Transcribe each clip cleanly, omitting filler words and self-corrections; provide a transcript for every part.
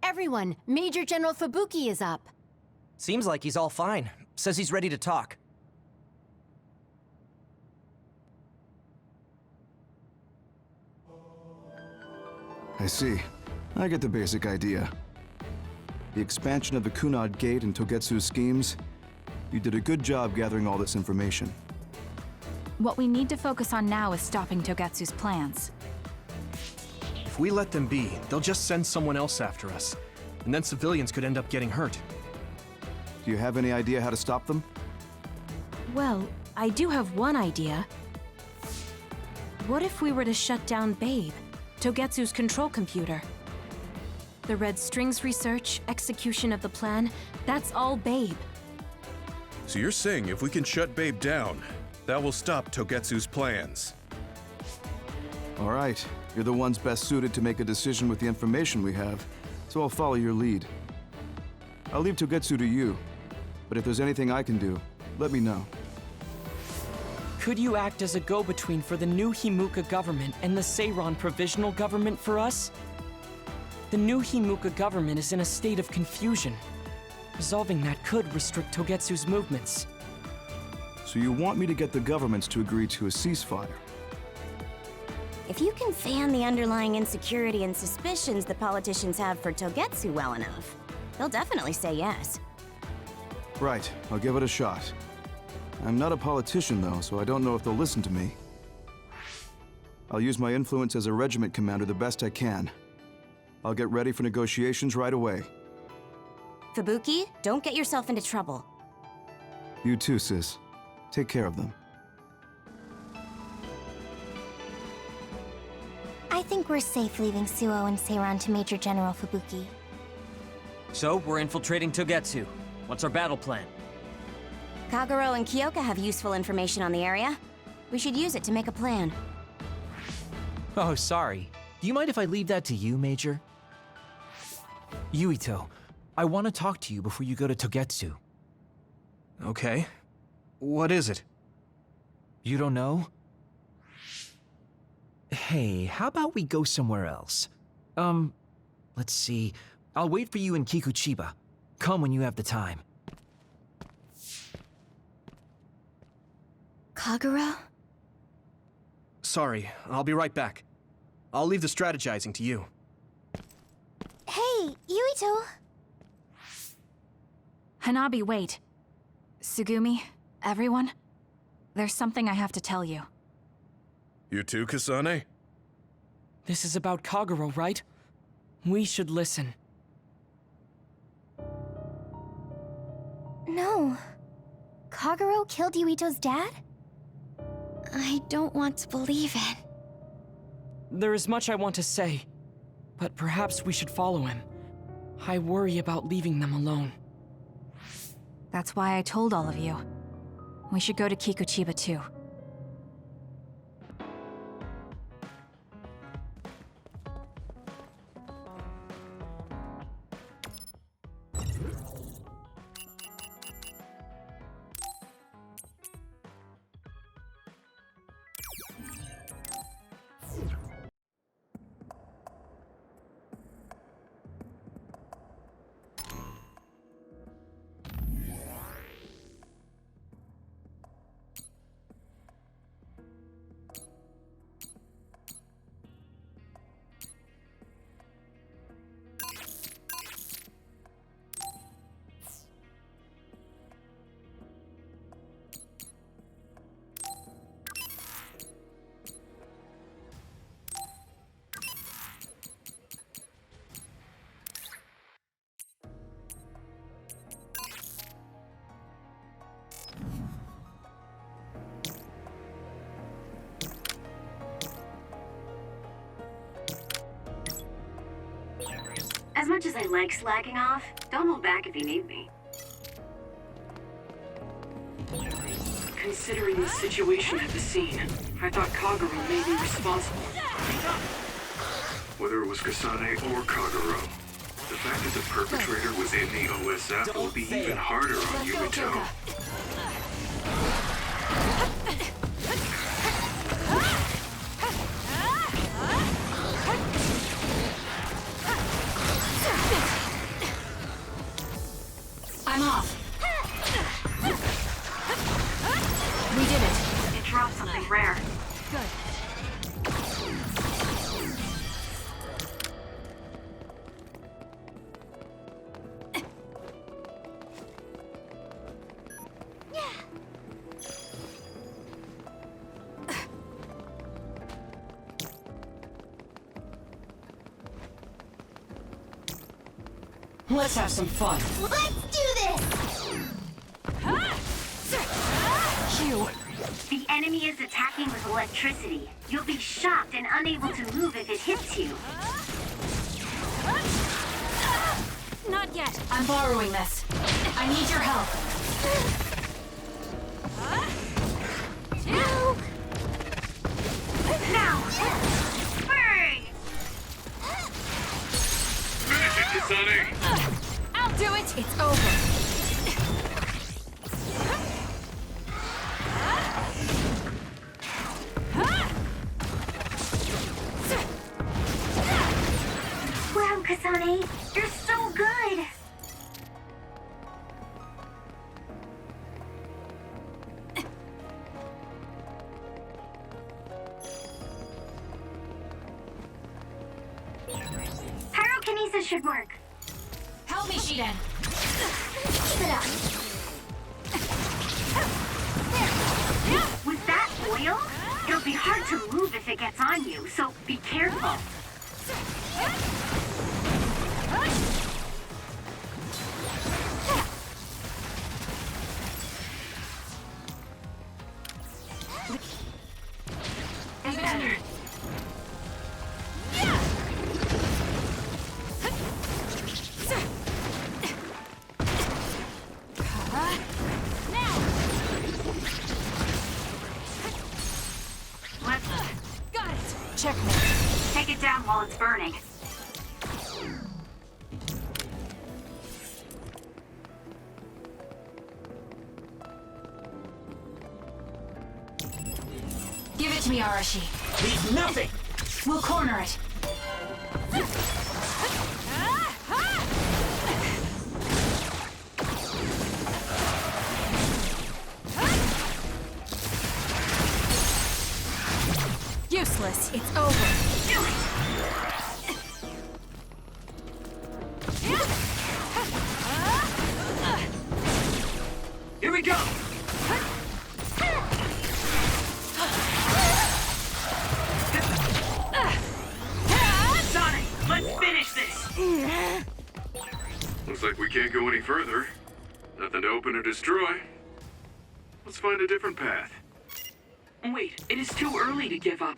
Everyone, Major General Fubuki is up. Seems like he's all fine. Says he's ready to talk. I see. I get the basic idea. The expansion of the Kunad Gate and Togetsu's schemes. You did a good job gathering all this information. What we need to focus on now is stopping Togetsu's plans. If we let them be, they'll just send someone else after us. And then civilians could end up getting hurt. Do you have any idea how to stop them? Well, I do have one idea. What if we were to shut down Babe, Togetsu's control computer? The Red Strings research, execution of the plan, that's all Babe. So you're saying if we can shut Babe down, that will stop Togetsu's plans? All right. You're the ones best suited to make a decision with the information we have, so I'll follow your lead. I'll leave Togetsu to you, but if there's anything I can do, let me know. Could you act as a go-between for the new Himuka government and the Seiran provisional government for us? The new Himuka government is in a state of confusion. Resolving that could restrict Togetsu's movements. So you want me to get the governments to agree to a ceasefire? If you can fan the underlying insecurity and suspicions the politicians have for Togetsu well enough, they'll definitely say yes. Right, I'll give it a shot. I'm not a politician though, so I don't know if they'll listen to me. I'll use my influence as a regiment commander the best I can. I'll get ready for negotiations right away. Fubuki, don't get yourself into trouble. You too, sis. Take care of them. I think we're safe leaving Suo and Seiran to Major General Fubuki. So, we're infiltrating Togetsu. What's our battle plan? Kagero and Kyoka have useful information on the area. We should use it to make a plan. Oh, sorry. Do you mind if I leave that to you, Major? Yuito, I want to talk to you before you go to Togetsu. Okay. What is it? You don't know? Hey, how about we go somewhere else? Let's see. I'll wait for you in Kikuchiba. Come when you have the time. Kagero? Sorry, I'll be right back. I'll leave the strategizing to you. Hey, Yuito! Hanabi, wait. Sugumi, everyone, there's something I have to tell you. You too, Kasane? This is about Kagero, right? We should listen. No. Kagero killed Yuito's dad? I don't want to believe it. There is much I want to say, but perhaps we should follow him. I worry about leaving them alone. That's why I told all of you. We should go to Kikuchiba too. As much as I like slacking off, don't hold back if you need me. Considering the situation at the scene, I thought Kagero may be responsible. Whether it was Kasane or Kagero, the fact that the perpetrator was in the OSF will be even harder on Yuito. did it. It dropped something rare. Good. Let's have some fun. Let's do this! Q. The enemy is attacking with electricity. You'll be shocked and unable to move if it hits you. Not yet. I'm borrowing this. I need your help. Now! Burn! Finish it, Kasane! I'll do it. It's over. Wow, Kasane, you're so good! Pyrokinesis should work. Help me, Shiden. Keep it up. With that oil, it'll be hard to move if it gets on you, so be careful. Better. Let's Got it. Checkmate. take it down while it's burning. Give it to me, Arashi. Leave nothing! We'll corner it. Useless. It's over. Do it! Here we go! Sonic, let's finish this! Looks like we can't go any further. Nothing to open or destroy. Let's find a different path. Wait, it is too early to give up.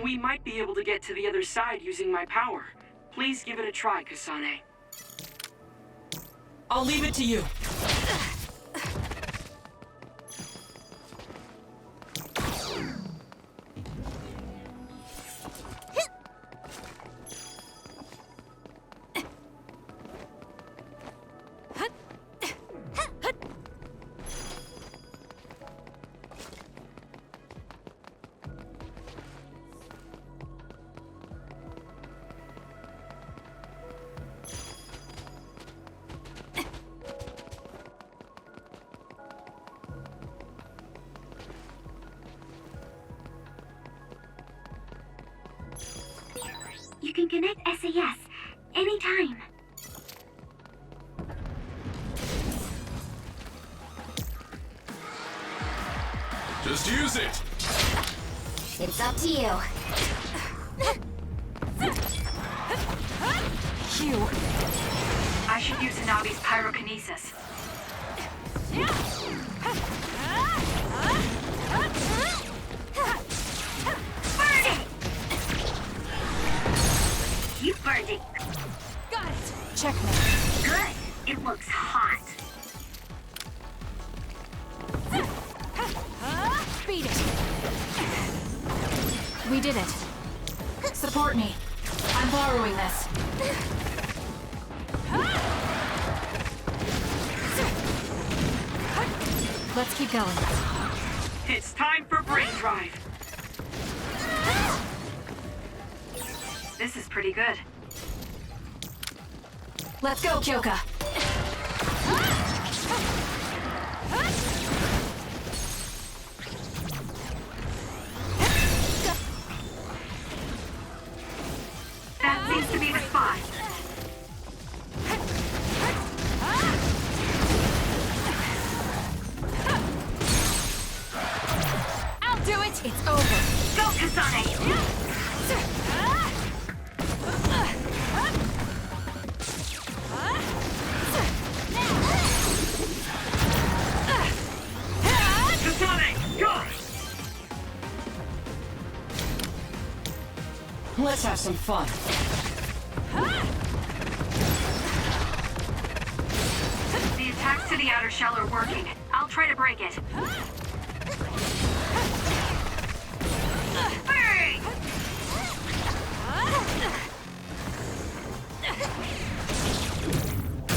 We might be able to get to the other side using my power. Please give it a try, Kasane. I'll leave it to you. You can connect SAS anytime. Just use it! It's up to you. Q. I should use Hanabi's pyrokinesis. Burn it! You burned it. Got it. Checkmate. Good. It looks hot. Beat it. We did it. Support me. I'm borrowing this. Let's keep going. It's time for brain drive. This is pretty good. Let's go, Kyoka. it's over. Go, Kasane! Kasane, go! Let's have some fun. The attacks to the outer shell are working. I'll try to break it. Hey!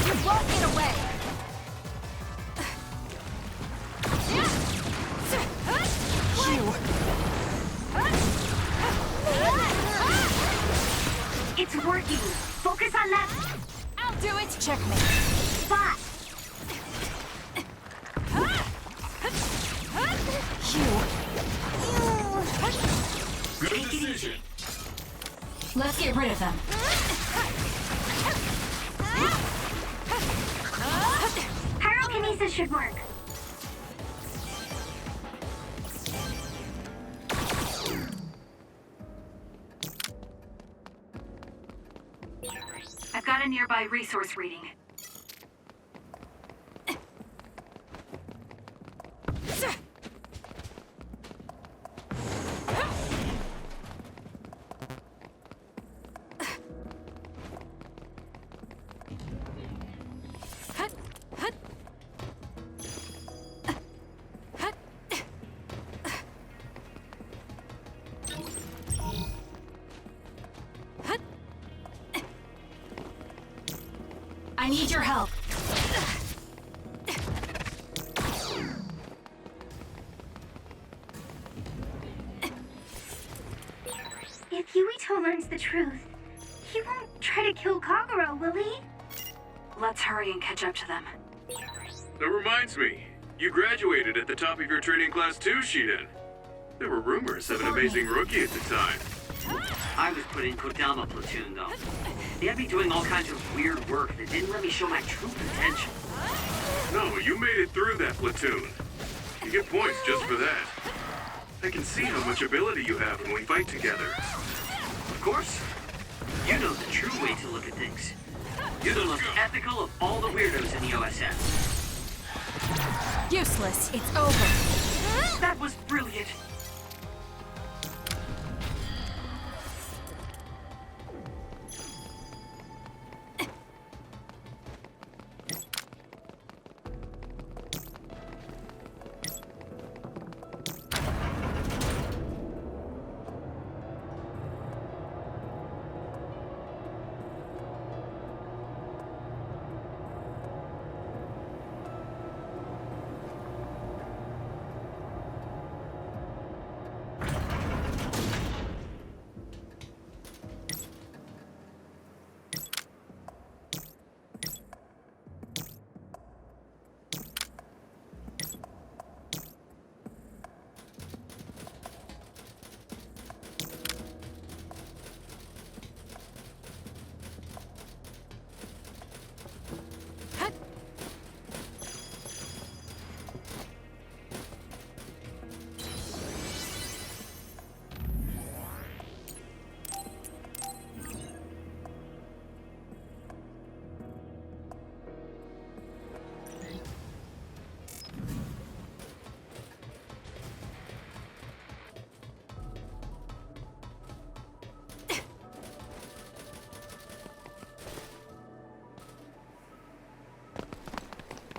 You won't get away! It's working. Focus on that I'll do it! Checkmate. spot. Good decision. Let's get rid of them. Pyrokinesis should work. I've got a nearby resource reading. I need your help. If Yuito learns the truth, he won't try to kill Kagero, will he? Let's hurry and catch up to them. That reminds me, you graduated at the top of your training class too, Shiden. There were rumors of an amazing rookie at the time. I was put in Kodama platoon, though. They had me doing all kinds of weird work that didn't let me show my true potential. No, you made it through that platoon. You get points just for that. I can see how much ability you have when we fight together. Of course. You know the true way to look at things. You're the most ethical of all the weirdos in the OSF. Useless. It's over. That was brilliant.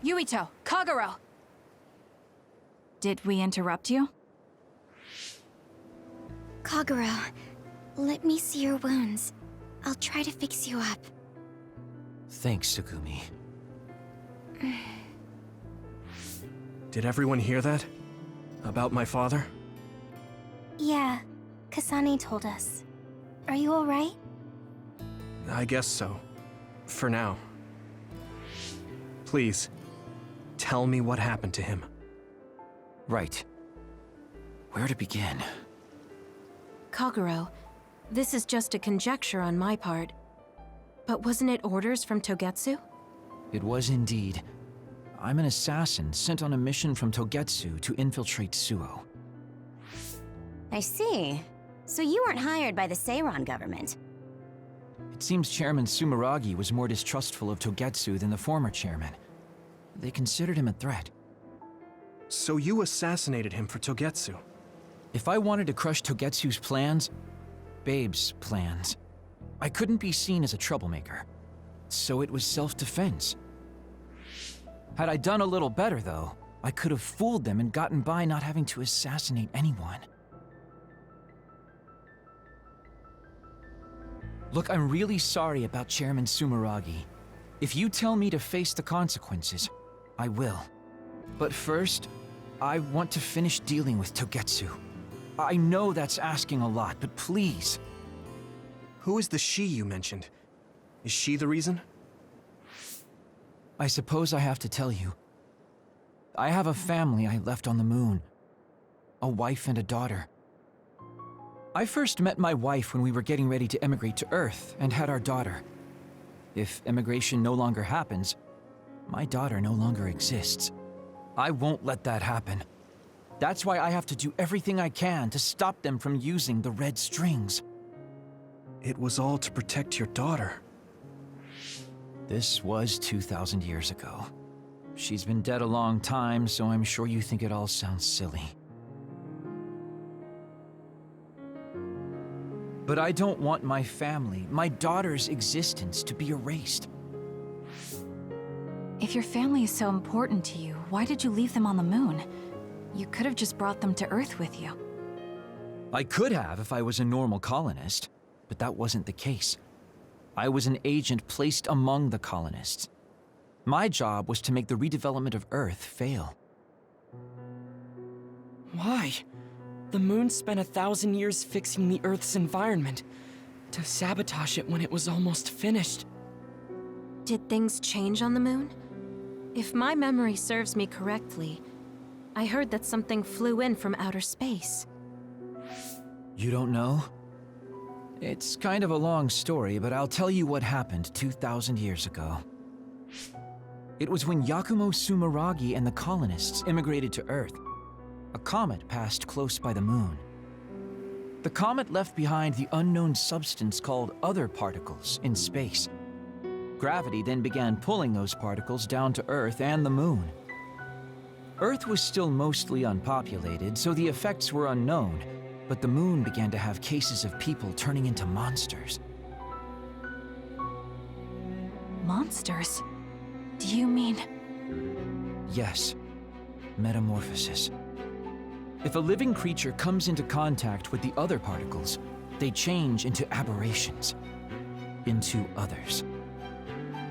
Yuito, Kagero! Did we interrupt you? Kagero, let me see your wounds. I'll try to fix you up. Thanks, Tsugumi. Did everyone hear that? About my father? Yeah, Kasane told us. Are you alright? I guess so. For now. Please, tell me what happened to him. Right. Where to begin? Kagero, this is just a conjecture on my part. But wasn't it orders from Togetsu? It was indeed. I'm an assassin sent on a mission from Togetsu to infiltrate Suo. I see. So you weren't hired by the Seiron government. It seems Chairman Sumeragi was more distrustful of Togetsu than the former chairman. They considered him a threat. So you assassinated him for Togetsu? If I wanted to crush Togetsu's plans, Babe's plans, I couldn't be seen as a troublemaker. So it was self-defense. Had I done a little better, though, I could have fooled them and gotten by not having to assassinate anyone. Look, I'm really sorry about Chairman Sumeragi. If you tell me to face the consequences, I will. But first, I want to finish dealing with Togetsu. I know that's asking a lot, but please. Who is the she you mentioned? Is she the reason? I suppose I have to tell you. I have a family I left on the moon. A wife and a daughter. I first met my wife when we were getting ready to emigrate to Earth and had our daughter. If emigration no longer happens, my daughter no longer exists. I won't let that happen. That's why I have to do everything I can to stop them from using the red strings. It was all to protect your daughter. This was 2,000 years ago. She's been dead a long time, so I'm sure you think it all sounds silly. But I don't want my family, my daughter's existence, to be erased. If your family is so important to you, why did you leave them on the moon? You could have just brought them to Earth with you. I could have if I was a normal colonist, but that wasn't the case. I was an agent placed among the colonists. My job was to make the redevelopment of Earth fail. Why? The moon spent 1,000 years fixing the Earth's environment, to sabotage it when it was almost finished. Did things change on the moon? If my memory serves me correctly, I heard that something flew in from outer space. You don't know? It's kind of a long story, but I'll tell you what happened 2,000 years ago. It was when Yakumo Sumeragi and the colonists immigrated to Earth. A comet passed close by the moon. The comet left behind the unknown substance called other particles in space. Gravity then began pulling those particles down to Earth and the moon. Earth was still mostly unpopulated, so the effects were unknown, but the moon began to have cases of people turning into monsters. Monsters? Do you mean... Yes. Metamorphosis. If a living creature comes into contact with the other particles, they change into aberrations. Into others.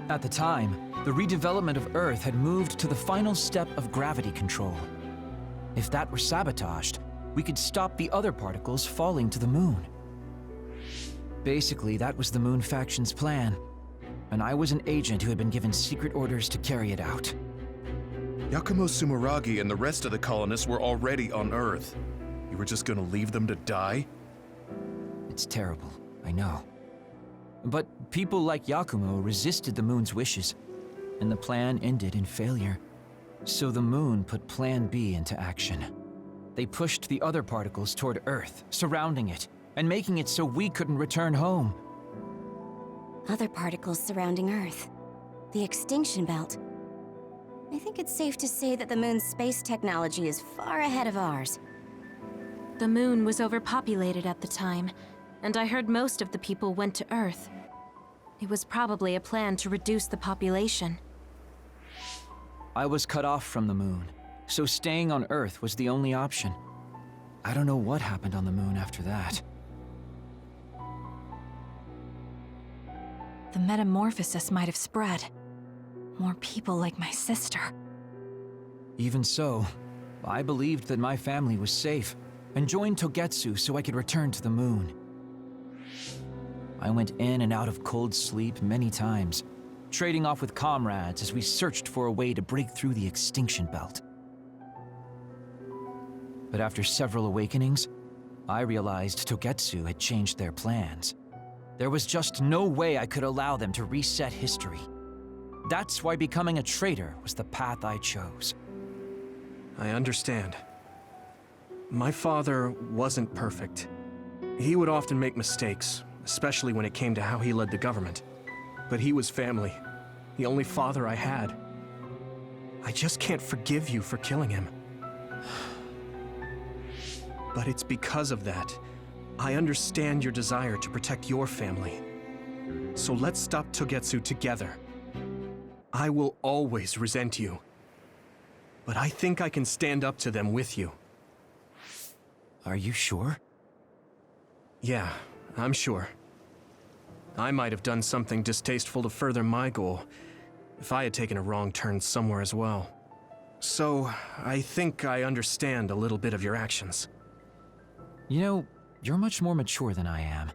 At the time, the redevelopment of Earth had moved to the final step of gravity control. If that were sabotaged, we could stop the other particles falling to the moon. Basically, that was the Moon Faction's plan, and I was an agent who had been given secret orders to carry it out. Yakumo Sumeragi and the rest of the colonists were already on Earth. You were just gonna leave them to die? It's terrible, I know. But people like Yakumo resisted the moon's wishes, and the plan ended in failure. So the moon put Plan B into action. They pushed the other particles toward Earth, surrounding it, and making it so we couldn't return home. Other particles surrounding Earth. The extinction belt. I think it's safe to say that the moon's space technology is far ahead of ours. The moon was overpopulated at the time, and I heard most of the people went to Earth. It was probably a plan to reduce the population. I was cut off from the moon, so staying on Earth was the only option. I don't know what happened on the moon after that. The metamorphosis might have spread. More people like my sister. Even so, I believed that my family was safe, and joined Togetsu so I could return to the moon. I went in and out of cold sleep many times, trading off with comrades as we searched for a way to break through the extinction belt. But after several awakenings, I realized Togetsu had changed their plans. There was just no way I could allow them to reset history. That's why becoming a traitor was the path I chose. I understand. My father wasn't perfect. He would often make mistakes, especially when it came to how he led the government. But he was family, the only father I had. I just can't forgive you for killing him. But it's because of that. I understand your desire to protect your family. So let's stop Togetsu together. I will always resent you. But I think I can stand up to them with you. Are you sure? Yeah, I'm sure. I might have done something distasteful to further my goal, if I had taken a wrong turn somewhere as well. So, I think I understand a little bit of your actions. You know, you're much more mature than I am.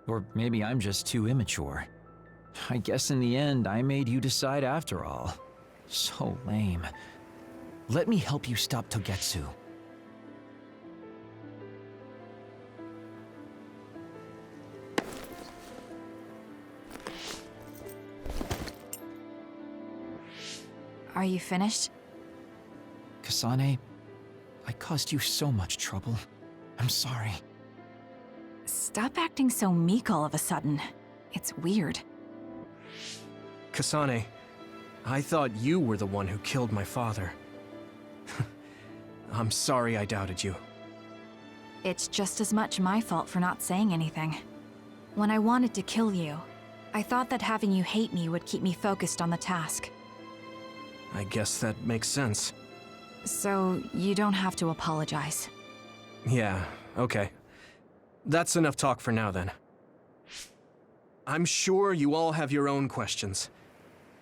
Or maybe I'm just too immature. I guess in the end, I made you decide after all. So lame. Let me help you stop Togetsu. Are you finished? Kasane, I caused you so much trouble. I'm sorry. Stop acting so meek all of a sudden. It's weird. Kasane, I thought you were the one who killed my father. I'm sorry I doubted you. It's just as much my fault for not saying anything. When I wanted to kill you, I thought that having you hate me would keep me focused on the task. I guess that makes sense. So, you don't have to apologize. Yeah, okay. That's enough talk for now, then. I'm sure you all have your own questions.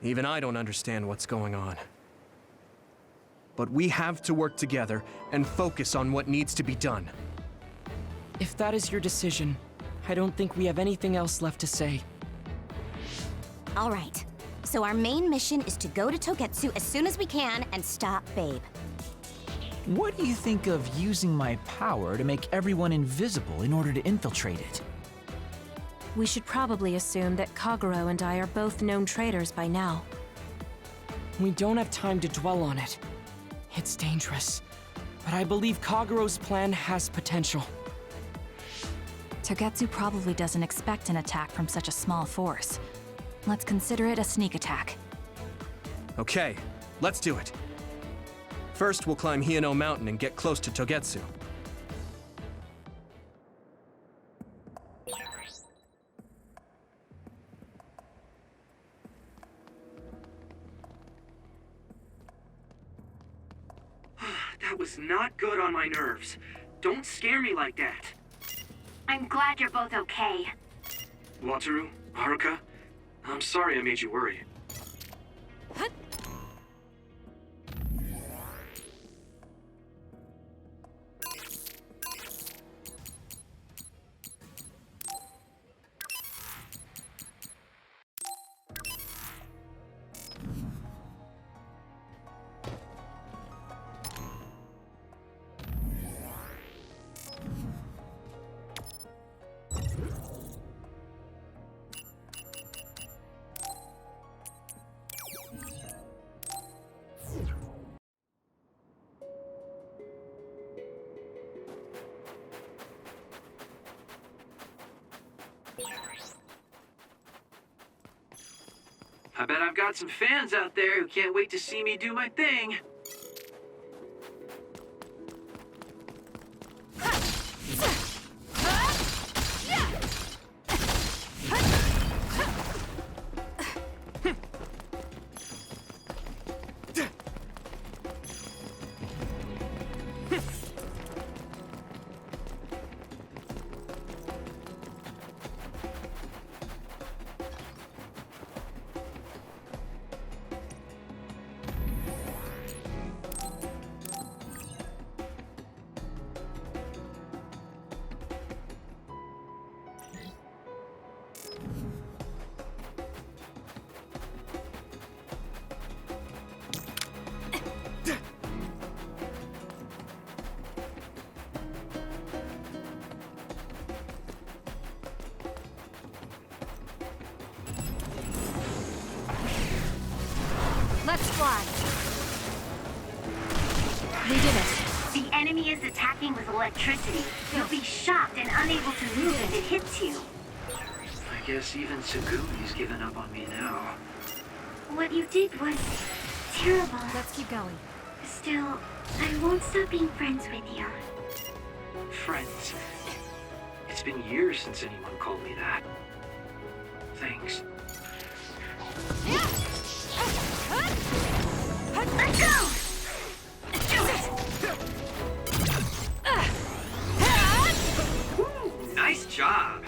Even I don't understand what's going on. But we have to work together and focus on what needs to be done. If that is your decision, I don't think we have anything else left to say. All right. So our main mission is to go to Togetsu as soon as we can and stop Babe. What do you think of using my power to make everyone invisible in order to infiltrate it? We should probably assume that Kagero and I are both known traitors by now. We don't have time to dwell on it. It's dangerous, but I believe Kagero's plan has potential. Togetsu probably doesn't expect an attack from such a small force. Let's consider it a sneak attack. Okay, let's do it. First, we'll climb Hiyano Mountain and get close to Togetsu. That was not good on my nerves. Don't scare me like that. I'm glad you're both okay. Wataru, Haruka, I'm sorry I made you worry. I bet I've got some fans out there who can't wait to see me do my thing. Let's fly. We did it. The enemy is attacking with electricity. You'll be shocked and unable to move if it hits you. I guess even Segumi's given up on me now. What you did was terrible. Let's keep going. Still, I won't stop being friends with you. Friends. It's been years since anyone called me that. Thanks. Let's go! Do it! Ooh, nice job.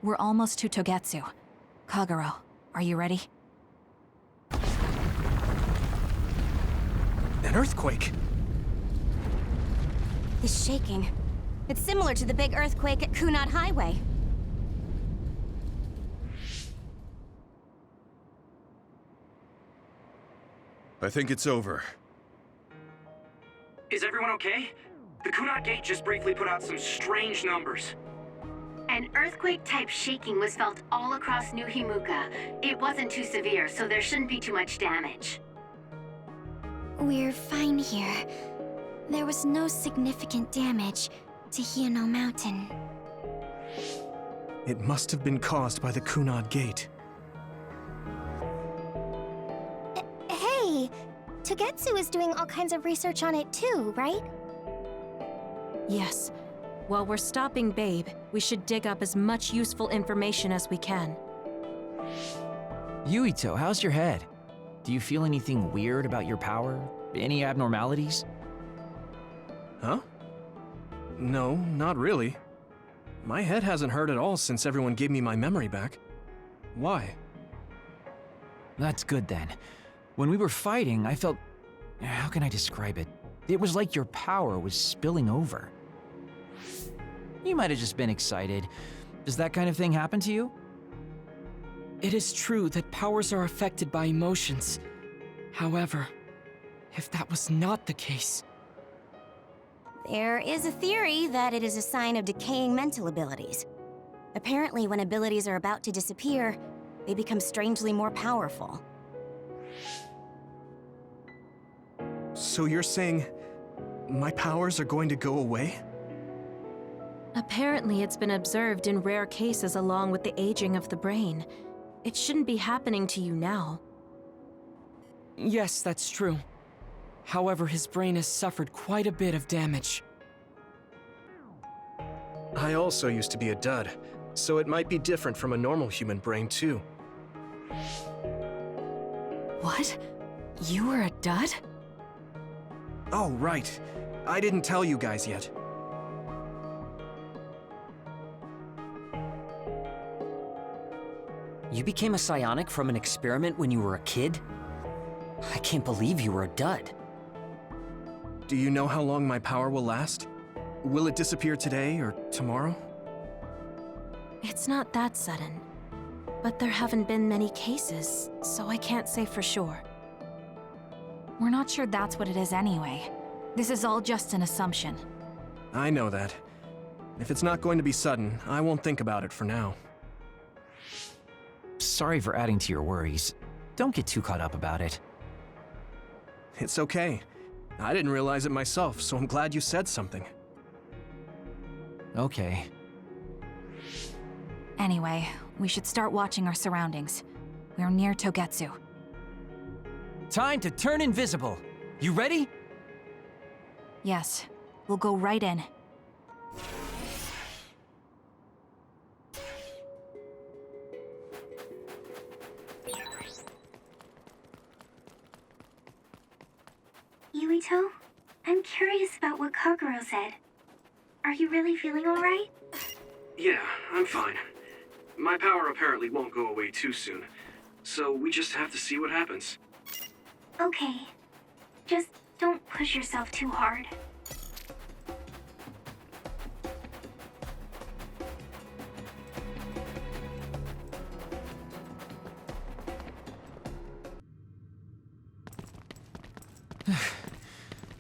We're almost to Togetsu. Kagero, are you ready? An earthquake? The shaking. It's similar to the big earthquake at Kunad Highway. I think it's over. Is everyone okay? The Kunad Gate just briefly put out some strange numbers. An earthquake-type shaking was felt all across New Himuka. It wasn't too severe, so there shouldn't be too much damage. We're fine here. There was no significant damage to Hiyano Mountain. It must have been caused by the Kunad Gate. Hey! Togetsu is doing all kinds of research on it too, right? Yes. While we're stopping Babe, we should dig up as much useful information as we can. Yuito, how's your head? Do you feel anything weird about your power? Any abnormalities? Huh? No, not really. My head hasn't hurt at all since everyone gave me my memory back. Why? That's good then. When we were fighting, I felt... How can I describe it? It was like your power was spilling over. You might have just been excited. Does that kind of thing happen to you? It is true that powers are affected by emotions. However, if that was not the case... There is a theory that it is a sign of decaying mental abilities. Apparently, when abilities are about to disappear, they become strangely more powerful. So you're saying my powers are going to go away? Apparently, it's been observed in rare cases along with the aging of the brain. It shouldn't be happening to you now. Yes, that's true. However, his brain has suffered quite a bit of damage. I also used to be a dud, so it might be different from a normal human brain too. What? You were a dud? Oh, right. I didn't tell you guys yet. You became a psionic from an experiment when you were a kid? I can't believe you were a dud. Do you know how long my power will last? Will it disappear today or tomorrow? It's not that sudden. But there haven't been many cases, so I can't say for sure. We're not sure that's what it is anyway. This is all just an assumption. I know that. If it's not going to be sudden, I won't think about it for now. Sorry for adding to your worries. Don't get too caught up about it. It's okay. I didn't realize it myself, so I'm glad you said something. Okay. Anyway, we should start watching our surroundings. We're near Togetsu. Time to turn invisible. You ready? Yes, we'll go right in. Yuito, I'm curious about what Kagero said. Are you really feeling alright? Yeah, I'm fine. My power apparently won't go away too soon, so we just have to see what happens. Okay. Just don't push yourself too hard.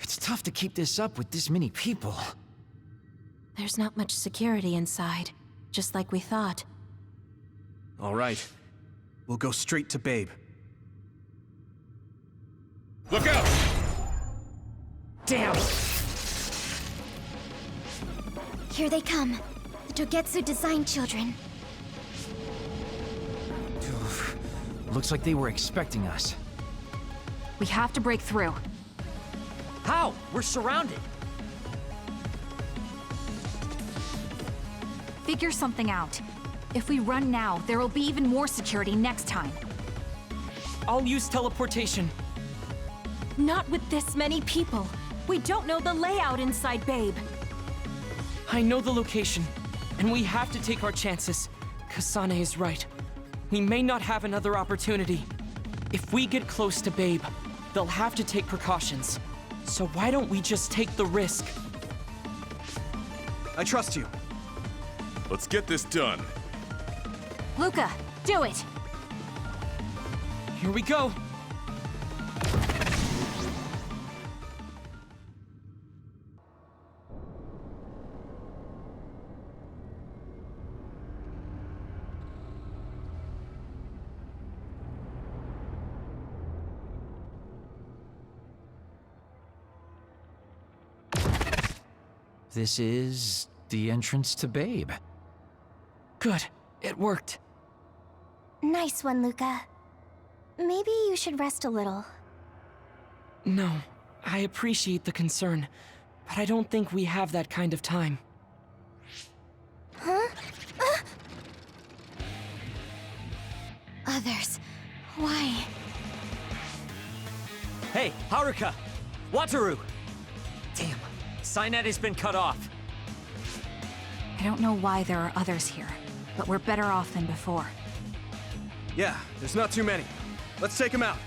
It's tough to keep this up with this many people. There's not much security inside, just like we thought. All right. We'll go straight to Babe. Look out! Damn! Here they come. The Togetsu design children. Looks like they were expecting us. We have to break through. How? We're surrounded. Figure something out. If we run now, there will be even more security next time. I'll use teleportation. Not with this many people. We don't know the layout inside Babe. I know the location, and we have to take our chances. Kasane is right. We may not have another opportunity. If we get close to Babe, they'll have to take precautions. So why don't we just take the risk? I trust you. Let's get this done. Luca, do it! Here we go. This is the entrance to Babe. Good. It worked. Nice one, Luca. Maybe you should rest a little. No, I appreciate the concern, but I don't think we have that kind of time. Huh? Others. Why? Hey, Haruka! Wataru! Damn, Signet has been cut off. I don't know why there are others here, but we're better off than before. Yeah, there's not too many. Let's take them out.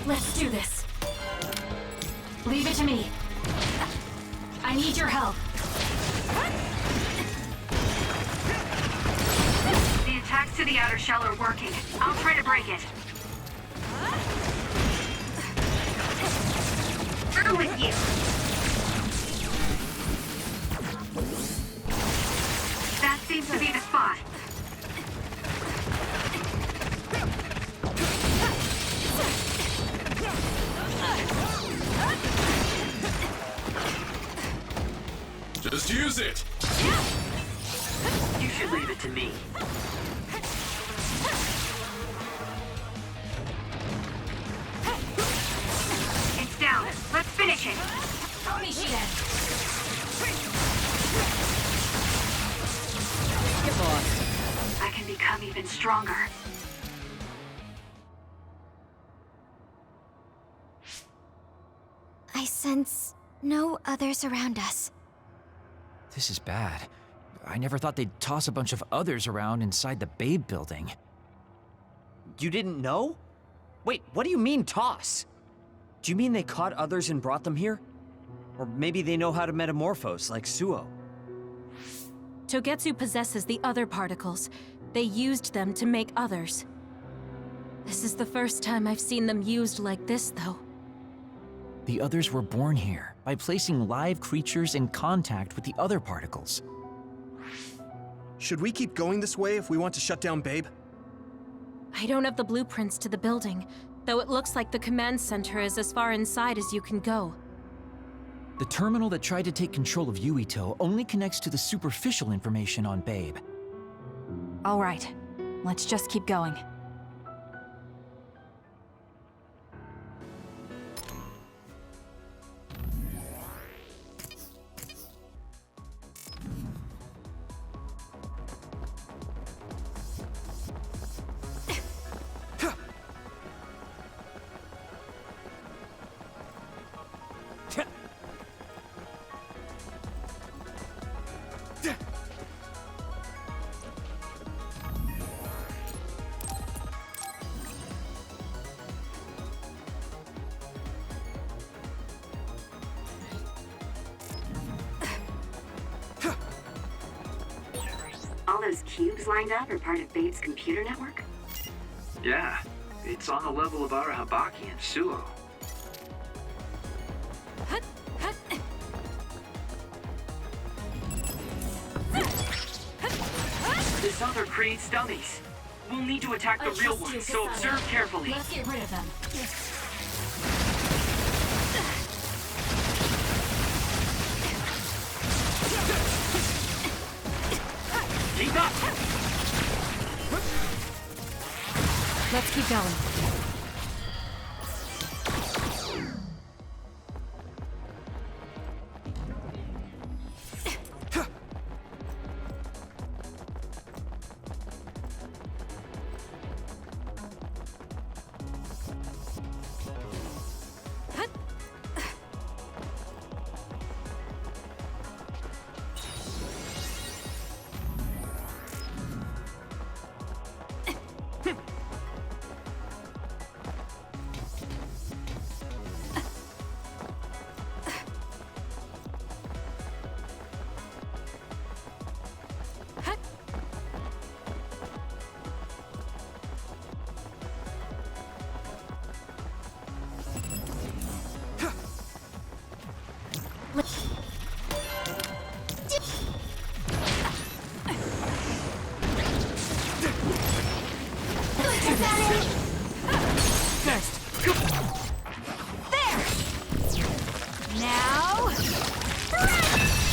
Let's do this. Leave it to me. I need your help. The attacks to the outer shell are working. I'll try to break it. I'm with you. That seems to be the spot. Just use it! You should leave it to me. It's down. Let's finish it. Get lost. I can become even stronger. I sense no others around us. This is bad. I never thought they'd toss a bunch of others around inside the Babe building. You didn't know? Wait, what do you mean, toss? Do you mean they caught others and brought them here? Or maybe they know how to metamorphose, like Suo? Togetsu possesses the other particles. They used them to make others. This is the first time I've seen them used like this, though. The others were born here by placing live creatures in contact with the other particles. Should we keep going this way if we want to shut down Babe? I don't have the blueprints to the building, though it looks like the command center is as far inside as you can go. The terminal that tried to take control of Yuito only connects to the superficial information on Babe. All right, let's just keep going. All those cubes lined up are part of Babe's computer network? Yeah, it's on the level of Arahabaki and Suo. This other creates dummies. We'll need to attack the real ones, so observe carefully. Let's get rid of them. Keep up! Let's keep going.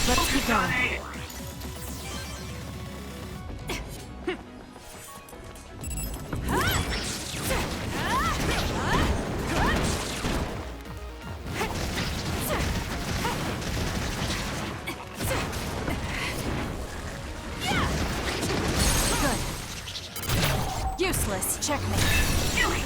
Let's keep going. Good. Useless. Checkmate. Do it!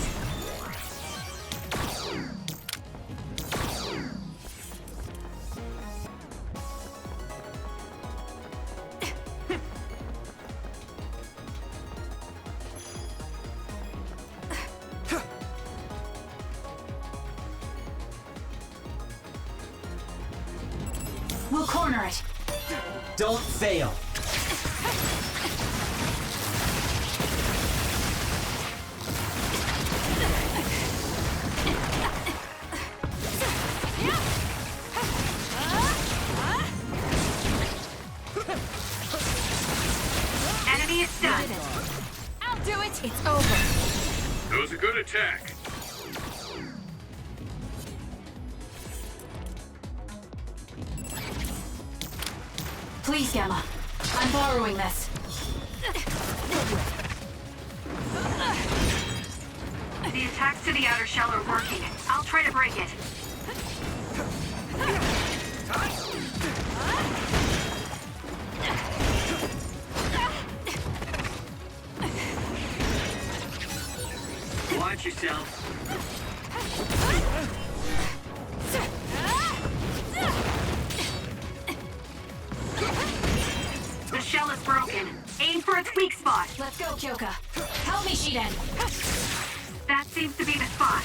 We'll corner it. Don't fail. Enemy is done. I'll do it. It's over. That was a good attack. Please, Gamma. I'm borrowing this. The attacks to the outer shell are working. I'll try to break it. Watch yourself. The shell is broken. Aim for its weak spot. Let's go, Kyoka. Help me, Shiden. That seems to be the spot.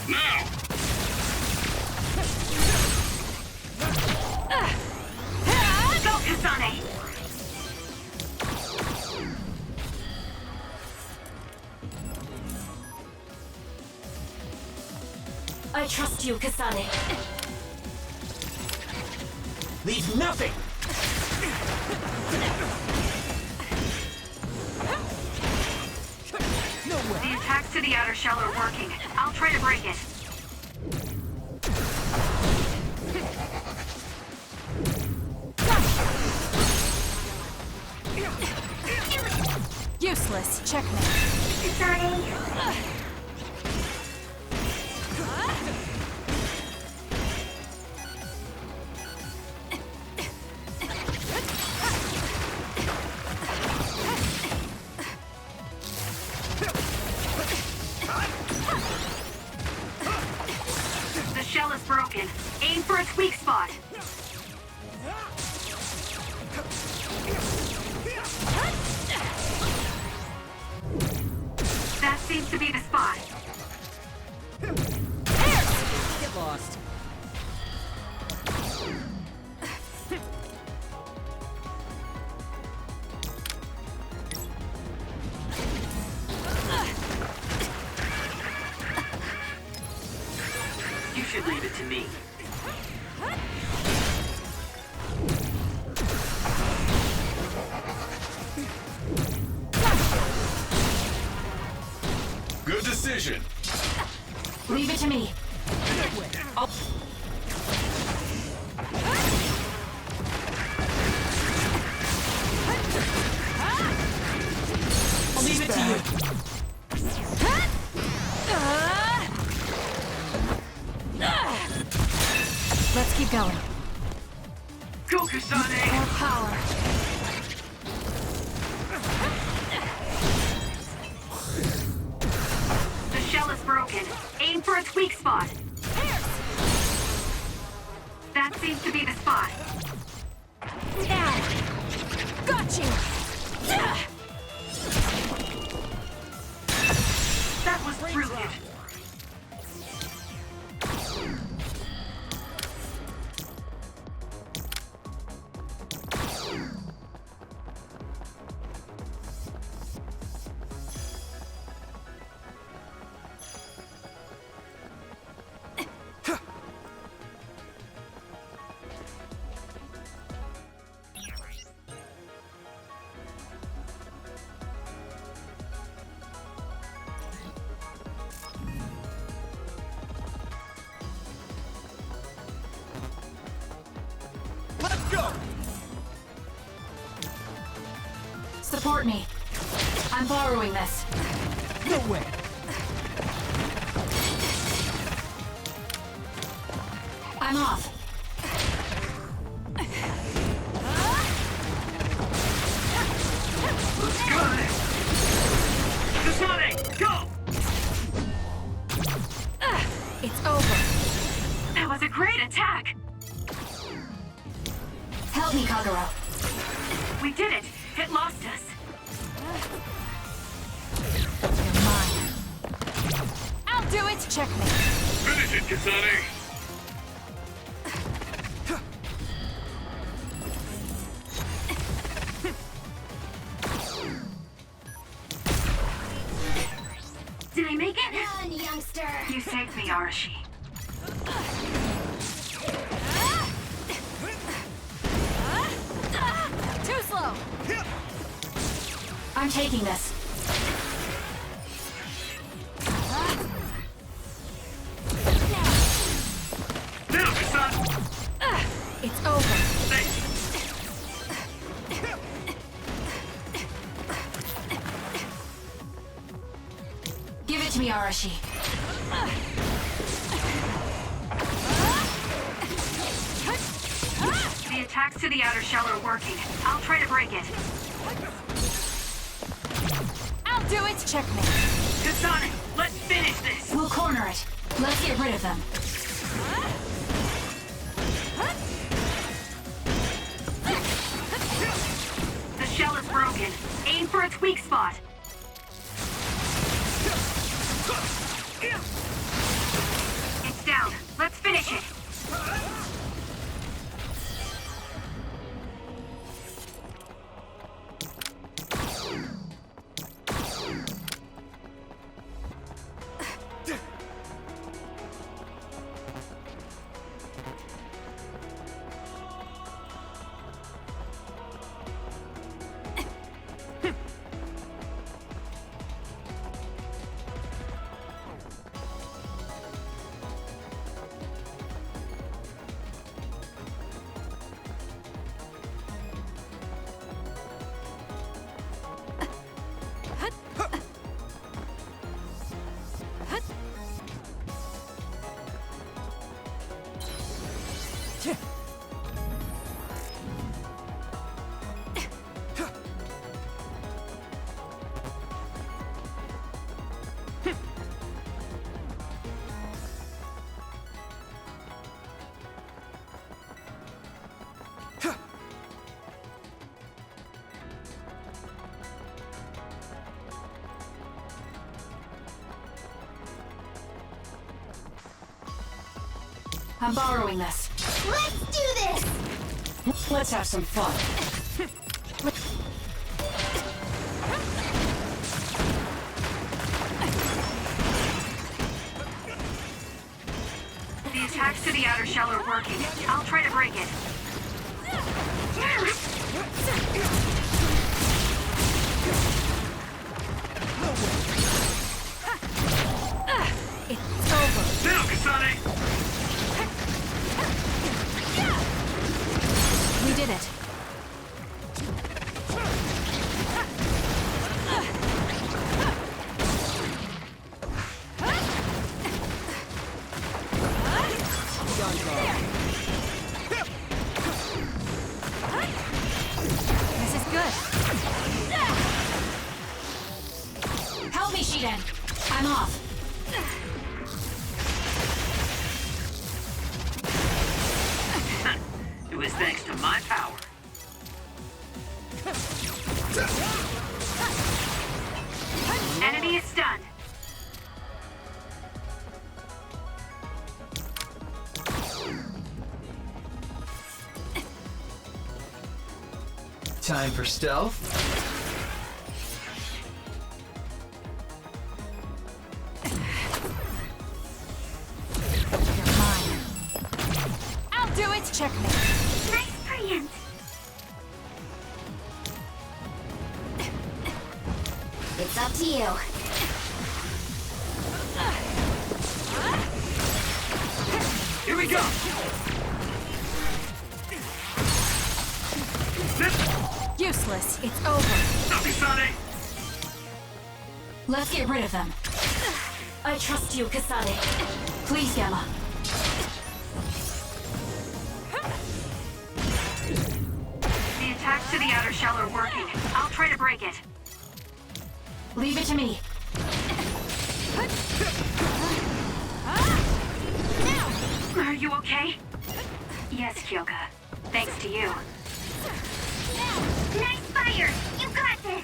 Now! Go, Kasane! I trust you, Kasane. Leave nothing! to the outer shell are working. I'll try to break it. Useless. Checkmate. Kasane. The shell is broken. Aim for its weak spot. That seems to be the spot. Get lost. You should leave it to me. Good decision. Leave it to me. I'll... I'll leave it to you. Let's keep going. Go, Kasane! More power. The shell is broken. Aim for its weak spot. That seems to be the spot. Now. Got you. That was brilliant. Support me. I'm borrowing this. No way. I'm off. Let's go! Kasane, go! It's over. That was a great attack. Help me, Kagero. We did it. It lost us. You're mine. I'll do it. Checkmate. Finish it, Kasane! Did I make it? Run, youngster. You saved me, Arashi. Too slow. I'm taking this. Now, Kasane! It's over. Thanks. Give it to me, Arashi. The attacks to the outer shell are working. I'll try to break it. I'll do it. Checkmate. Kasane, let's finish this. We'll corner it. Let's get rid of them. The shell is broken. Aim for its weak spot. It's down. Let's finish it. I'm borrowing this. Let's do this! Let's have some fun. The attacks to the outer shell are working. I'll try to break it. It's over. Now, Kasane! We did it. This is good. Help me, Shiden. I'm off. It was thanks to my power. Enemy is stunned. Time for stealth. You're mine. I'll do it. Checkmate. Nice preempt. It's up to you. Here we go! Useless. It's over. Now, Kasane! Let's get rid of them. I trust you, Kasane. Please, Gamma. The attacks to the outer shell are working. I'll try to break it. Leave it to me. Are you okay? Yes, Kyoka. Thanks to you. Nice fire! You got this!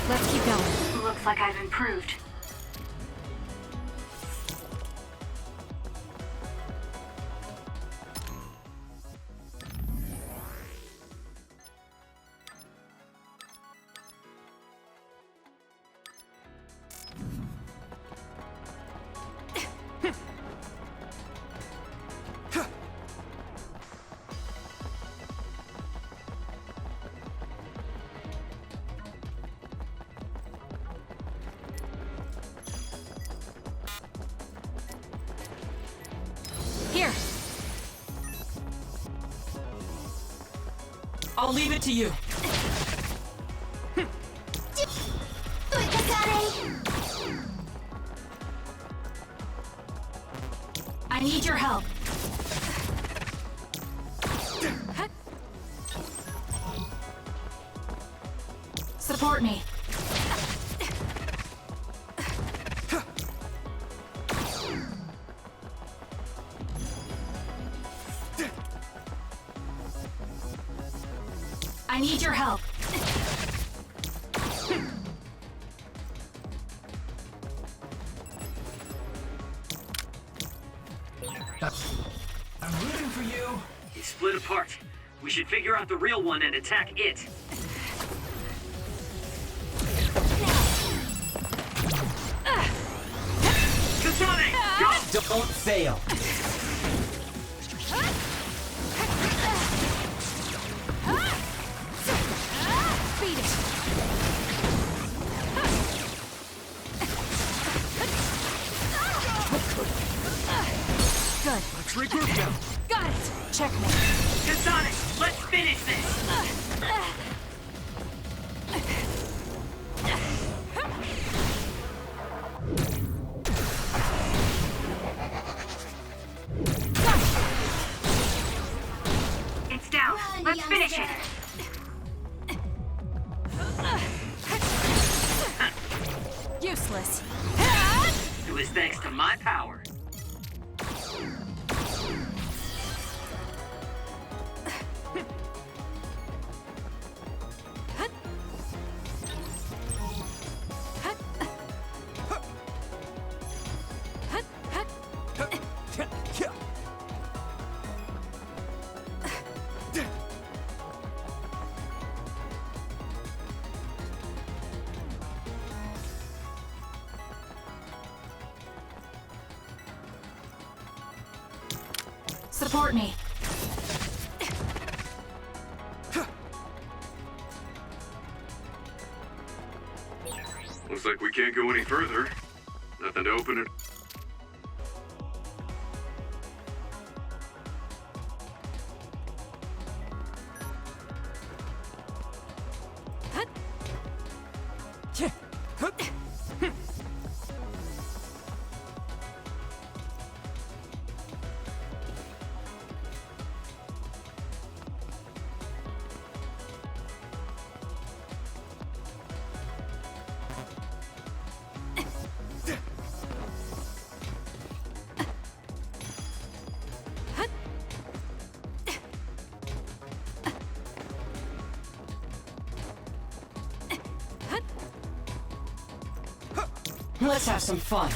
Let's keep going. Looks like I've improved. Here. I'll leave it to you. Do it, Kasane! I need your help. Support me. I need your help. I'm rooting for you. They split apart. We should figure out the real one and attack it. Kasane, go! Don't fail. Beat it. Good. Let's regroup now. Got it. Checkmate. Kasane, let's finish this! It's down. Let's finish it. Useless. It was thanks to my power. Support me. Looks like we can't go any further. Nothing to open it. Let's have some fun.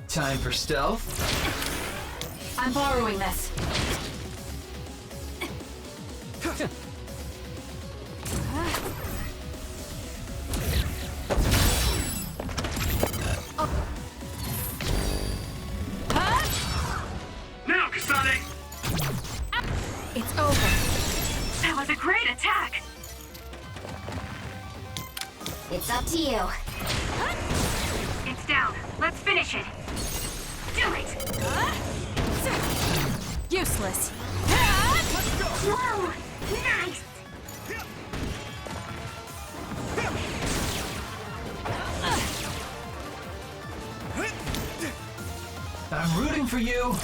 Time for stealth. I'm borrowing this. Now, Kasane! It's over. That was a great attack. It's up to you. It's down. Let's finish it. Do it. Useless. Whoa! Nice. I'm rooting for you.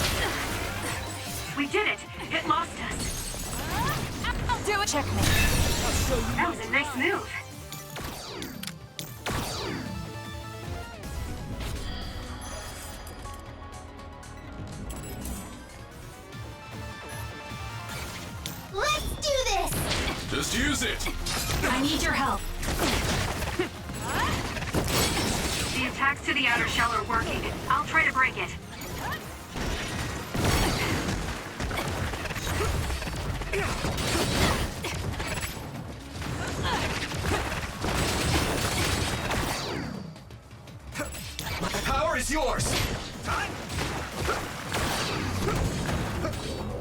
We did it. It lost us. I'll do it. Checkmate. That was a nice move. Let's do this! Just use it! I need your help. The attacks to the outer shell are working. I'll try to break it. My power is yours!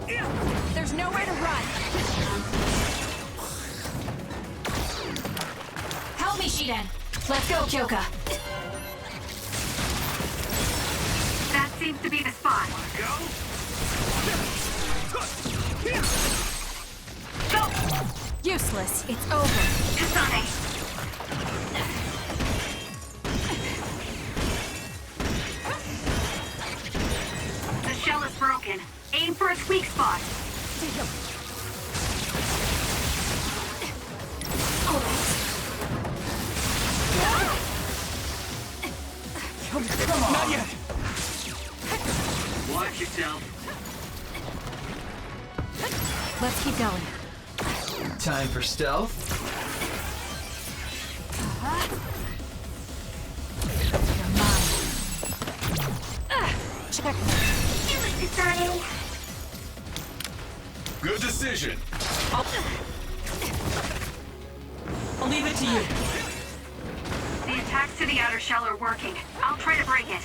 There's nowhere to run. Help me, Shiden. Let's go, Kyoka. That seems to be the spot. Go! Useless. It's over. Kasane! The shell is broken. Aim for its weak spot. Come on! Not yet! Watch yourself. Let's keep going. Time for stealth. You're mine. Checkmate. Do it, Kasane! Good decision. I'll leave it to you. The attacks to the outer shell are working. I'll try to break it.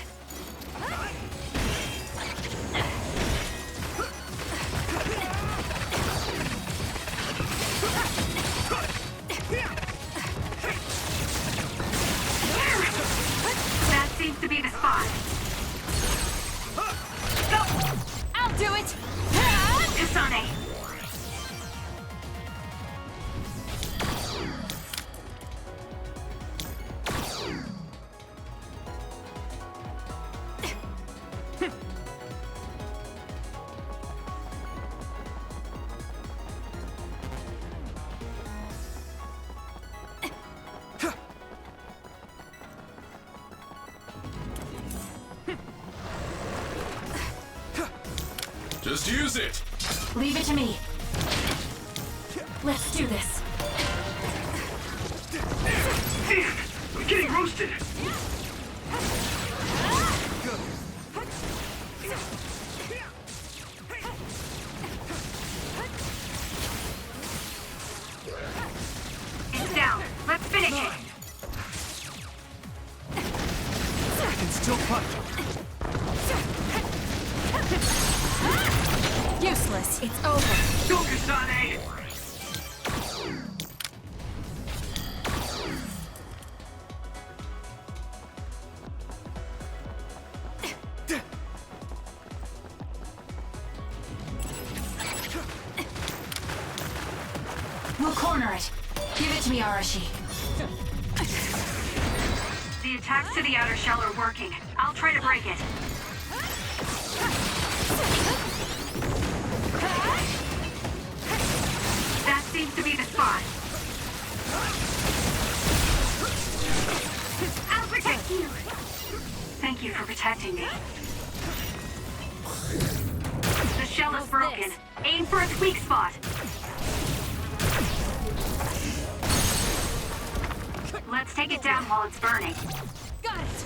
That seems to be the spot. Go! I'll do it. Kasane! Just use it. Leave it to me. Let's do this. Damn! I'm getting roasted! It's down. Let's finish it. I can still punch. Useless. It's over. Go, Kasane! We'll corner it. Give it to me, Arashi. The attacks to the outer shell are working. I'll try to break it. That seems to be the spot. I'll protect you. Thank you for protecting me. The shell is broken. Aim for its weak spot. Let's take it down while it's burning. Got it.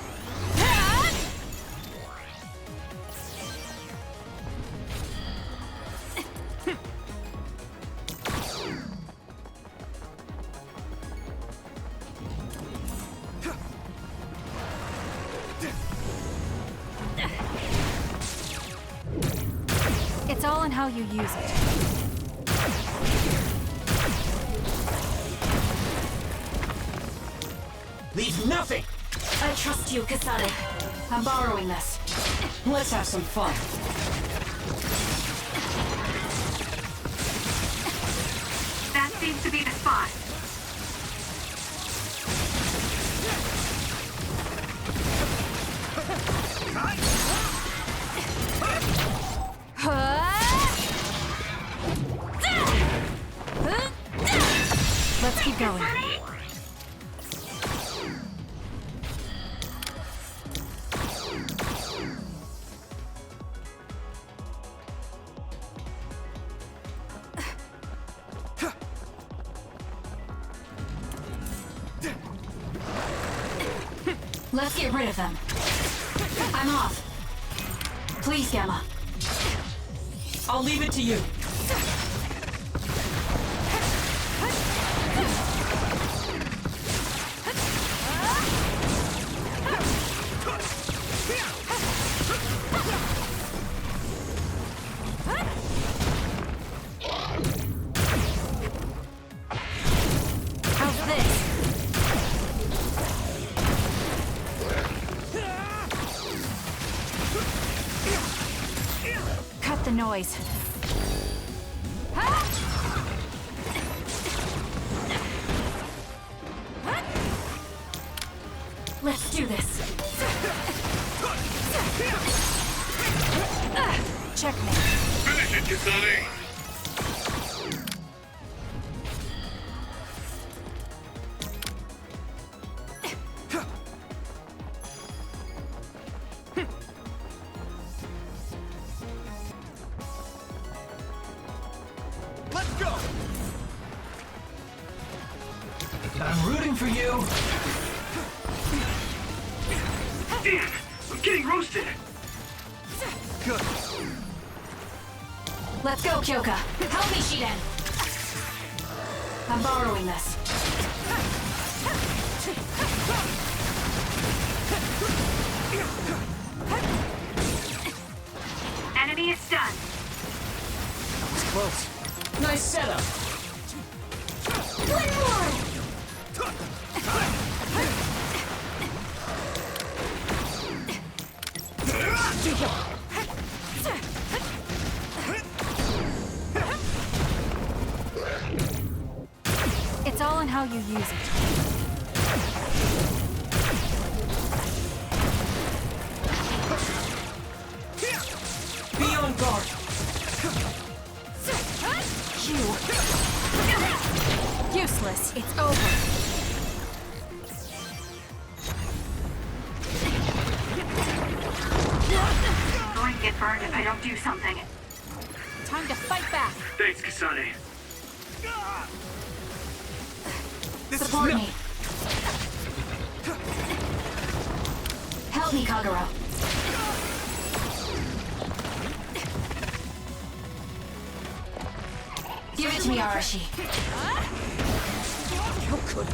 It's all in how you use it. Leave nothing! I trust you, Kasane. I'm borrowing this. Let's have some fun. That seems to be the spot. Let's keep going. Let's get rid of them. I'm off. Please, Gamma. I'll leave it to you. noise. Let's do this. Checkmate. Finish it, Kasane! Let's go! I'm rooting for you! Damn! I'm getting roasted! Good. Let's go, Kyoka. Help me, Shiden. I'm borrowing this. Enemy is stunned. It's close. Nice setup. One more! It's all in how you use it. Be on guard. Useless. It's over. I'm going to get burned if I don't do something. Time to fight back. Thanks, Kasane. Support me. Help me, Kagero. Give it to me, Arashi. How could I?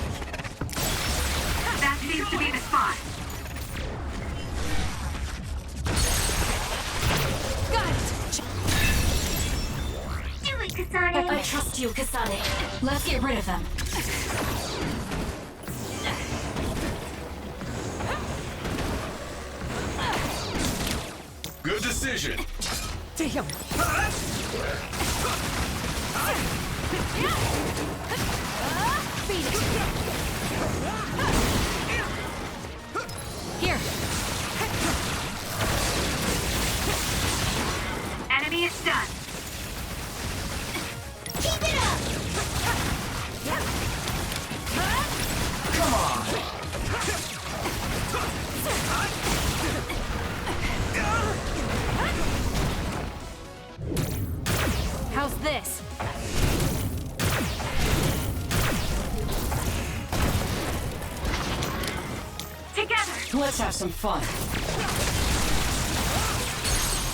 That seems to be the spot. Got it. Do it, Kasane. I trust you, Kasane. Let's get rid of them. Good decision. Damn. Beat it. Here. Enemy is stunned. Keep it up! Come on. How's this? Together! Let's have some fun.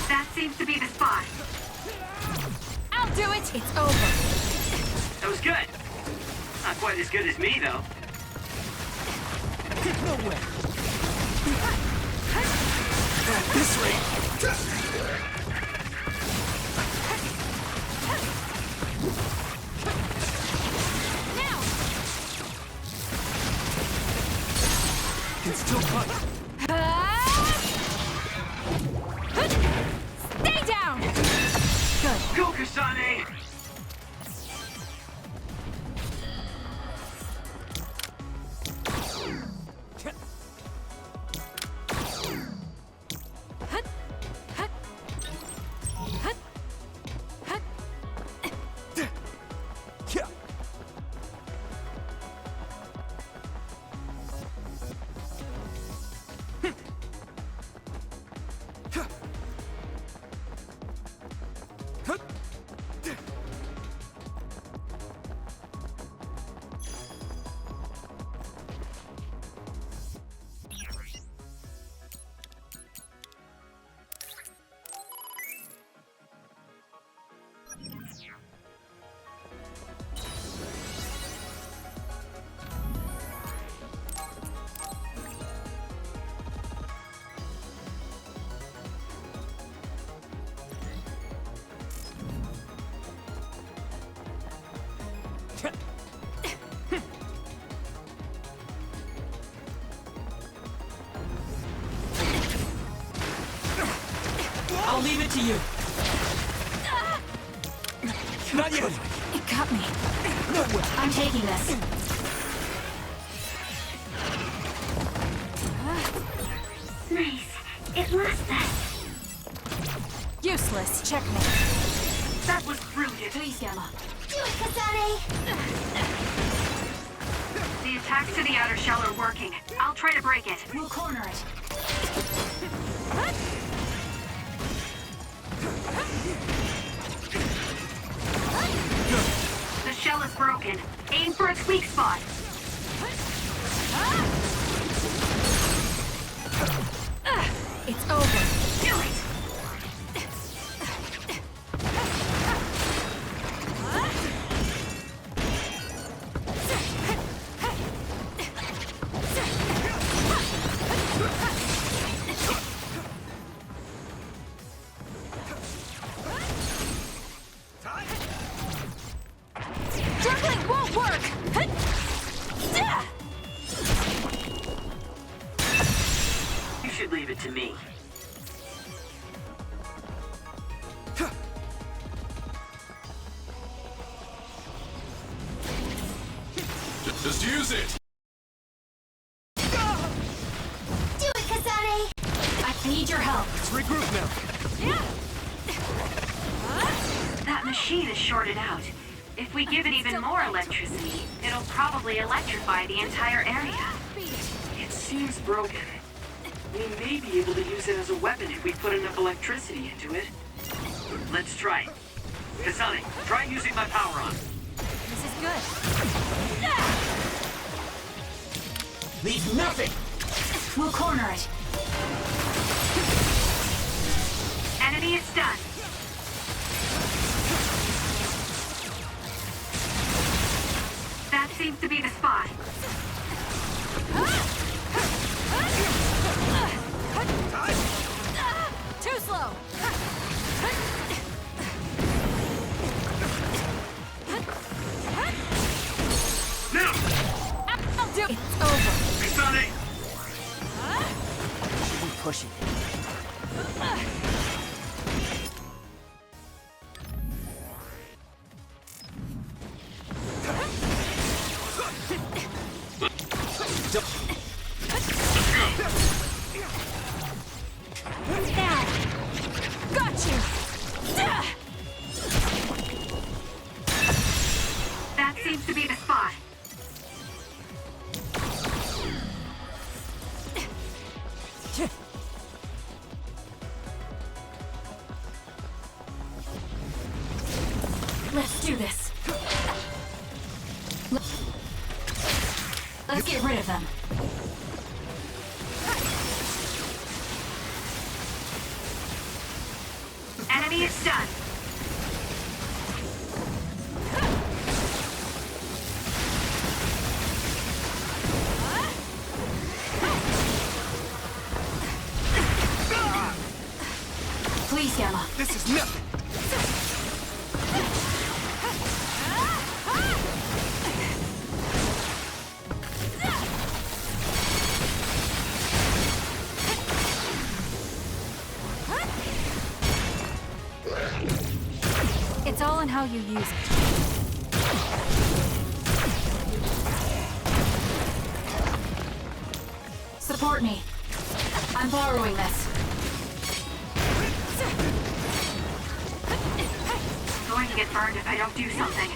That seems to be the spot. I'll do it. It's over. That was good. Not quite as good as me, though. No way. At this rate. Now. Can still cut. Stay down. Good. Go, Kasane! I'll leave it to you. Not yet! It got me. I'm taking this. Nice. It lost us. Useless. Checkmate. That was brilliant. Please, Gamma. Do it, Kasane! The attacks to the outer shell are working. I'll try to break it. We'll corner it. The shell is broken. Aim for its weak spot. It's over. Do it! Juggling won't work! You should leave it to me. Just use it! Do it, Kasane! I need your help. Let's regroup now. That machine is shorted out. If we give it even more electricity, it'll probably electrify the entire area. It seems broken. We may be able to use it as a weapon if we put enough electricity into it. Let's try. Kasane, try using my power on. This is good. Leave nothing! We'll corner it. Enemy is stunned. That seems to be the spot. Too slow. Now! I'll do. It's over. Kasane! Should be pushing. Got you. That seems to be the spot. Let's do this. Let's get rid of them. Enemy is stunned. Please, Gamma. This is nothing! It's all in how you use it. Support me. I'm borrowing this. Going to get burned if I don't do something.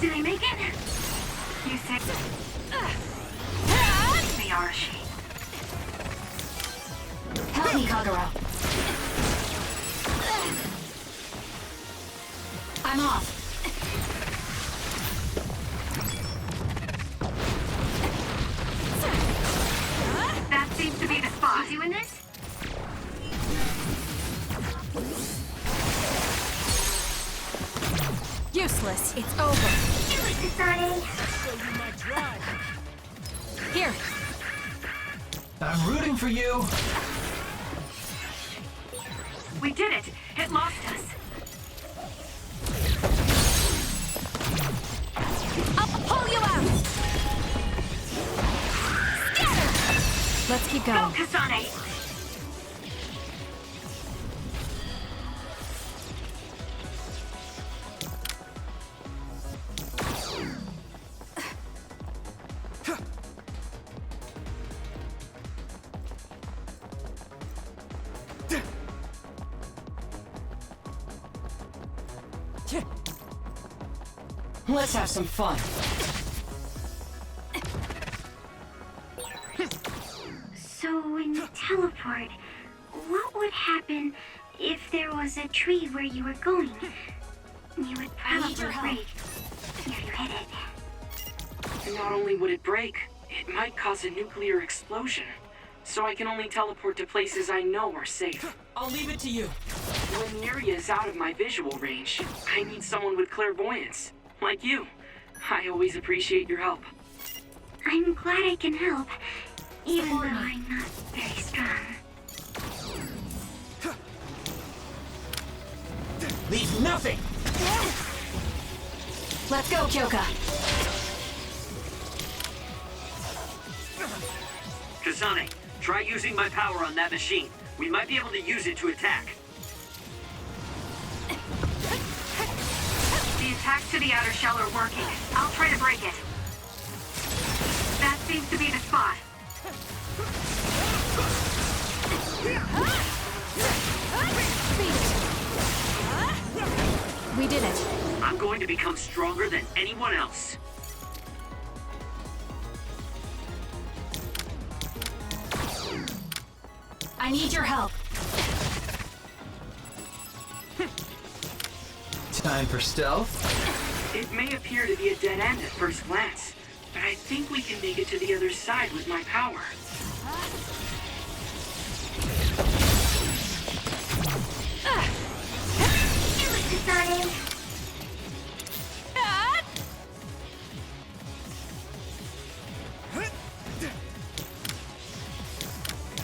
Did I make it? You think? They are a shame. Help me, Kagura. I'm off. That seems to be the spot. You in this? Useless. It's over. Do it, Kasane! Here. I'm rooting for you! We did it. It lost us. I'll pull you out. Scatter. Let's keep Go, going. Kasane. Let's have some fun. So when you teleport, what would happen if there was a tree where you were going? You would probably break if you hit it. Not only would it break, it might cause a nuclear explosion. So I can only teleport to places I know are safe. I'll leave it to you. When the area is out of my visual range, I need someone with clairvoyance. Like you. I always appreciate your help. I'm glad I can help, even though I'm not very strong. Leave nothing! Let's go, Kyoka. Kasane, try using my power on that machine. We might be able to use it to attack. The attacks to the outer shell are working. I'll try to break it. That seems to be the spot. We did it. I'm going to become stronger than anyone else. I need your help. Time for stealth? It may appear to be a dead end at first glance, but I think we can make it to the other side with my power. Kasane.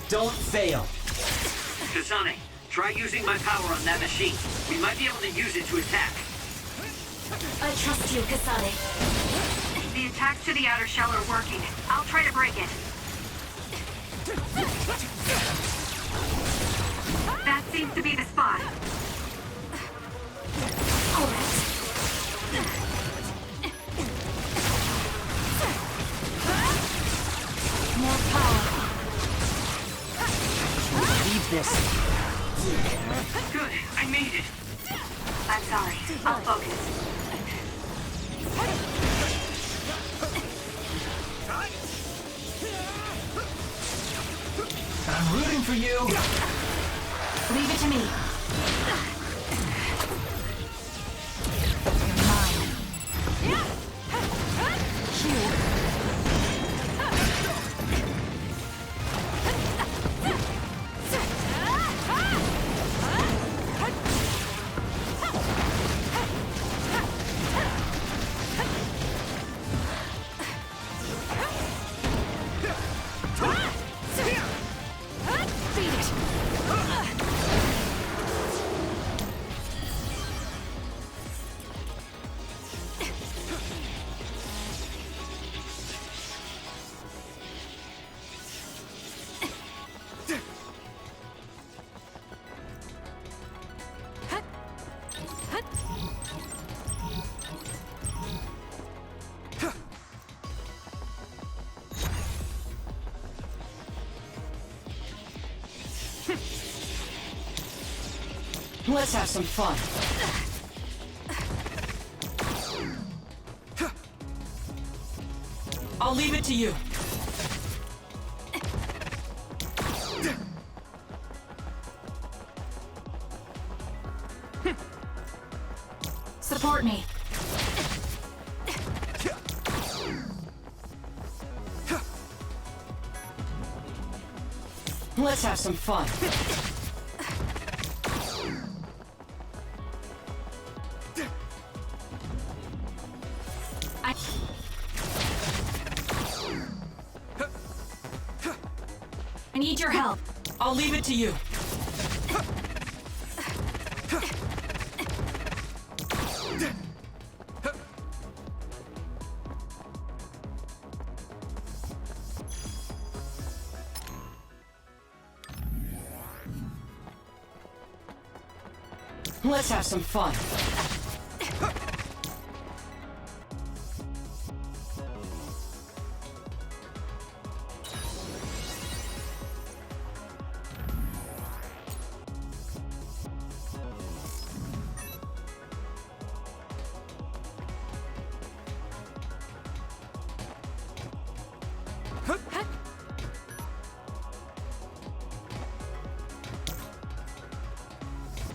Don't fail. Kasane, try using my power on that machine. We might be able to use it to attack. I trust you, Kasane. The attacks to the outer shell are working. I'll try to break it. That seems to be the spot. More power. Leave this. Good, I made it. I'm sorry. I'll focus. I'm rooting for you. Leave it to me. You're mine. Let's have some fun. I'll leave it to you. Support me. Let's have some fun. I need your help. I'll leave it to you. Let's have some fun.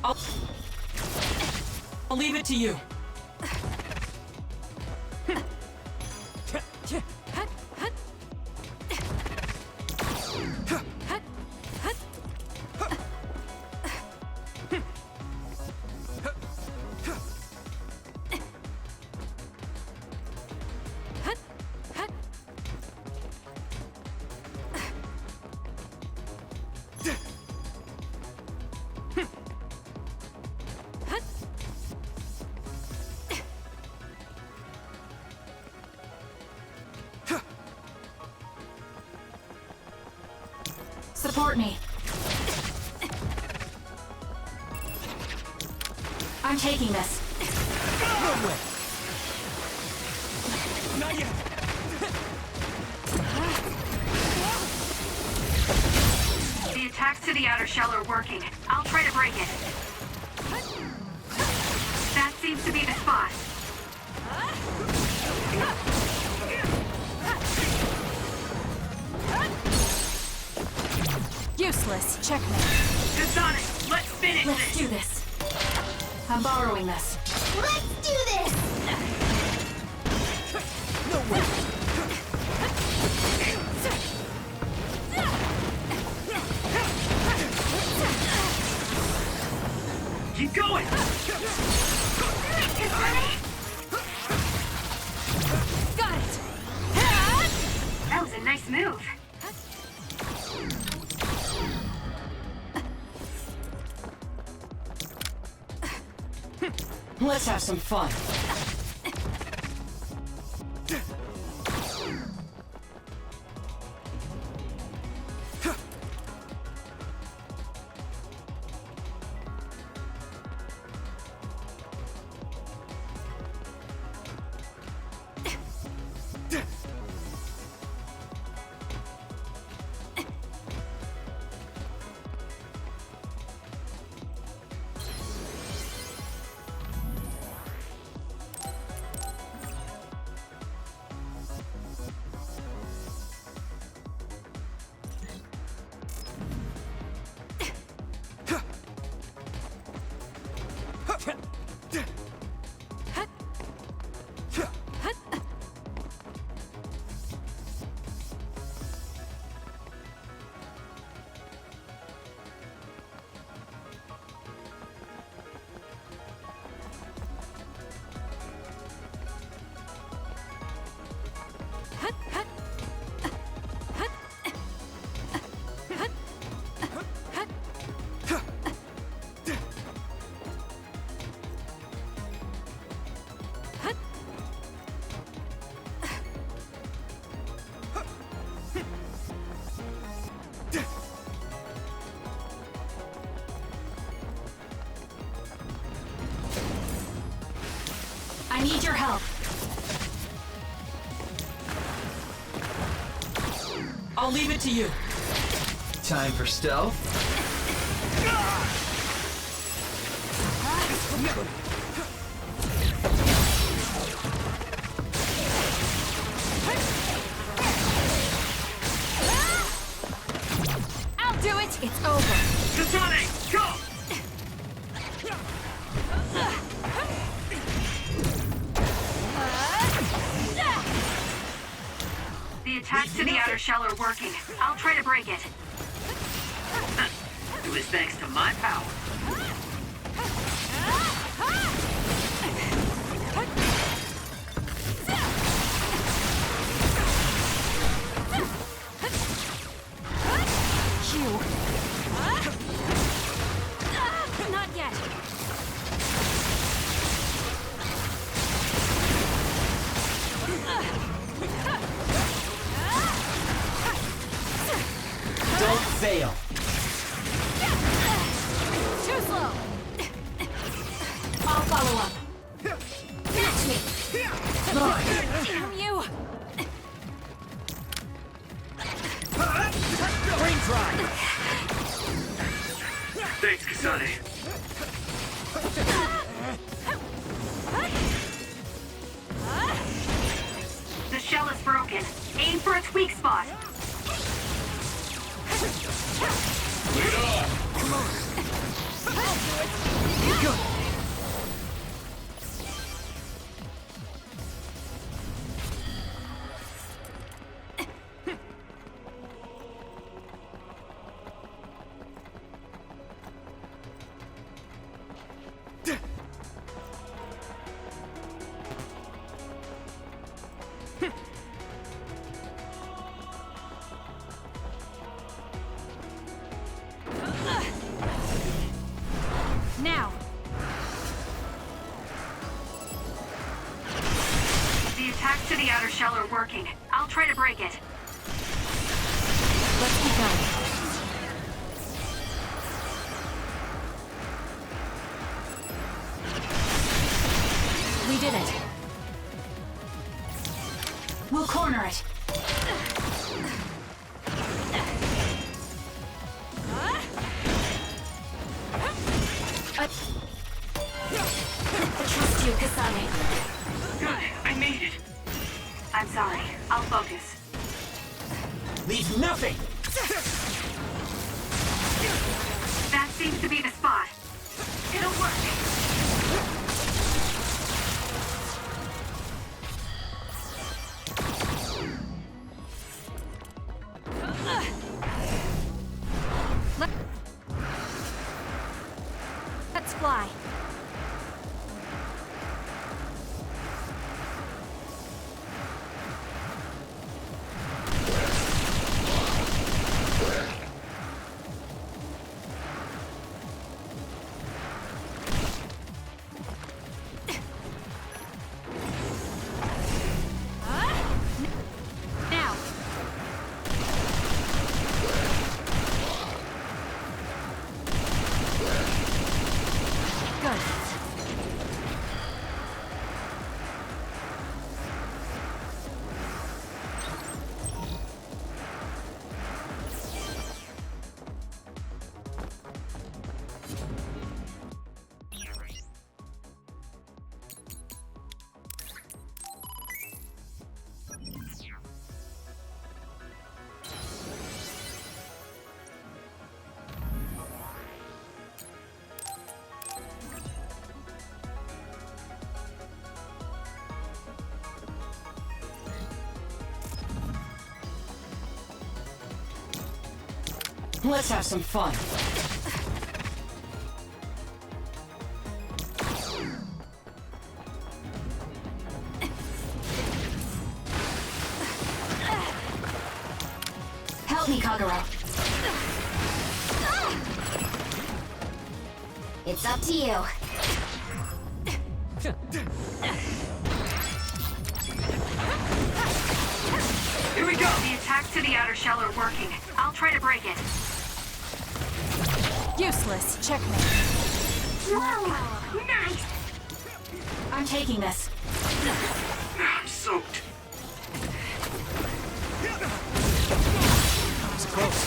I'll leave it to you. Support me. I'm taking this. No way. Not yet. The attacks to the outer shell are working. I'll try to break it. That seems to be the spot. Useless. Checkmate. Kasane, let's finish Let's this. do this. I'm borrowing this. Let's do this! No way. Keep going! Got it! That was a nice move. Let's have some fun. I need your help. I'll leave it to you. Time for stealth. I'll do it. It's over. Kasane, go! The attacks to the outer shell are working. I'll try to break it. It was thanks to my power. Not yet. Don't fail. Too slow. I'll follow up. Catch me. Damn you. Brain dry. Thanks, Kasane. The shell is broken. Aim for its weak spot. Lead on! Good. Now! The attacks to the outer shell are working. I'll try to break it. Let's keep going. We did it. We'll corner it. I trust you, Kasane. Good, I made it. I'm sorry. I'll focus. Leave nothing! That seems to be the spot. It'll work. Let's fly. Now. Good. Let's have some fun. Help me, Kagura. It's up to you. Here we go. The attacks to the outer shell are working. I'll try to break it. Useless. Checkmate. Whoa! Nice! I'm taking this. I'm soaked. It's close.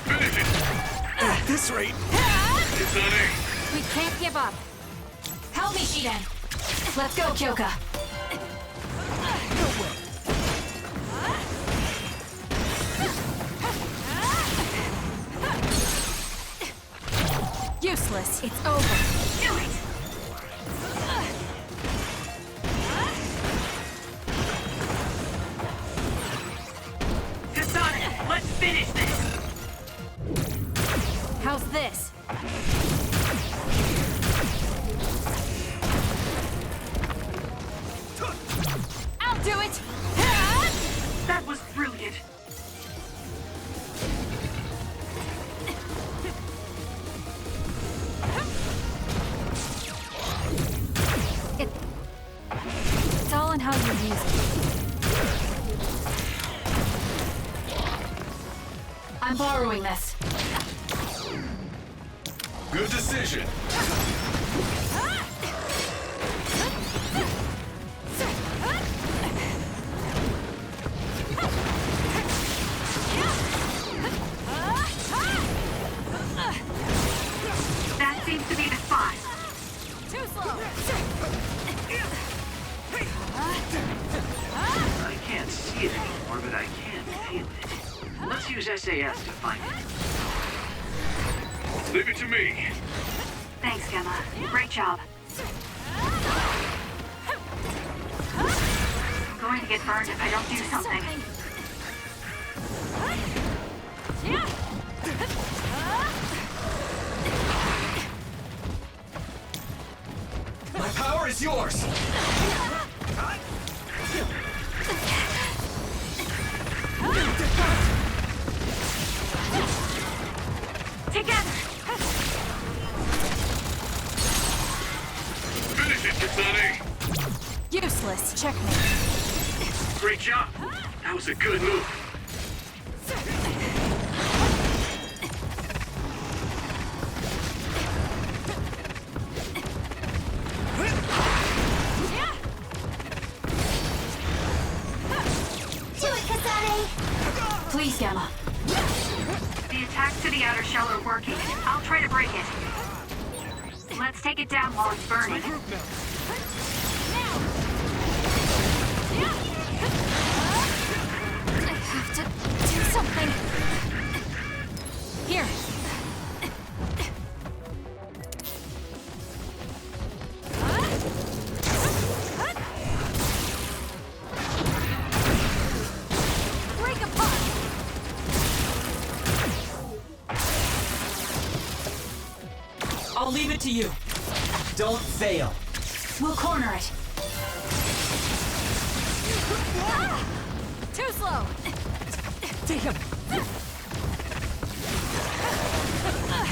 Finish it! At this rate. Kasane! We can't give up. Help me, Shiden. Let's go, Kyoka. Useless. It's over. Do it! Kasane, let's finish this! How's this? I'll do it! That was brilliant. It's all in how you use it. I'm borrowing this. Good decision. That seems to be the spot. Too slow. I can't see it anymore, but I can feel it. Use SAS to find it. Leave it to me. Thanks, Gemma. Great job. I'm going to get burned if I don't do something. My power is yours! Together! Finish it, Kasane! Useless. Checkmate. Great job. That was a good move. Do it, Kasane! Please, Gemma. The attacks to the outer shell are working. I'll try to break it. Let's take it down while it's burning. I have to do something. Here. Break apart. I'll leave it to you. Don't fail. We'll corner it. Too slow. Damn!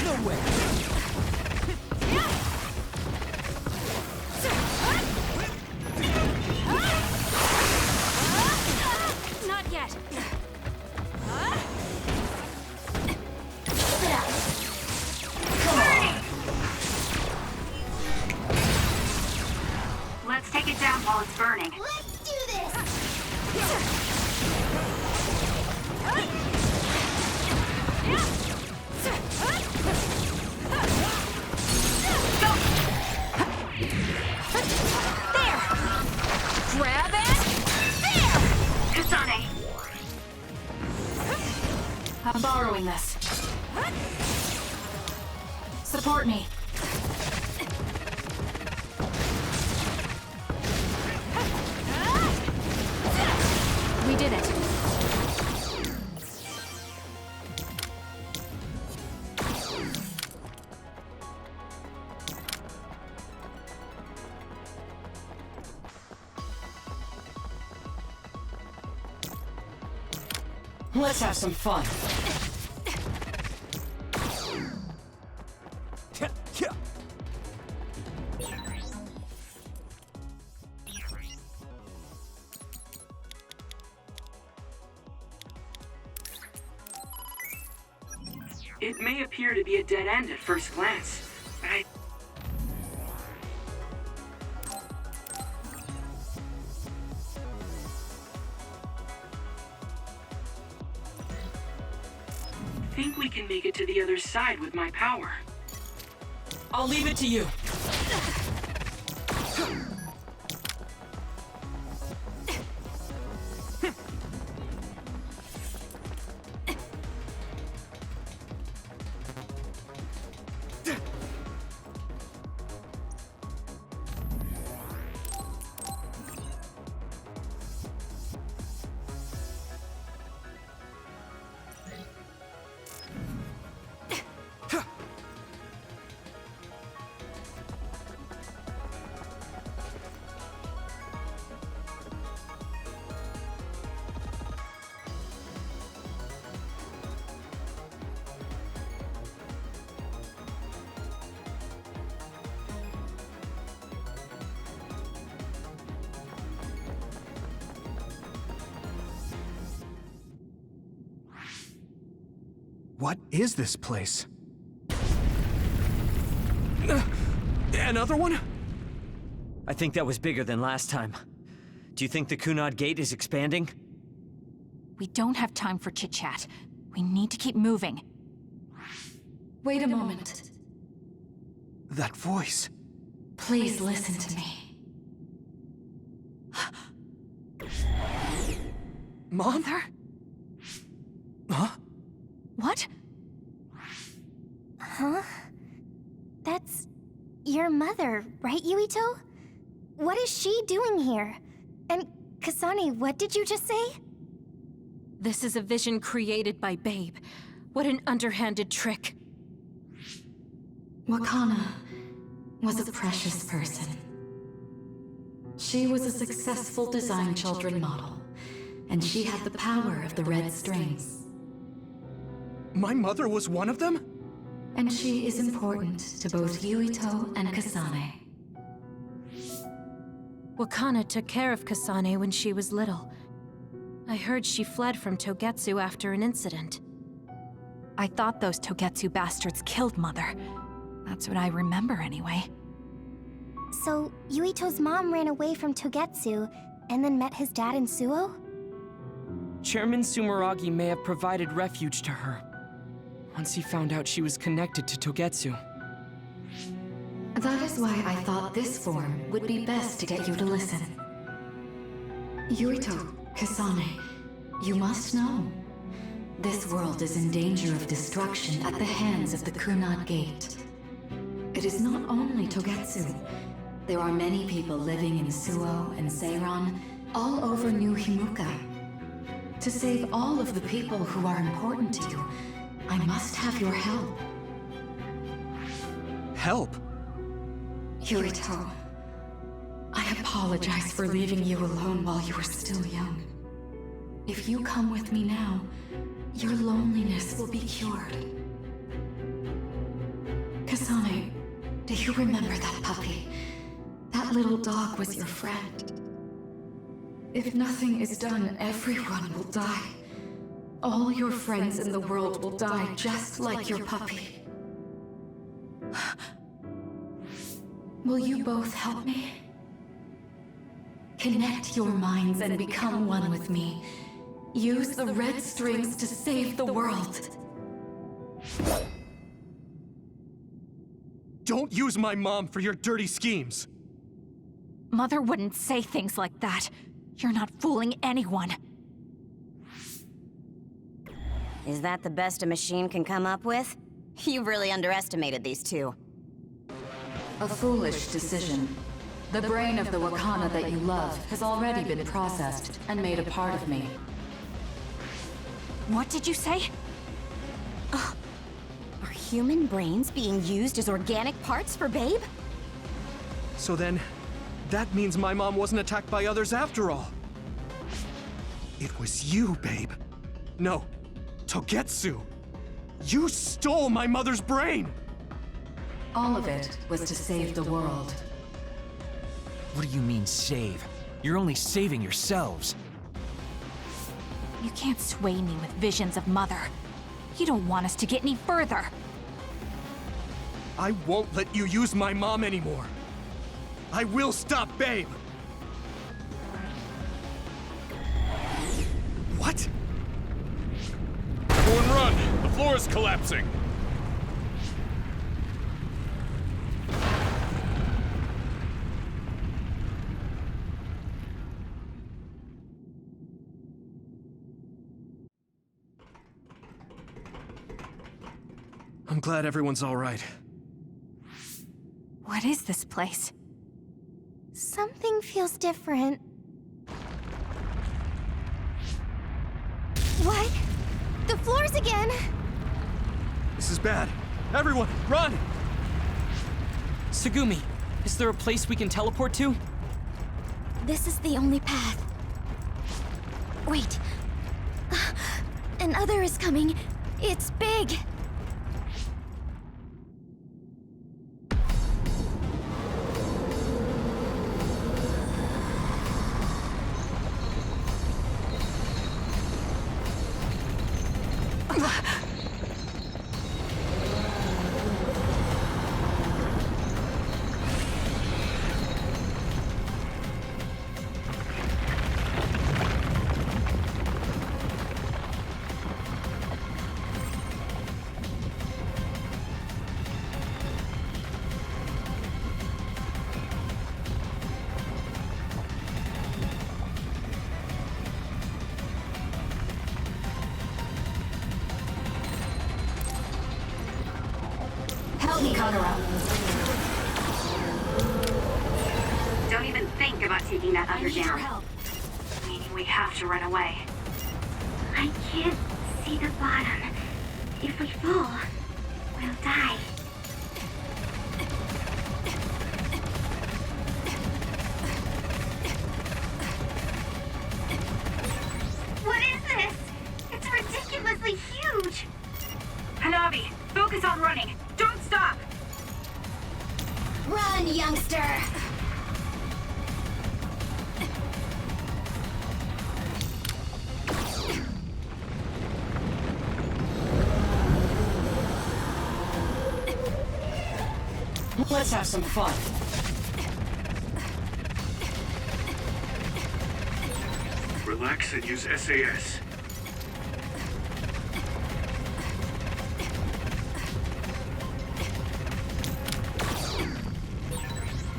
No way! Not yet. Let's take it down while it's burning. Let's do this! There! Grab it! There! Kasane! I'm borrowing this. Support me. We did it. Let's have some fun. It may appear to be a dead end at first glance, but I think we can make it to the other side with my power. I'll leave it to you. What is this place? Another one? I think that was bigger than last time. Do you think the Kunad Gate is expanding? We don't have time for chit-chat. We need to keep moving. Wait a moment. That voice. Please listen to me. Mom? Mother? Huh? mother, right, Yuito? What is she doing here? And Kasane, what did you just say? This is a vision created by Babe. What an underhanded trick. Wakana was a precious person. She was a successful design children model, and she had the power of the red strings. My mother was one of them? And she is important to both Yuito and Kasane. Wakana took care of Kasane when she was little. I heard she fled from Togetsu after an incident. I thought those Togetsu bastards killed Mother. That's what I remember anyway. So, Yuito's mom ran away from Togetsu and then met his dad in Suo? Chairman Sumeragi may have provided refuge to her, once he found out she was connected to Togetsu. That is why I thought this form would be best to get you to listen. Yuito, Kasane, you must know. This world is in danger of destruction at the hands of the Kunad Gate. It is not only Togetsu. There are many people living in Suo and Seiron, all over New Himuka. To save all of the people who are important to you, I must have your help. Help? Yuito, I apologize for leaving you alone while you were still young. If you come with me now, your loneliness will be cured. Kasane, do you remember that puppy? That little dog was your friend. If nothing is done, everyone will die. All your friends in the world will die just like your puppy. Will you both help me? Connect your minds and become one with me. Use the red strings to save the world. Don't use my mom for your dirty schemes! Mother wouldn't say things like that. You're not fooling anyone. Is that the best a machine can come up with? You really underestimated these two. A foolish decision. The brain of the Wakana that you love has already been processed and made a part of me. What did you say? Are human brains being used as organic parts for Babe? So then, that means my mom wasn't attacked by others after all. It was you, Babe. No, Togetsu. You stole my mother's brain! All of it was to save the world. What do you mean, save? You're only saving yourselves. You can't sway me with visions of Mother. You don't want us to get any further. I won't let you use my mom anymore. I will stop Babe! What? Everyone run! The floor is collapsing! I'm glad everyone's all right. What is this place? Something feels different. What? The floors again! This is bad. Everyone, run! Tsugumi, is there a place we can teleport to? This is the only path. Wait. Another is coming. It's big. Help me, Kagura. not taking that other I need your down. help. Meaning we have to run away. I can't see the bottom. If we fall, we'll die. What is this? It's ridiculously huge! Hanabi, focus on running. Don't stop! Run, youngster! Let's have some fun. Relax and use SAS.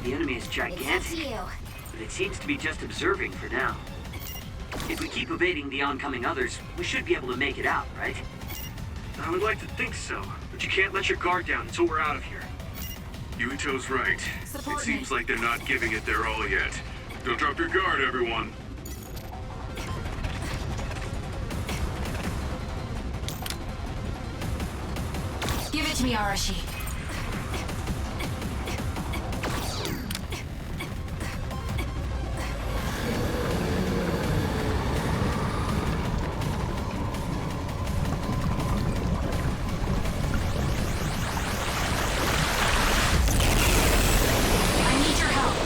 The enemy is gigantic, you. but it seems to be just observing for now. If we keep evading the oncoming others, we should be able to make it out, right? I would like to think so, but you can't let your guard down until we're out of here. Yuito's right. It seems like they're not giving it their all yet. Don't drop your guard, everyone. Give it to me, Arashi. I need your help.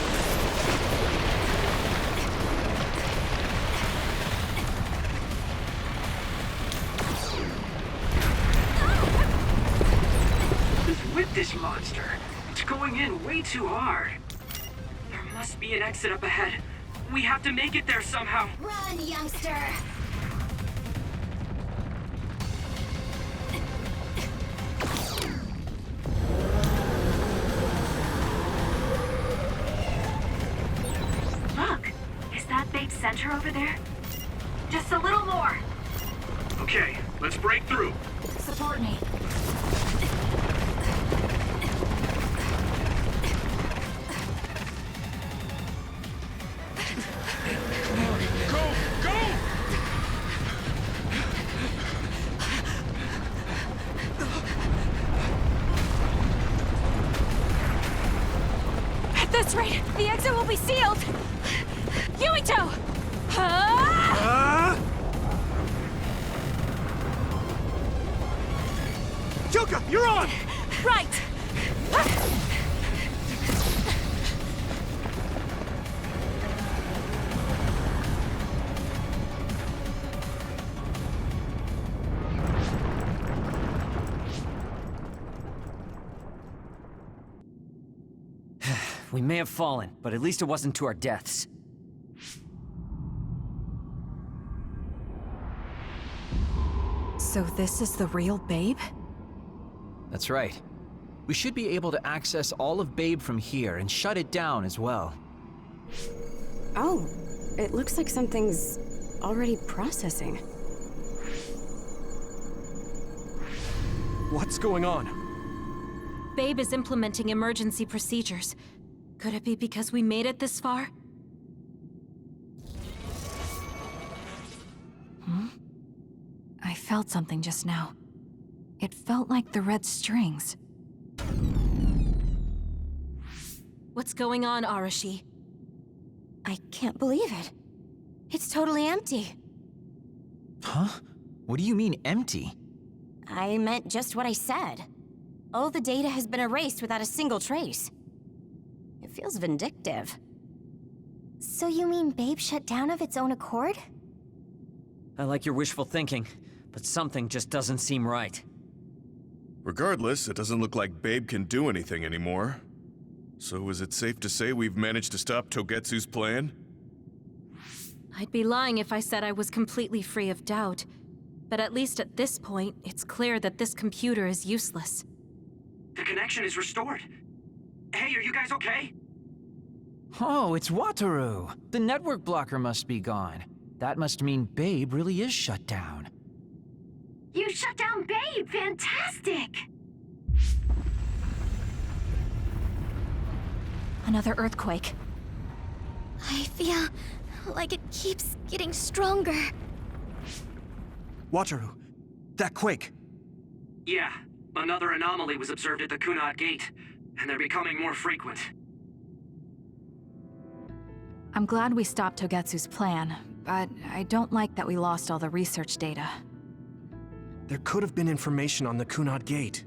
With this monster, it's going in way too hard. There must be an exit up ahead. We have to make it there somehow. Run, youngster! Look, is that Babe's center over there? Just a little more. Okay, let's break through. Support me. At this rate, the exit will be sealed! Yuito! Yuka, you're on! Right! We may have fallen, but at least it wasn't to our deaths. So this is the real Babe? That's right. We should be able to access all of Babe from here and shut it down as well. Oh, it looks like something's already processing. What's going on? Babe is implementing emergency procedures. Could it be because we made it this far? I felt something just now. It felt like the red strings. What's going on, Arashi? I can't believe it. It's totally empty. Huh? What do you mean, empty? I meant just what I said. All the data has been erased without a single trace. It feels vindictive. So you mean Babe shut down of its own accord? I like your wishful thinking, but something just doesn't seem right. Regardless, it doesn't look like Babe can do anything anymore. So is it safe to say we've managed to stop Togetsu's plan? I'd be lying if I said I was completely free of doubt. But at least at this point, it's clear that this computer is useless. The connection is restored. Hey, are you guys okay? Oh, it's Wataru! The network blocker must be gone. That must mean Babe really is shut down. You shut down Babe! Fantastic! Another earthquake. I feel like it keeps getting stronger. Wataru, that quake. Yeah, another anomaly was observed at the Kunad Gate, and they're becoming more frequent. I'm glad we stopped Togetsu's plan, but I don't like that we lost all the research data. There could have been information on the Kunad Gate.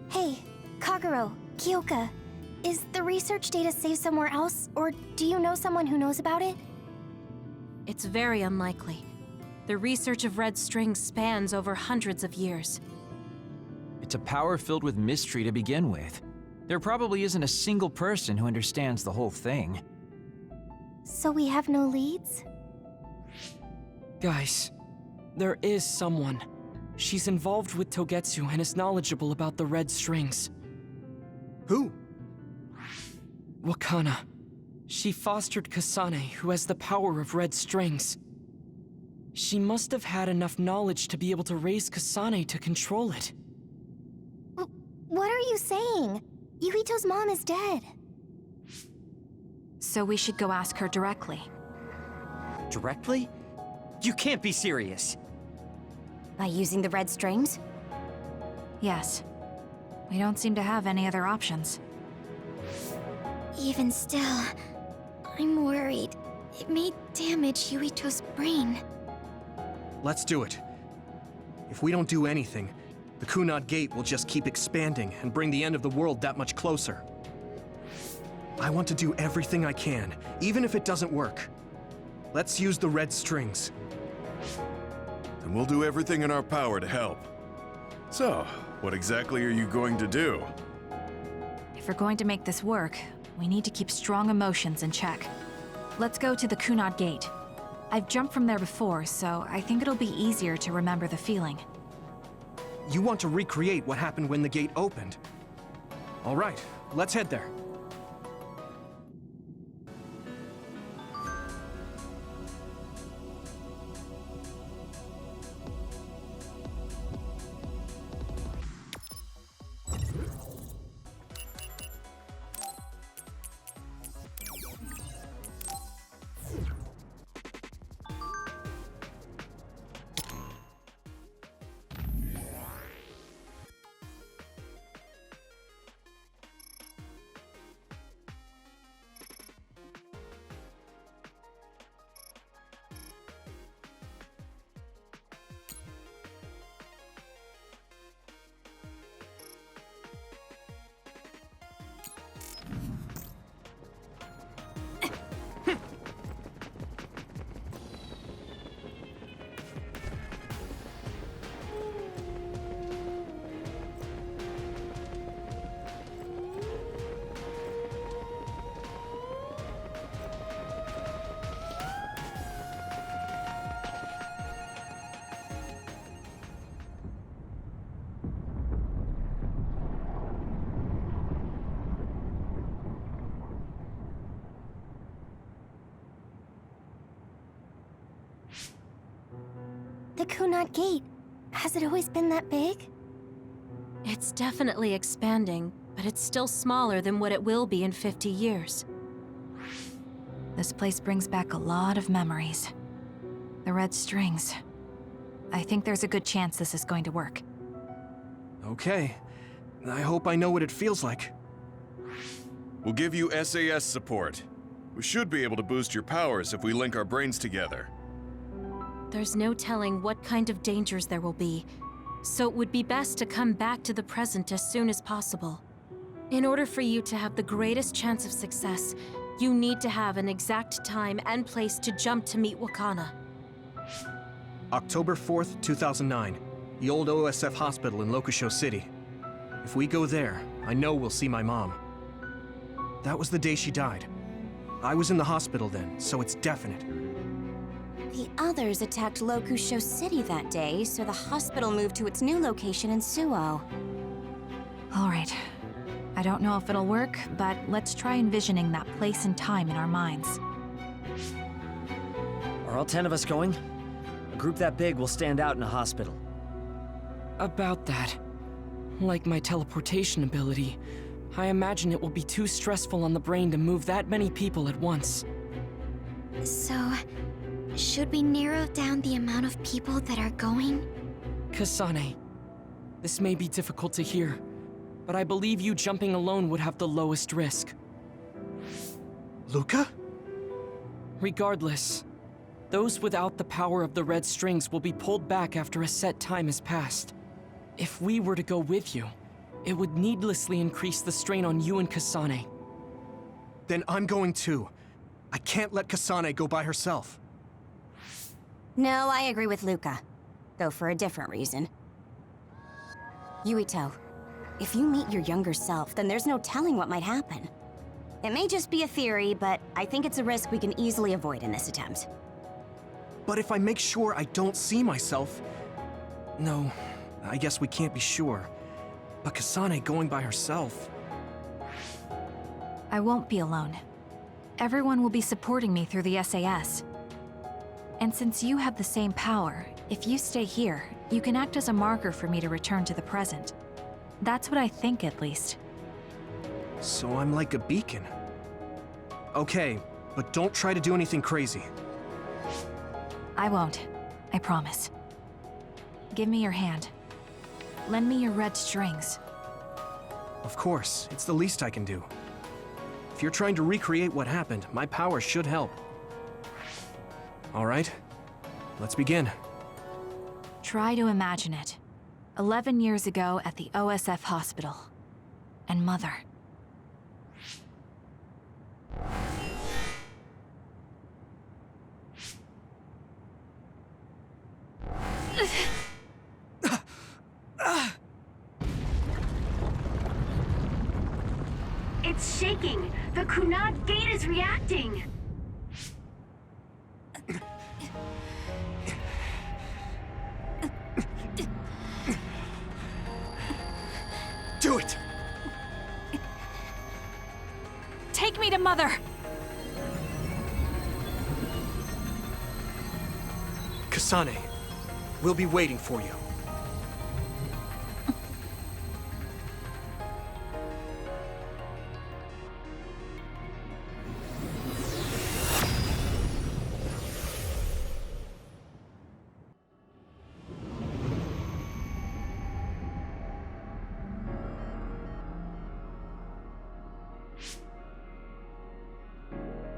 Hey, Kagero, Kyoka, is the research data saved somewhere else, or do you know someone who knows about it? It's very unlikely. The research of red strings spans over hundreds of years. It's a power filled with mystery to begin with. There probably isn't a single person who understands the whole thing. So we have no leads? Guys, there is someone. She's involved with Togetsu and is knowledgeable about the red strings. Who? Wakana. She fostered Kasane, who has the power of red strings. She must have had enough knowledge to be able to raise Kasane to control it. What are you saying? Yuito's mom is dead. So we should go ask her directly. Directly? You can't be serious. By using the red strings? Yes. We don't seem to have any other options. Even still, I'm worried. It may damage Yuito's brain. Let's do it. If we don't do anything, the Kunad Gate will just keep expanding and bring the end of the world that much closer. I want to do everything I can, even if it doesn't work. Let's use the red strings. And we'll do everything in our power to help. So, what exactly are you going to do? If we're going to make this work, we need to keep strong emotions in check. Let's go to the Kunad Gate. I've jumped from there before, so I think it'll be easier to remember the feeling. You want to recreate what happened when the gate opened? All right, let's head there. The Kunad Gate. Has it always been that big? It's definitely expanding, but it's still smaller than what it will be in 50 years. This place brings back a lot of memories. The red strings. I think there's a good chance this is going to work. Okay. I hope I know what it feels like. We'll give you SAS support. We should be able to boost your powers if we link our brains together. There's no telling what kind of dangers there will be, so it would be best to come back to the present as soon as possible. In order for you to have the greatest chance of success, you need to have an exact time and place to jump to meet Wakana. October 4th, 2009. The old OSF hospital in Lokusho City. If we go there, I know we'll see my mom. That was the day she died. I was in the hospital then, so it's definite. The others attacked Lokusho City that day, so the hospital moved to its new location in Suo. All right. I don't know if it'll work, but let's try envisioning that place and time in our minds. Are all 10 of us going? A group that big will stand out in a hospital. About that. Like my teleportation ability, I imagine it will be too stressful on the brain to move that many people at once. So, should we narrow down the amount of people that are going? Kasane, this may be difficult to hear, but I believe you jumping alone would have the lowest risk. Luca? Regardless, those without the power of the red strings will be pulled back after a set time has passed. If we were to go with you, it would needlessly increase the strain on you and Kasane. Then I'm going too. I can't let Kasane go by herself. No, I agree with Luca. Though for a different reason. Yuito, if you meet your younger self, then there's no telling what might happen. It may just be a theory, but I think it's a risk we can easily avoid in this attempt. But if I make sure I don't see myself... No, I guess we can't be sure. But Kasane going by herself... I won't be alone. Everyone will be supporting me through the SAS. And since you have the same power, if you stay here, you can act as a marker for me to return to the present. That's what I think, at least. So I'm like a beacon. Okay, but don't try to do anything crazy. I won't. I promise. Give me your hand. Lend me your red strings. Of course, it's the least I can do. If you're trying to recreate what happened, my power should help. All right, let's begin. Try to imagine it. 11 years ago at the OSF hospital. And Mother. It's shaking! The Kunad gate is reacting! Do it! Take me to Mother! Kasane, we'll be waiting for you.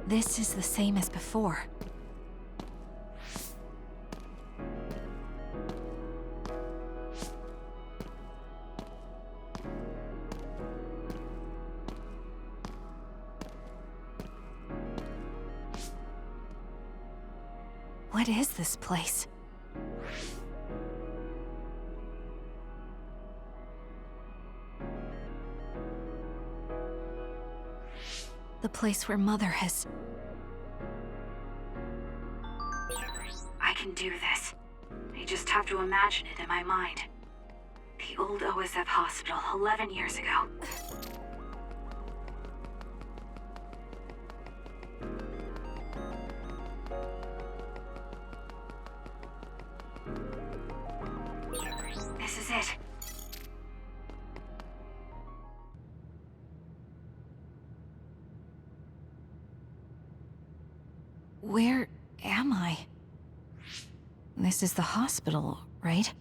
This is the same as before. What is this place? The place where Mother has... I can do this. I just have to imagine it in my mind. The old OSF hospital 11 years ago. This is it. Where am I? This is the hospital, right?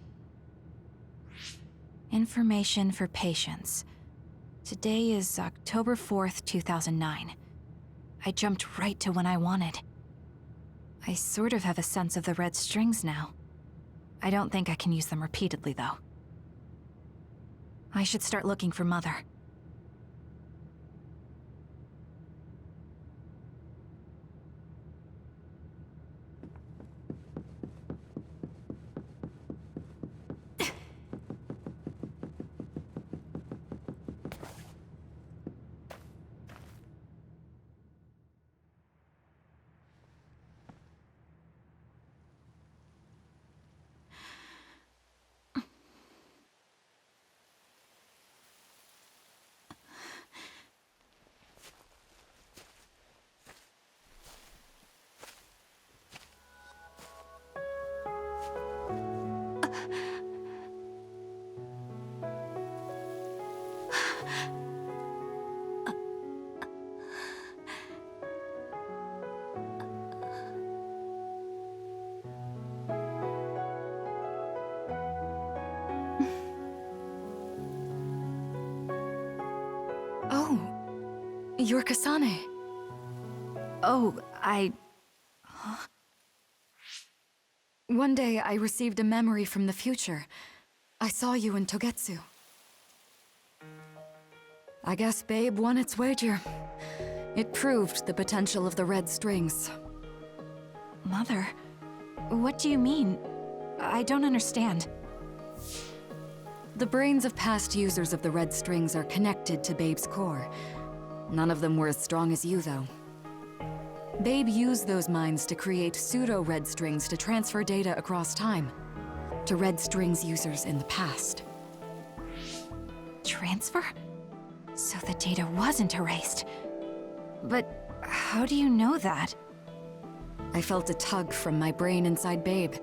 Information for patients. Today is October 4th, 2009. I jumped right to when I wanted. I sort of have a sense of the red strings now. I don't think I can use them repeatedly, though. I should start looking for Mother. You're Kasane. Oh, Huh? One day, I received a memory from the future. I saw you in Togetsu. I guess Babe won its wager. It proved the potential of the red strings. Mother, what do you mean? I don't understand. The brains of past users of the red strings are connected to Babe's core. None of them were as strong as you, though. Babe used those minds to create pseudo-red strings to transfer data across time to red strings users in the past. Transfer? So the data wasn't erased. But how do you know that? I felt a tug from my brain inside Babe.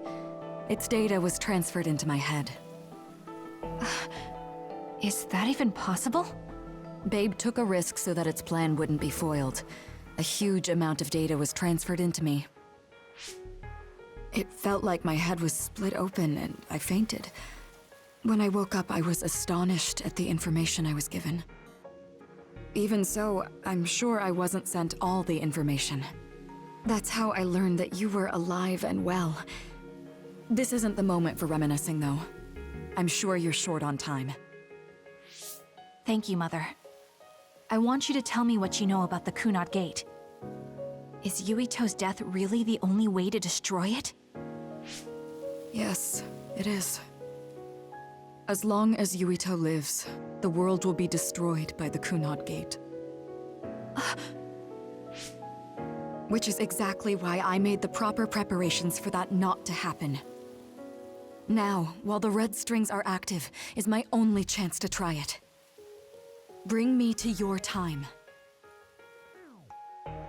Its data was transferred into my head. Is that even possible? Babe took a risk so that its plan wouldn't be foiled. A huge amount of data was transferred into me. It felt like my head was split open and I fainted. When I woke up, I was astonished at the information I was given. Even so, I'm sure I wasn't sent all the information. That's how I learned that you were alive and well. This isn't the moment for reminiscing, though. I'm sure you're short on time. Thank you, Mother. I want you to tell me what you know about the Kunad Gate. Is Yuito's death really the only way to destroy it? Yes, it is. As long as Yuito lives, the world will be destroyed by the Kunad Gate. Which is exactly why I made the proper preparations for that not to happen. Now, while the red strings are active, is my only chance to try it. Bring me to your time.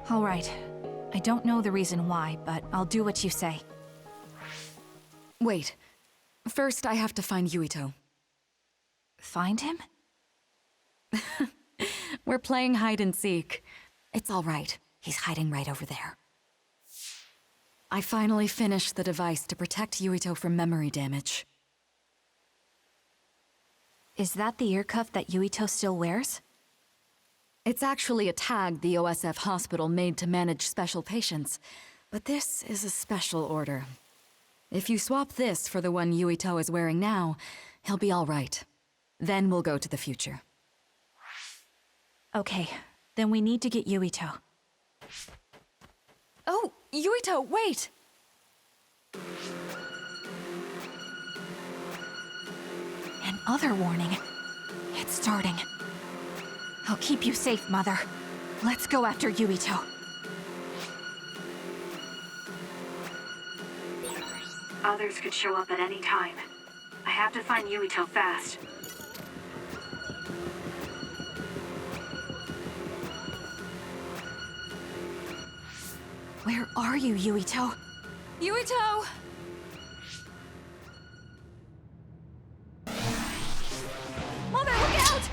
All right. I don't know the reason why, but I'll do what you say. Wait. First, I have to find Yuito. Find him? We're playing hide and seek. It's all right. He's hiding right over there. I finally finished the device to protect Yuito from memory damage. Is that the ear cuff that Yuito still wears? It's actually a tag the OSF hospital made to manage special patients, but this is a special order. If you swap this for the one Yuito is wearing now, he'll be all right. Then we'll go to the future. Okay, then we need to get Yuito. Oh, Yuito, wait! Another warning. It's starting. I'll keep you safe, Mother. Let's go after Yuito. Others could show up at any time. I have to find Yuito fast. Where are you, Yuito? Yuito! Mother, look out!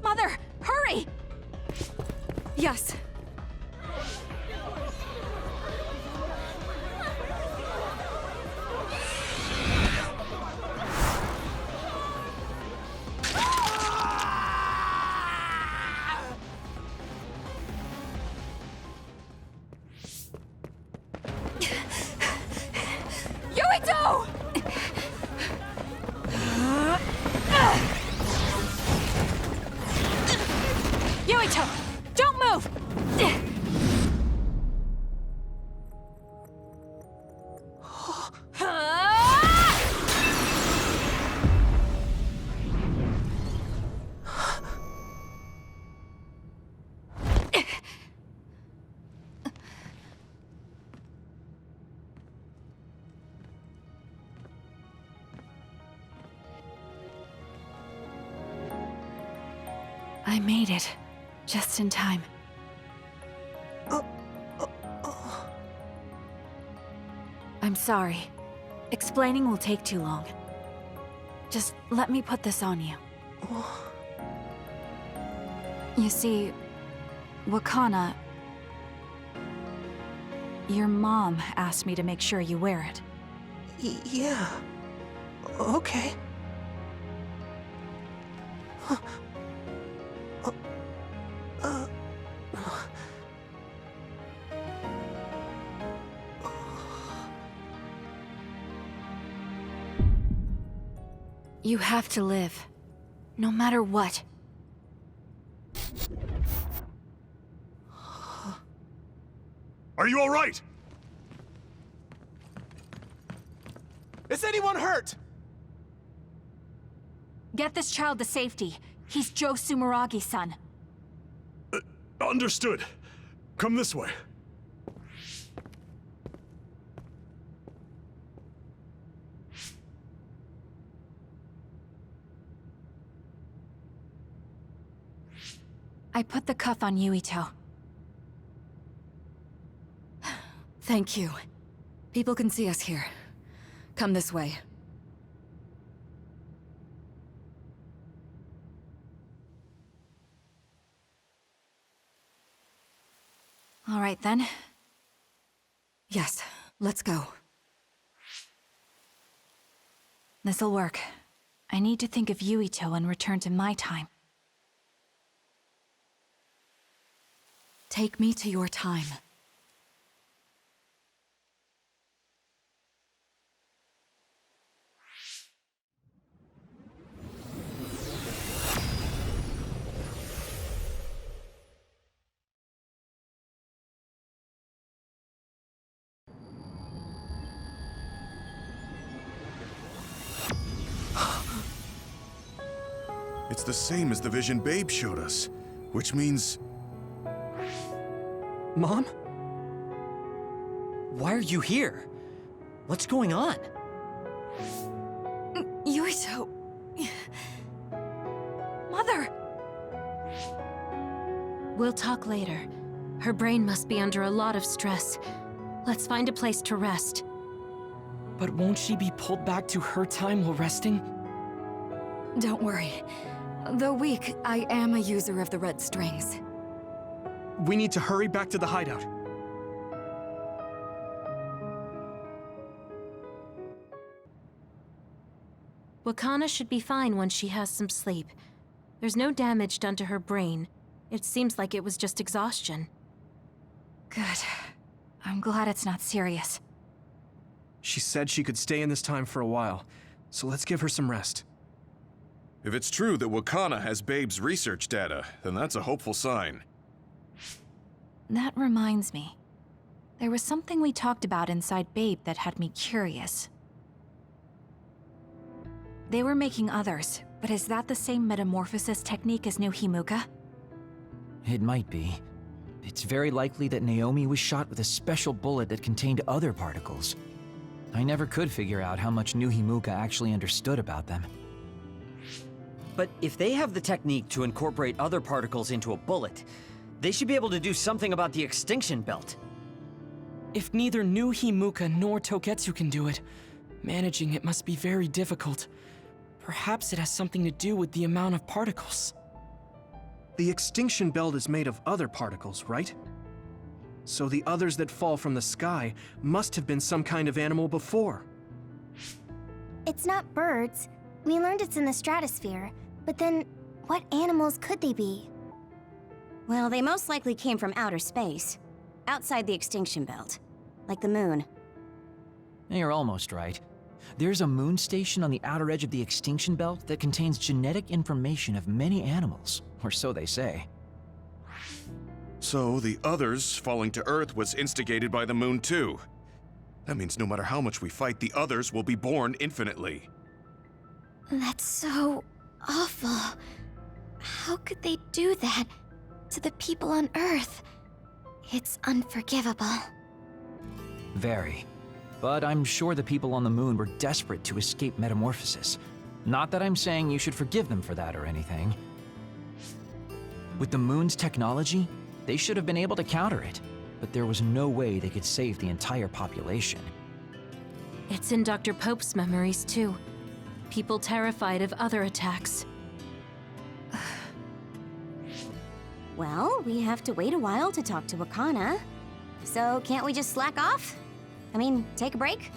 Mother, hurry! Yes. Yuito! Yuito, don't move! I made it. Just in time. I'm sorry. Explaining will take too long. Just let me put this on you. You see, Wakana... Your mom asked me to make sure you wear it. Yeah. Okay. You have to live. No matter what. Are you all right? Is anyone hurt? Get this child to safety. He's Joe Sumeragi's son. Understood. Come this way. I put the cuff on Yuito. Thank you. People can see us here. Come this way. All right, then. Yes, let's go. This'll work. I need to think of Yuito and return to my time. Take me to your time. It's the same as the vision Babe showed us, which means... Mom? Why are you here? What's going on? Yuito... Mother! We'll talk later. Her brain must be under a lot of stress. Let's find a place to rest. But won't she be pulled back to her time while resting? Don't worry. Though weak, I am a user of the red strings. We need to hurry back to the hideout. Wakana should be fine when she has some sleep. There's no damage done to her brain. It seems like it was just exhaustion. Good. I'm glad it's not serious. She said she could stay in this time for a while, so let's give her some rest. If it's true that Wakana has Babe's research data, then that's a hopeful sign. That reminds me. There was something we talked about inside Babe that had me curious. They were making others, but is that the same metamorphosis technique as New Himuka? It might be. It's very likely that Naomi was shot with a special bullet that contained other particles. I never could figure out how much New Himuka actually understood about them. But if they have the technique to incorporate other particles into a bullet, they should be able to do something about the extinction belt. If neither New Himuka nor Togetsu can do it, managing it must be very difficult. Perhaps it has something to do with the amount of particles. The extinction belt is made of other particles, right? So the others that fall from the sky must have been some kind of animal before. It's not birds. We learned it's in the stratosphere. But then, what animals could they be? Well, they most likely came from outer space. Outside the extinction belt. Like the moon. You're almost right. There's a moon station on the outer edge of the extinction belt that contains genetic information of many animals, or so they say. So the others falling to Earth was instigated by the moon too. That means no matter how much we fight, the others will be born infinitely. That's so awful. How could they do that to the people on Earth? It's unforgivable. Very. But I'm sure the people on the moon were desperate to escape metamorphosis. Not that I'm saying you should forgive them for that or anything. With the moon's technology, they should have been able to counter it, but there was no way they could save the entire population. It's in Dr. Pope's memories, too. People terrified of other attacks. Well, we have to wait a while to talk to Wakana. So can't we just slack off? I mean, take a break?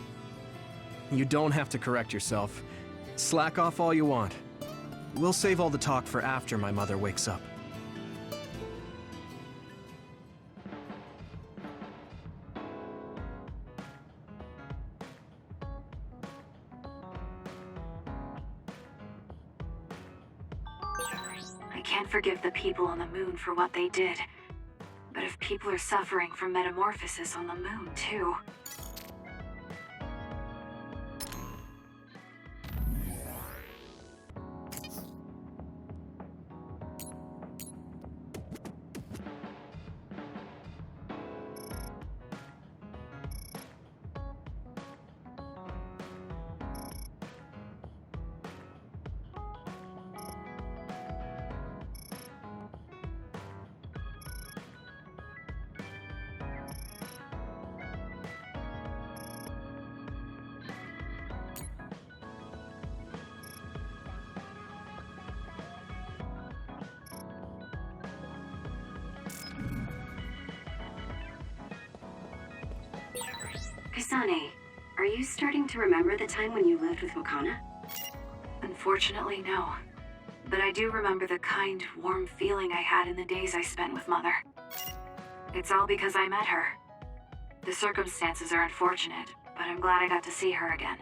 You don't have to correct yourself. Slack off all you want. We'll save all the talk for after my mother wakes up. I can't forgive the people on the moon for what they did. But if people are suffering from metamorphosis on the moon, too. Kasane, are you starting to remember the time when you lived with Wakana? Unfortunately, no. But I do remember the kind, warm feeling I had in the days I spent with Mother. It's all because I met her. The circumstances are unfortunate, but I'm glad I got to see her again.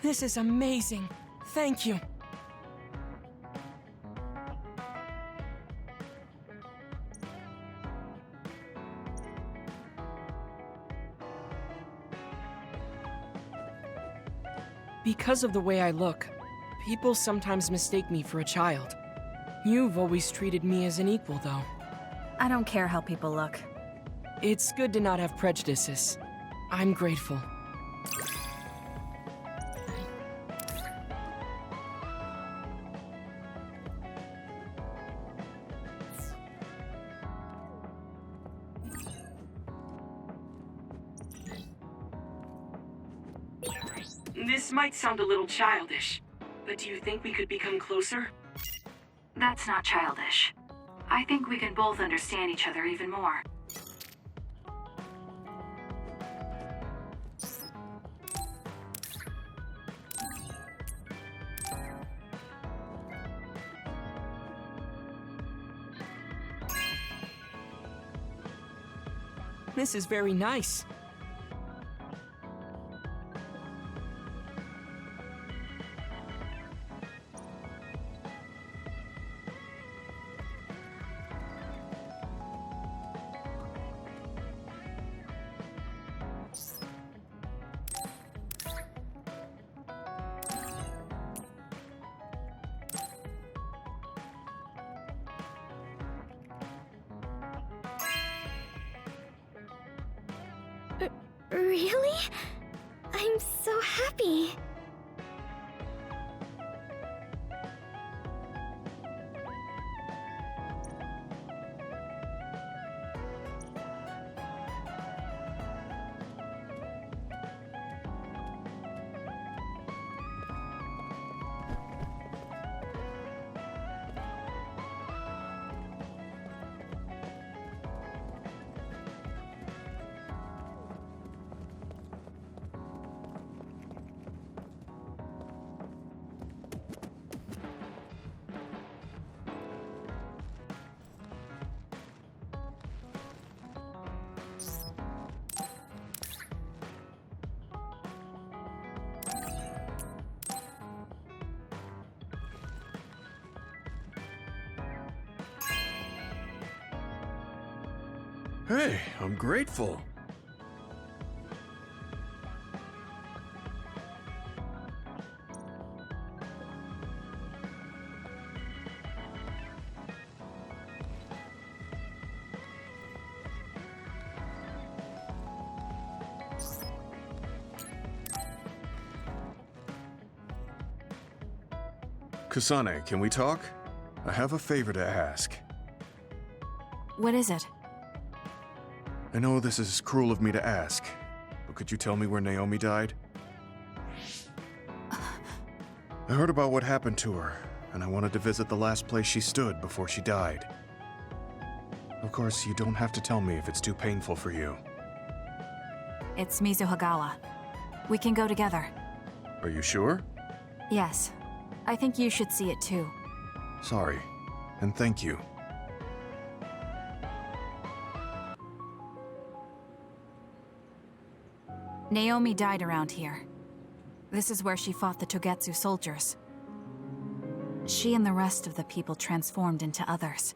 This is amazing. Thank you. Because of the way I look, people sometimes mistake me for a child. You've always treated me as an equal, though. I don't care how people look. It's good to not have prejudices. I'm grateful. This might sound a little childish, but do you think we could become closer? That's not childish. I think we can both understand each other even more. This is very nice. Really? I'm so happy. Hey, I'm grateful. Kasane, can we talk? I have a favor to ask. What is it? I know this is cruel of me to ask, but could you tell me where Naomi died? I heard about what happened to her, and I wanted to visit the last place she stood before she died. Of course, you don't have to tell me if it's too painful for you. It's Mizuhagawa. We can go together. Are you sure? Yes. I think you should see it too. Sorry, and thank you. Naomi died around here. This is where she fought the Togetsu soldiers. She and the rest of the people transformed into others.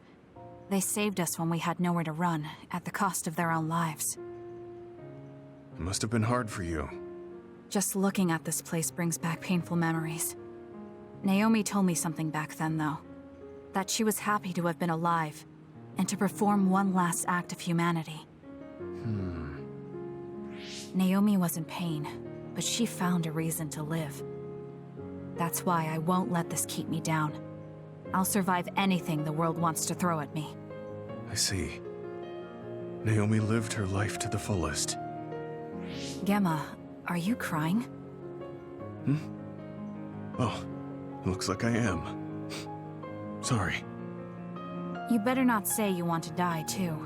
They saved us when we had nowhere to run, at the cost of their own lives. It must have been hard for you. Just looking at this place brings back painful memories. Naomi told me something back then, though. That she was happy to have been alive, and to perform one last act of humanity. Naomi was in pain, but she found a reason to live. That's why I won't let this keep me down. I'll survive anything the world wants to throw at me. I see. Naomi lived her life to the fullest. Gemma, are you crying? Oh, looks like I am. Sorry. You better not say you want to die, too.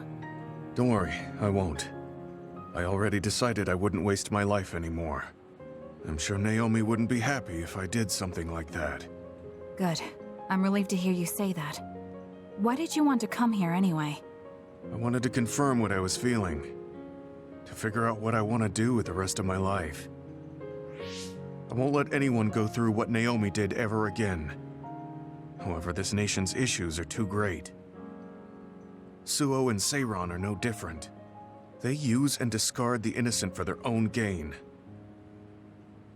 Don't worry, I won't. I already decided I wouldn't waste my life anymore. I'm sure Naomi wouldn't be happy if I did something like that. Good. I'm relieved to hear you say that. Why did you want to come here anyway? I wanted to confirm what I was feeling. To figure out what I want to do with the rest of my life. I won't let anyone go through what Naomi did ever again. However, this nation's issues are too great. Suo and Seiron are no different. They use and discard the innocent for their own gain.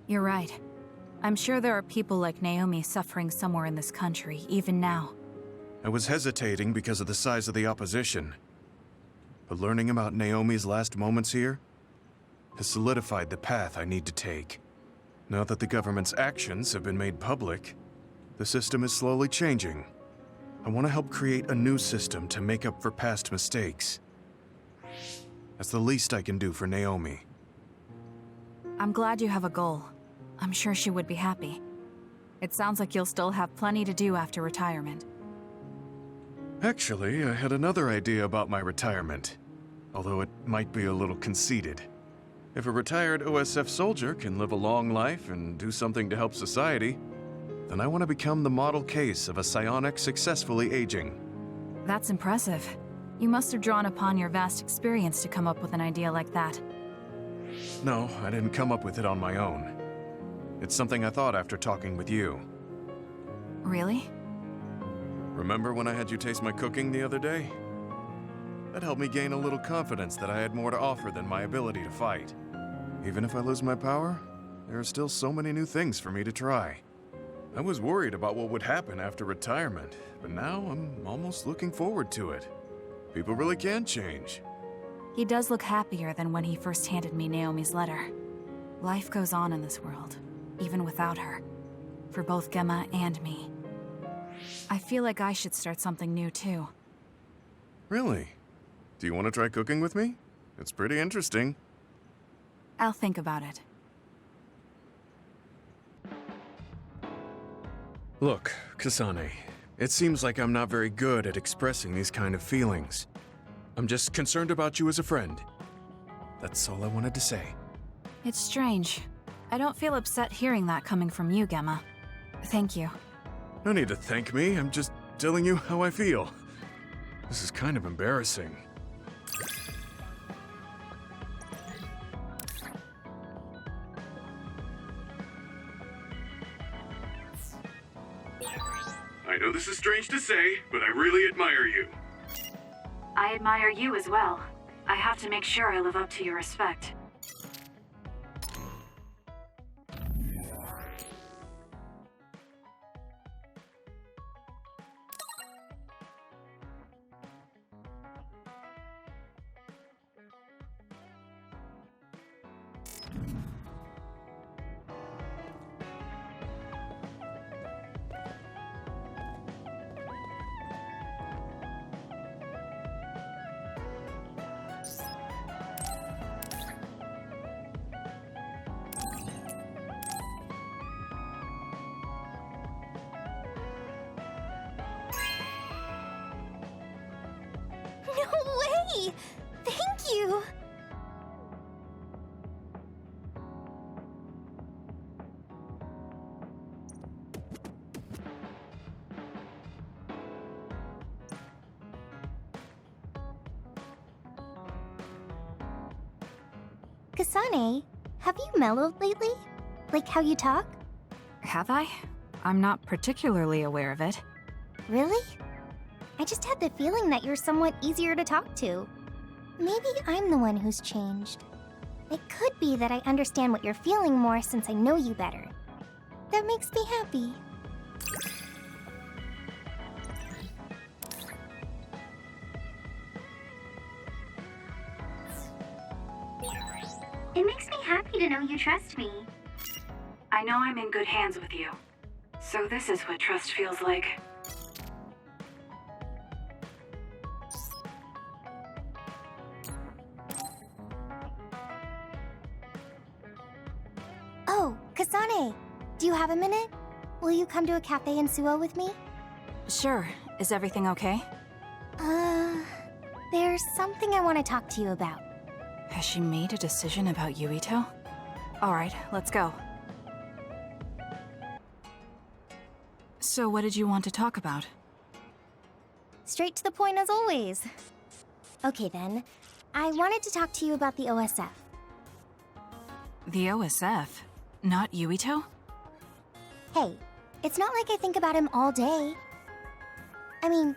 You're right. I'm sure there are people like Naomi suffering somewhere in this country, even now. I was hesitating because of the size of the opposition. But learning about Naomi's last moments here has solidified the path I need to take. Now that the government's actions have been made public, the system is slowly changing. I want to help create a new system to make up for past mistakes. That's the least I can do for Naomi. I'm glad you have a goal. I'm sure she would be happy. It sounds like you'll still have plenty to do after retirement. Actually, I had another idea about my retirement, although it might be a little conceited. If a retired OSF soldier can live a long life and do something to help society, then I want to become the model case of a psionic successfully aging. That's impressive. You must have drawn upon your vast experience to come up with an idea like that. No, I didn't come up with it on my own. It's something I thought after talking with you. Really? Remember when I had you taste my cooking the other day? That helped me gain a little confidence that I had more to offer than my ability to fight. Even if I lose my power, there are still so many new things for me to try. I was worried about what would happen after retirement, but now I'm almost looking forward to it. People really can change. He does look happier than when he first handed me Naomi's letter. Life goes on in this world, even without her. For both Gemma and me. I feel like I should start something new too. Really? Do you want to try cooking with me? It's pretty interesting. I'll think about it. Look, Kasane, it seems like I'm not very good at expressing these kind of feelings. I'm just concerned about you as a friend. That's all I wanted to say. It's strange. I don't feel upset hearing that coming from you, Gemma. Thank you. No need to thank me, I'm just telling you how I feel. This is kind of embarrassing. I know this is strange to say, but I really admire you. I admire you as well. I have to make sure I live up to your respect. No way! Thank you! Kasane, have you mellowed lately? Like how you talk? Have I? I'm not particularly aware of it. Really? I just had the feeling that you're somewhat easier to talk to. Maybe I'm the one who's changed. It could be that I understand what you're feeling more since I know you better. That makes me happy. It makes me happy to know you trust me. I know I'm in good hands with you. So this is what trust feels like. Oh, Kasane, do you have a minute? Will you come to a cafe in Suo with me? Sure. Is everything okay? There's something I want to talk to you about. Has she made a decision about Yuito? Alright, let's go. So what did you want to talk about? Straight to the point as always. Okay then, I wanted to talk to you about the OSF. The OSF? Not Yuito? Hey, it's not like I think about him all day. I mean,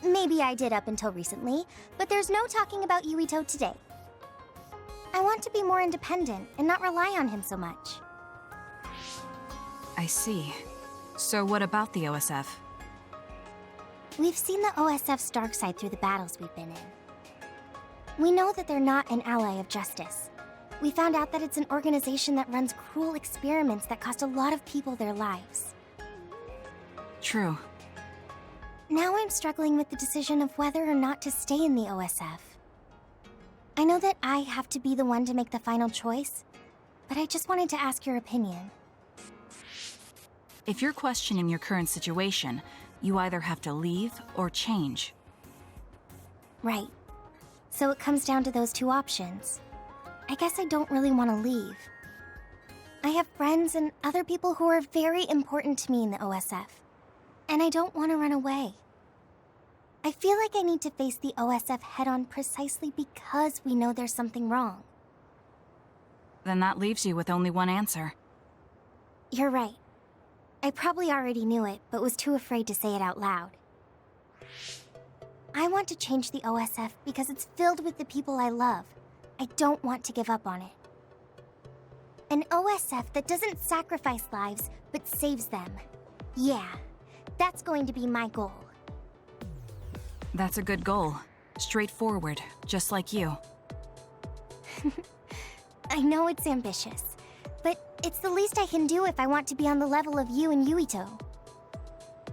maybe I did up until recently, but there's no talking about Yuito today. I want to be more independent and not rely on him so much. I see. So what about the OSF? We've seen the OSF's dark side through the battles we've been in. We know that they're not an ally of justice. We found out that it's an organization that runs cruel experiments that cost a lot of people their lives. True. Now I'm struggling with the decision of whether or not to stay in the OSF. I know that I have to be the one to make the final choice, but I just wanted to ask your opinion. If you're questioning your current situation, you either have to leave or change. Right. So it comes down to those two options. I guess I don't really want to leave. I have friends and other people who are very important to me in the OSF, and I don't want to run away. I feel like I need to face the OSF head-on precisely because we know there's something wrong. Then that leaves you with only one answer. You're right. I probably already knew it, but was too afraid to say it out loud. I want to change the OSF because it's filled with the people I love. I don't want to give up on it. An OSF that doesn't sacrifice lives, but saves them. Yeah, that's going to be my goal. That's a good goal. Straightforward, just like you. I know it's ambitious, but it's the least I can do if I want to be on the level of you and Yuito.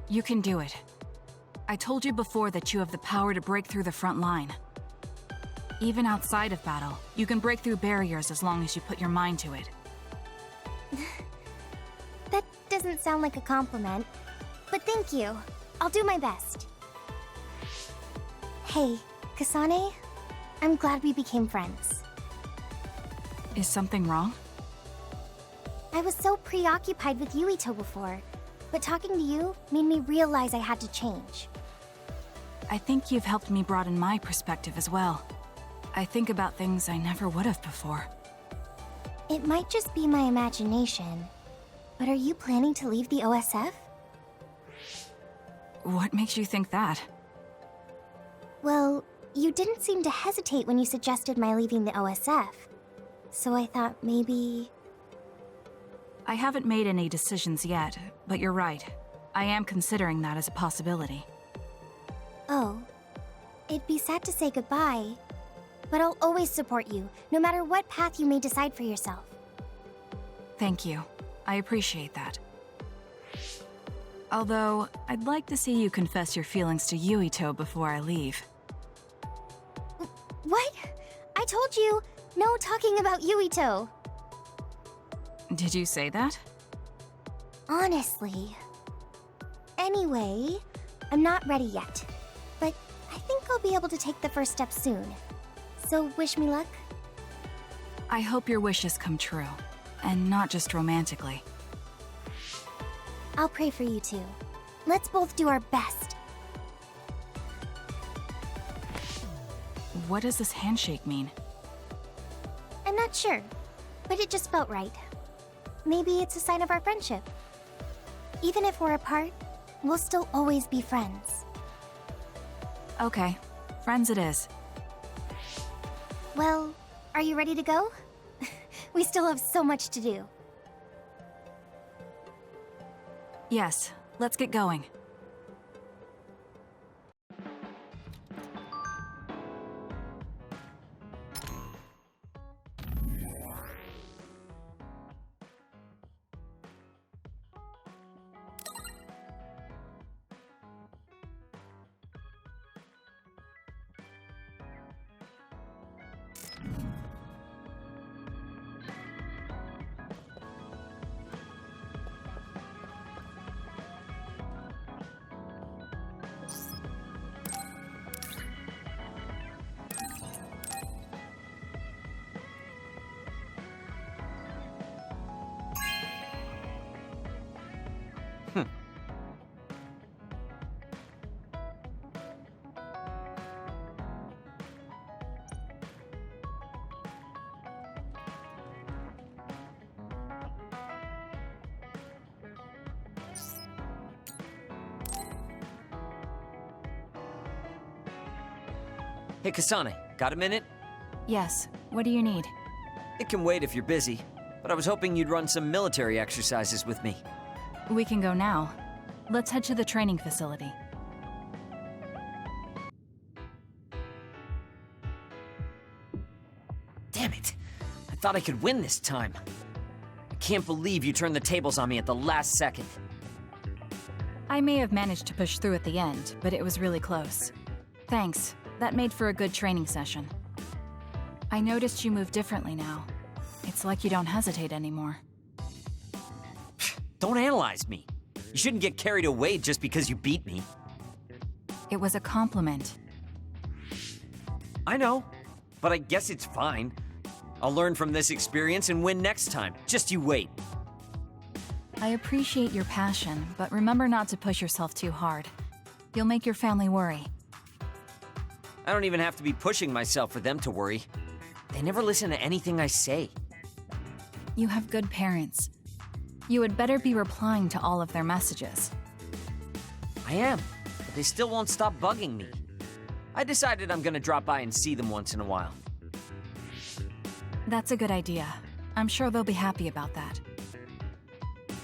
You can do it. I told you before that you have the power to break through the front line. Even outside of battle, you can break through barriers as long as you put your mind to it. That doesn't sound like a compliment, but thank you. I'll do my best. Hey, Kasane, I'm glad we became friends. Is something wrong? I was so preoccupied with Yuito before, but talking to you made me realize I had to change. I think you've helped me broaden my perspective as well. I think about things I never would have before. It might just be my imagination, but are you planning to leave the OSF? What makes you think that? Well, you didn't seem to hesitate when you suggested my leaving the OSF, so I thought maybe... I haven't made any decisions yet, but you're right. I am considering that as a possibility. Oh, it'd be sad to say goodbye, but I'll always support you, no matter what path you may decide for yourself. Thank you. I appreciate that. Although, I'd like to see you confess your feelings to Yuito before I leave. What? I told you, no talking about Yuito. Did you say that? Honestly. Anyway, I'm not ready yet, but I think I'll be able to take the first step soon. So wish me luck? I hope your wishes come true, and not just romantically. I'll pray for you too. Let's both do our best. What does this handshake mean? I'm not sure, but it just felt right. Maybe it's a sign of our friendship. Even if we're apart, we'll still always be friends. Okay, friends it is. Well, are you ready to go? We still have so much to do. Yes, let's get going. Hey, Kasane, got a minute? Yes, what do you need? It can wait if you're busy, but I was hoping you'd run some military exercises with me. We can go now. Let's head to the training facility. Damn it! I thought I could win this time. I can't believe you turned the tables on me at the last second. I may have managed to push through at the end, but it was really close. Thanks. That made for a good training session. I noticed you move differently now. It's like you don't hesitate anymore. Don't analyze me. You shouldn't get carried away just because you beat me. It was a compliment. I know, but I guess it's fine. I'll learn from this experience and win next time. Just you wait. I appreciate your passion, but remember not to push yourself too hard. You'll make your family worry. I don't even have to be pushing myself for them to worry. They never listen to anything I say. You have good parents. You had better be replying to all of their messages. I am, but they still won't stop bugging me. I decided I'm gonna drop by and see them once in a while. That's a good idea. I'm sure they'll be happy about that.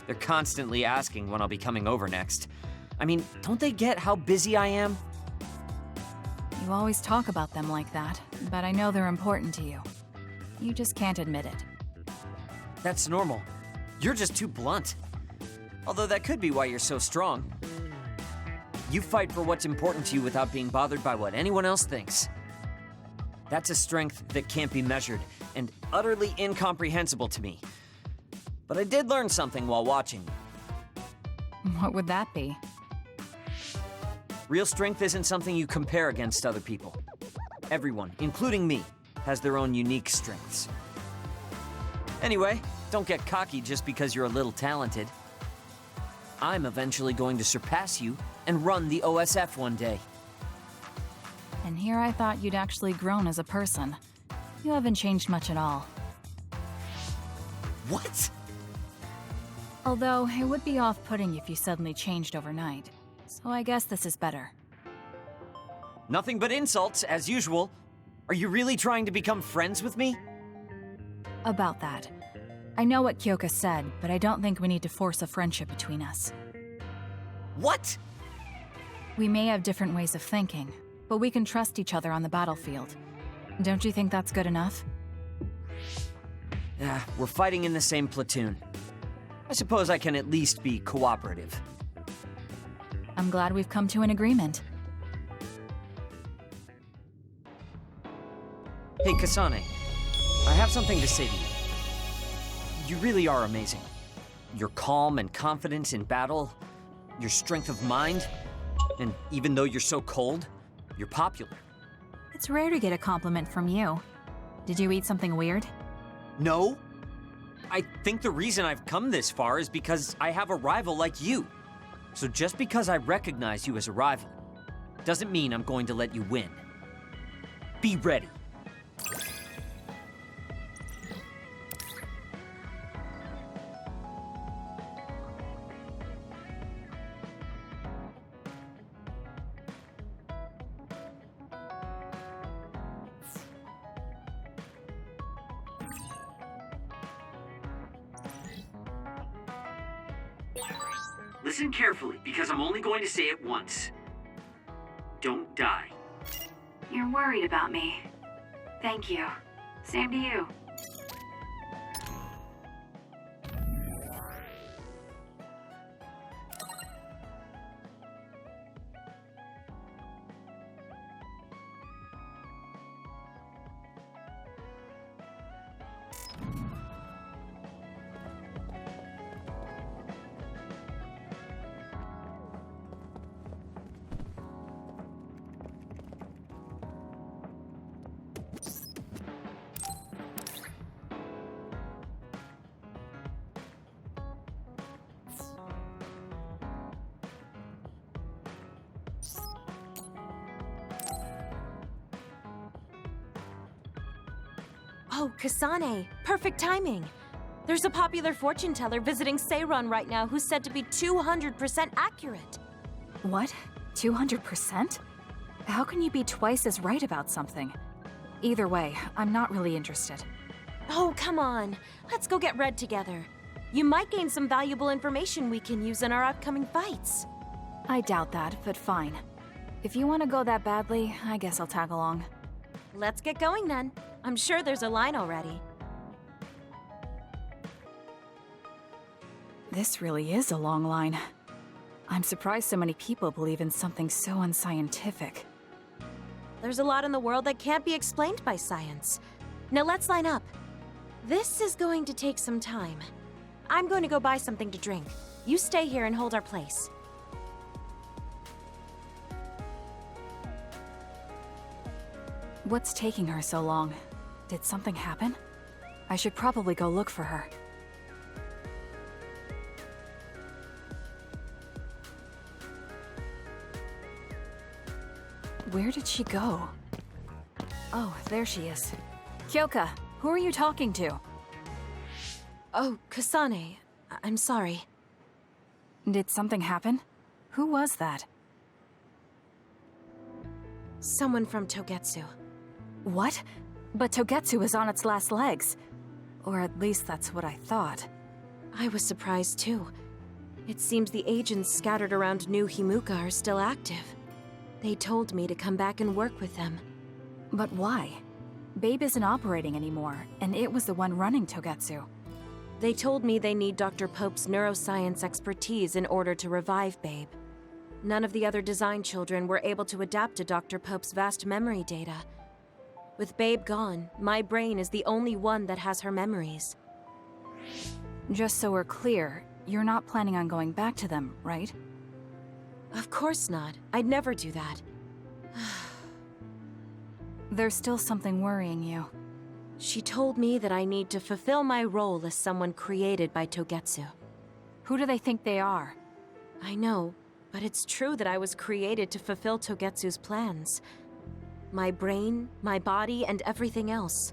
They're constantly asking when I'll be coming over next. I mean, don't they get how busy I am? You always talk about them like that, but I know they're important to you. You just can't admit it. That's normal. You're just too blunt. Although that could be why you're so strong. You fight for what's important to you without being bothered by what anyone else thinks. That's a strength that can't be measured, and utterly incomprehensible to me. But I did learn something while watching you. What would that be? Real strength isn't something you compare against other people. Everyone, including me, has their own unique strengths. Anyway, don't get cocky just because you're a little talented. I'm eventually going to surpass you and run the OSF one day. And here I thought you'd actually grown as a person. You haven't changed much at all. What? Although, it would be off-putting if you suddenly changed overnight. So I guess this is better. Nothing but insults, as usual. Are you really trying to become friends with me? About that. I know what Kyoka said, but I don't think we need to force a friendship between us. What? We may have different ways of thinking, but we can trust each other on the battlefield. Don't you think that's good enough? Yeah, we're fighting in the same platoon. I suppose I can at least be cooperative. I'm glad we've come to an agreement. Hey, Kasane. I have something to say to you. You really are amazing. Your calm and confidence in battle, your strength of mind, and even though you're so cold, you're popular. It's rare to get a compliment from you. Did you eat something weird? No. I think the reason I've come this far is because I have a rival like you. So just because I recognize you as a rival, doesn't mean I'm going to let you win. Be ready. Listen carefully, because I'm only going to say it once. Don't die. You're worried about me. Thank you. Same to you. Oh, Kasane, perfect timing. There's a popular fortune teller visiting Seiron right now who's said to be 200% accurate. What? 200%? How can you be twice as right about something? Either way, I'm not really interested. Oh, come on. Let's go get Red together. You might gain some valuable information we can use in our upcoming fights. I doubt that, but fine. If you want to go that badly, I guess I'll tag along. Let's get going then. I'm sure there's a line already. This really is a long line. I'm surprised so many people believe in something so unscientific. There's a lot in the world that can't be explained by science. Now let's line up. This is going to take some time. I'm going to go buy something to drink. You stay here and hold our place. What's taking her so long? Did something happen? I should probably go look for her. Where did she go? Oh, there she is. Kyoka, who are you talking to? Oh, Kasane. I'm sorry. Did something happen? Who was that? Someone from Togetsu. What? But Togetsu is on its last legs. Or at least that's what I thought. I was surprised too. It seems the agents scattered around New Himuka are still active. They told me to come back and work with them. But why? Babe isn't operating anymore, and it was the one running Togetsu. They told me they need Dr. Pope's neuroscience expertise in order to revive Babe. None of the other design children were able to adapt to Dr. Pope's vast memory data. With Babe gone, my brain is the only one that has her memories. Just so we're clear, you're not planning on going back to them, right? Of course not. I'd never do that. There's still something worrying you. She told me that I need to fulfill my role as someone created by Togetsu. Who do they think they are? I know, but it's true that I was created to fulfill Togetsu's plans. My brain, my body, and everything else.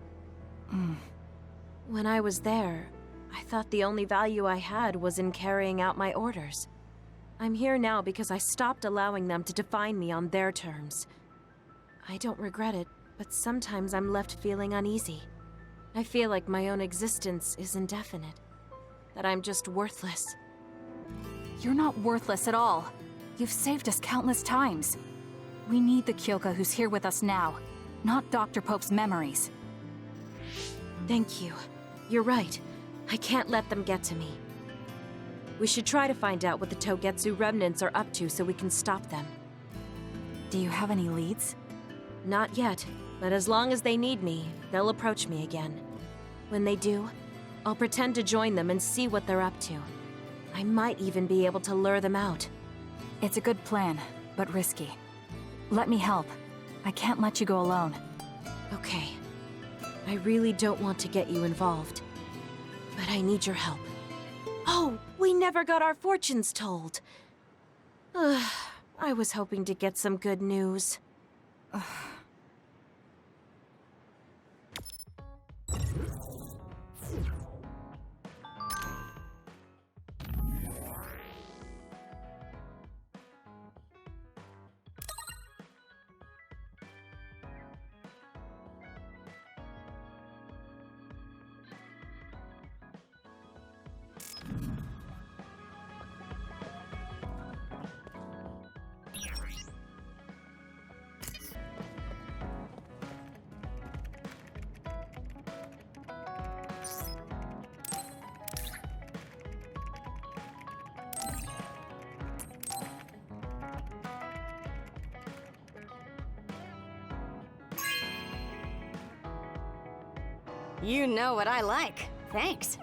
When I was there, I thought the only value I had was in carrying out my orders. I'm here now because I stopped allowing them to define me on their terms. I don't regret it, but sometimes I'm left feeling uneasy. I feel like my own existence is indefinite. That I'm just worthless. You're not worthless at all. You've saved us countless times. We need the Kyoka who's here with us now, not Dr. Pope's memories. Thank you. You're right. I can't let them get to me. We should try to find out what the Togetsu remnants are up to so we can stop them. Do you have any leads? Not yet, but as long as they need me, they'll approach me again. When they do, I'll pretend to join them and see what they're up to. I might even be able to lure them out. It's a good plan, but risky. Let me help. I can't let you go alone. Okay. I really don't want to get you involved, but I need your help. Oh, we never got our fortunes told. I was hoping to get some good news. You know what I like. Thanks.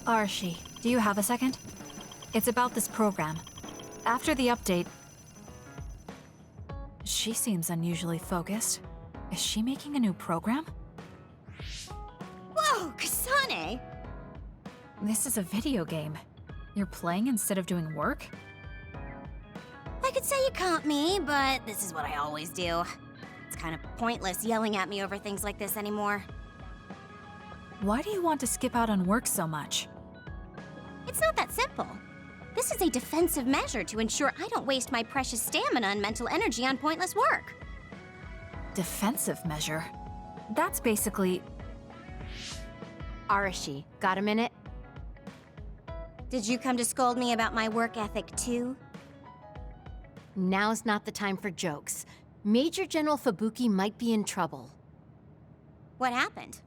Arshi, do you have a second? It's about this program. After the update... She seems unusually focused. Is she making a new program? Whoa, Kasane! This is a video game. You're playing instead of doing work? I could say you caught me, but this is what I always do. It's kind of pointless yelling at me over things like this anymore. Why do you want to skip out on work so much? It's not that simple. This is a defensive measure to ensure I don't waste my precious stamina and mental energy on pointless work. Defensive measure? That's basically... Arashi, got a minute? Did you come to scold me about my work ethic too? Now's not the time for jokes. Major General Fubuki might be in trouble. What happened?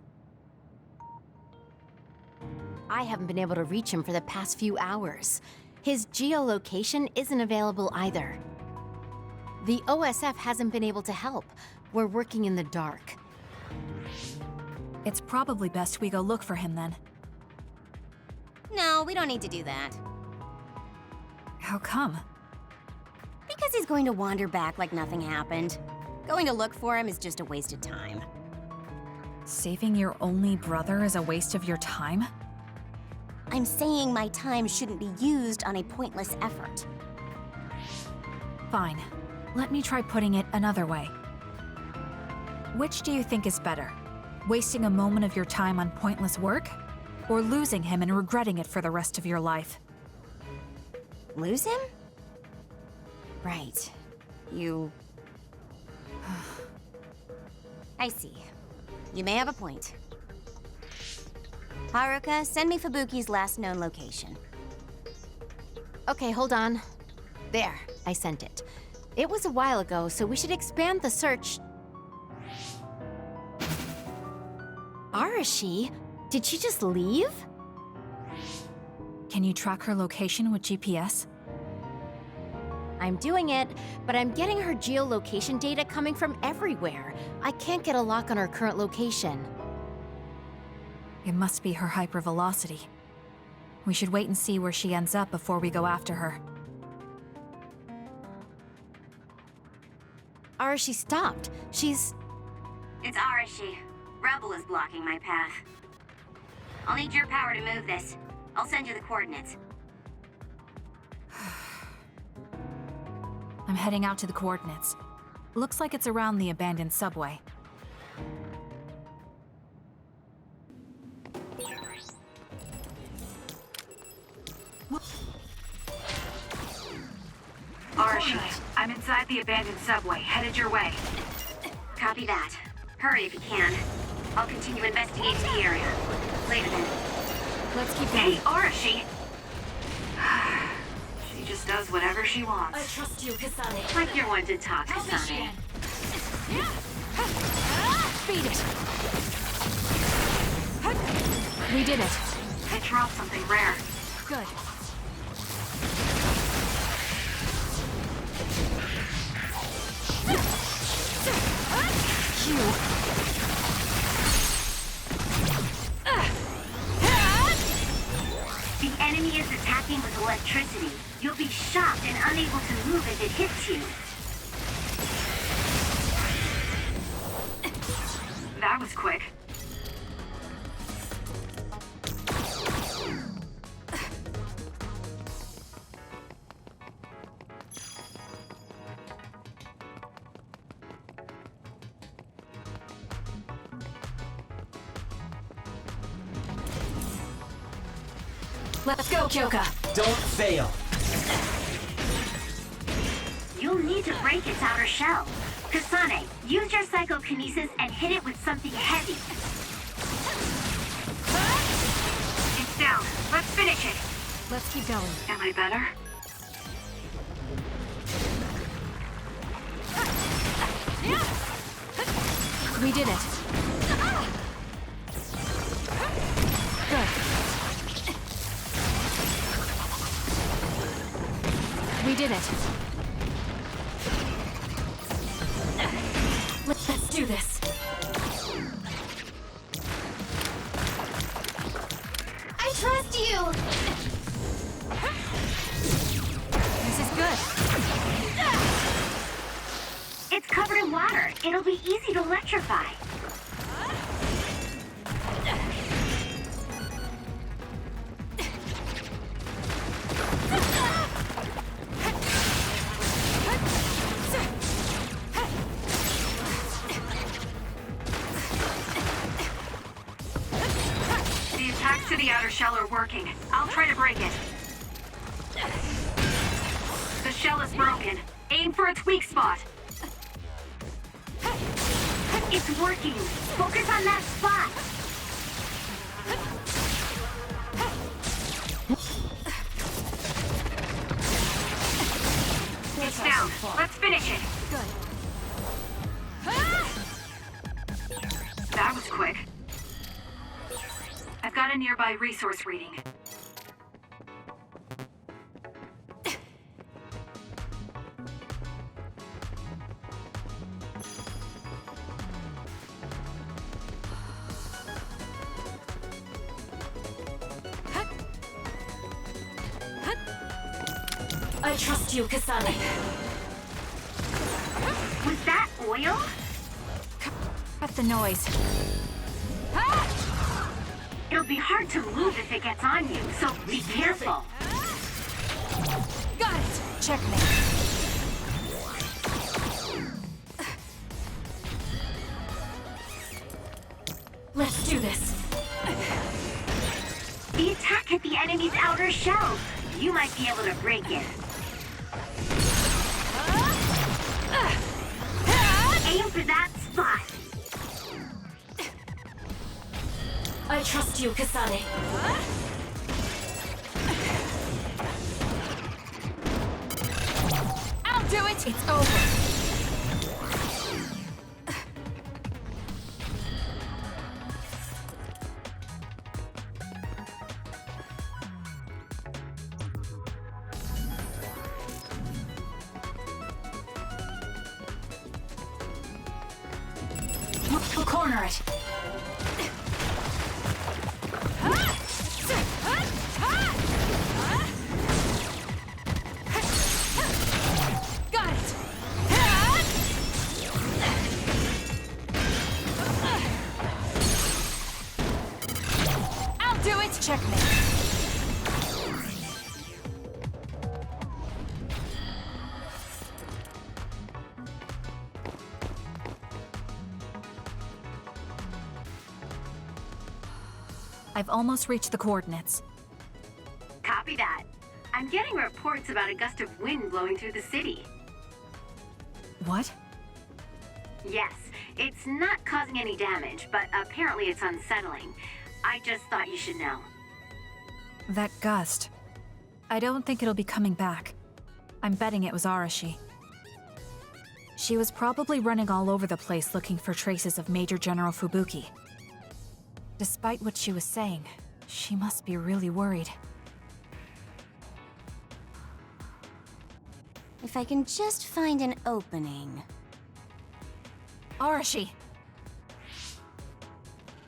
I haven't been able to reach him for the past few hours. His geolocation isn't available either. The OSF hasn't been able to help. We're working in the dark. It's probably best we go look for him then. No, we don't need to do that. How come? Because he's going to wander back like nothing happened. Going to look for him is just a waste of time. Saving your only brother is a waste of your time? I'm saying my time shouldn't be used on a pointless effort. Fine. Let me try putting it another way. Which do you think is better? Wasting a moment of your time on pointless work? Or losing him and regretting it for the rest of your life? Lose him? Right. You... I see. You may have a point. Haruka, send me Fubuki's last known location. Okay, hold on. There, I sent it. It was a while ago, so we should expand the search. Arashi? Did she just leave? Can you track her location with GPS? I'm doing it, but I'm getting her geolocation data coming from everywhere. I can't get a lock on her current location. It must be her hypervelocity. We should wait and see where she ends up before we go after her. Arashi stopped. She's... It's Arashi. Rebel is blocking my path. I'll need your power to move this. I'll send you the coordinates. I'm heading out to the coordinates. Looks like it's around the abandoned subway. Arashi, I'm inside the abandoned subway, headed your way. Copy that. Hurry if you can. I'll continue investigating the area. Later then. Let's keep going. Hey, Arashi! She just does whatever she wants. I trust you, Kasane. Like you're one to talk, Help me, Kasane. Beat it! We did it. I dropped something rare. Good. The enemy is attacking with electricity. You'll be shocked and unable to move if it hits you. That was quick. Let's go, Kyoka! Don't fail. You'll need to break its outer shell. Kasane, use your psychokinesis and hit it with something heavy. It's down. Let's finish it. Let's keep going. Am I better? We did it. Good. We did it. Let's do this. I trust you! This is good. It's covered in water. It'll be easy to electrify. The attacks to the outer shell are working. I'll try to break it. The shell is broken. Aim for its weak spot. It's working. Focus on that spot. It's down. Let's finish it. That was quick. I've got a nearby resource reading. I trust you, Kasane. Was that oil? Cut the noise. It'll be hard to move if it gets on you, so be careful. Got it! Checkmate. Let's do this. The attack hit the enemy's outer shell. You might be able to break it. Aim for that spot. I trust you, Kasane. I'll do it! It's over. We'll corner it. Got it! I'll do it! Checkmate. I've almost reached the coordinates. Copy that. I'm getting reports about a gust of wind blowing through the city. What? Yes, it's not causing any damage, but apparently it's unsettling. I just thought you should know. That gust. I don't think it'll be coming back. I'm betting it was Arashi. She was probably running all over the place looking for traces of Major General Fubuki. Despite what she was saying, she must be really worried. If I can just find an opening. Arashi!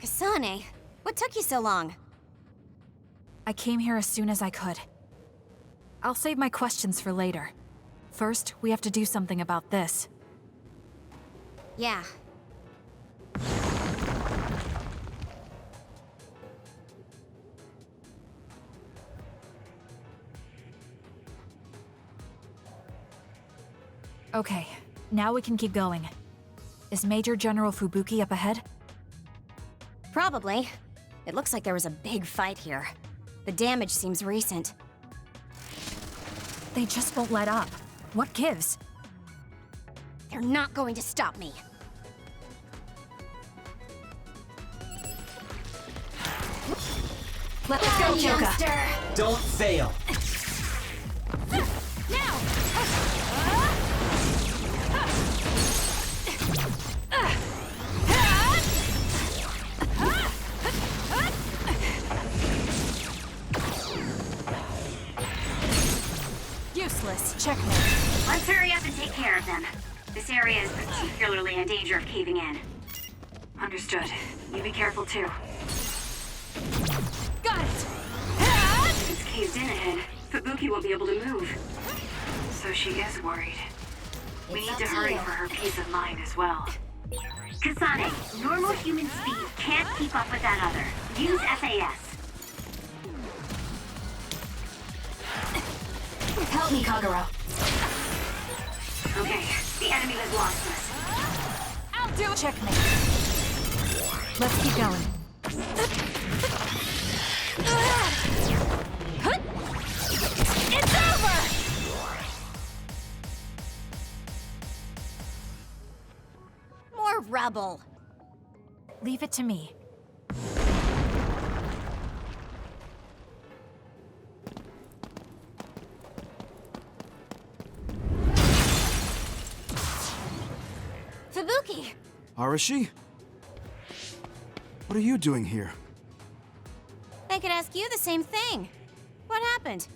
Kasane, what took you so long? I came here as soon as I could. I'll save my questions for later. First, we have to do something about this. Yeah. Okay, now we can keep going. Is Major General Fubuki up ahead? Probably. It looks like there was a big fight here. The damage seems recent. They just won't let up. What gives? They're not going to stop me. Let's go, youngster! Don't fail. Useless. Checkmate. Let's hurry up and take care of them. This area is particularly in danger of caving in. Understood. You be careful too. Got it! If it's caved in ahead, Fubuki will be able to move. So she is worried. We need to hurry for her peace of mind as well. Kasane, normal human speed can't keep up with that other. Use SAS. Help me, Kagura. Okay, the enemy has lost us. I'll do it. Checkmate. Let's keep going. It's over! More rubble. Leave it to me. Fubuki! Arashi? What are you doing here? I could ask you the same thing. What happened?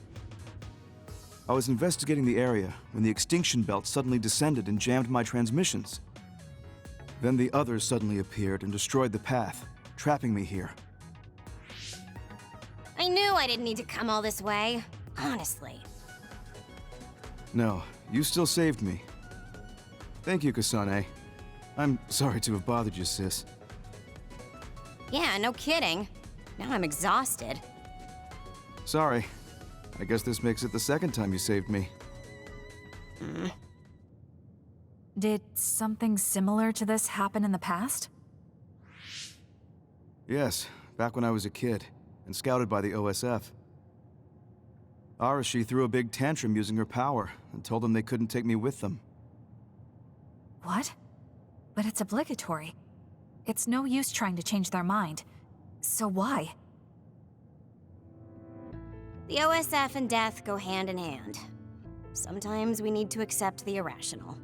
I was investigating the area when the extinction belt suddenly descended and jammed my transmissions. Then the others suddenly appeared and destroyed the path, trapping me here. I knew I didn't need to come all this way. Honestly. No, you still saved me. Thank you, Kasane. I'm sorry to have bothered you, sis. Yeah, no kidding. Now I'm exhausted. Sorry. I guess this makes it the second time you saved me. Did something similar to this happen in the past? Yes, back when I was a kid, and scouted by the OSF. Arashi threw a big tantrum using her power, and told them they couldn't take me with them. What? But it's obligatory. It's no use trying to change their mind. So why? The OSF and death go hand in hand. Sometimes we need to accept the irrational.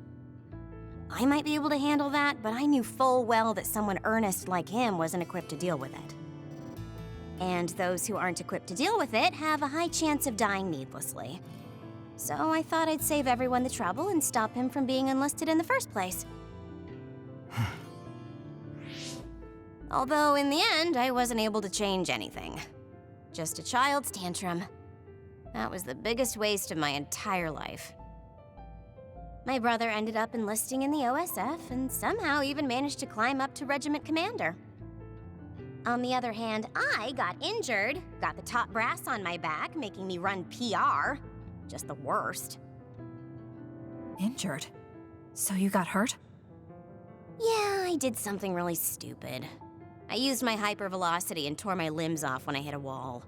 I might be able to handle that, but I knew full well that someone earnest like him wasn't equipped to deal with it. And those who aren't equipped to deal with it have a high chance of dying needlessly. So I thought I'd save everyone the trouble and stop him from being enlisted in the first place. Although in the end, I wasn't able to change anything. Just a child's tantrum. That was the biggest waste of my entire life. My brother ended up enlisting in the OSF and somehow even managed to climb up to regiment commander. On the other hand, I got injured, got the top brass on my back, making me run PR. Just the worst. Injured? So you got hurt? Yeah, I did something really stupid. I used my hypervelocity and tore my limbs off when I hit a wall.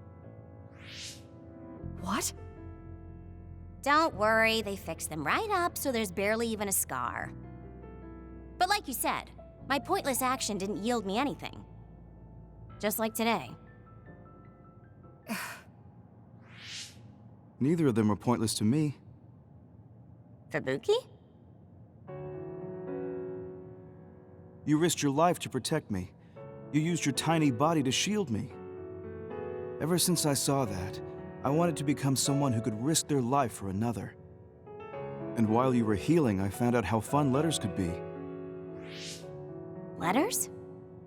What? Don't worry, they fixed them right up so there's barely even a scar. But like you said, my pointless action didn't yield me anything. Just like today. Neither of them were pointless to me. Fubuki? You risked your life to protect me. You used your tiny body to shield me. Ever since I saw that, I wanted to become someone who could risk their life for another. And while you were healing, I found out how fun letters could be. Letters?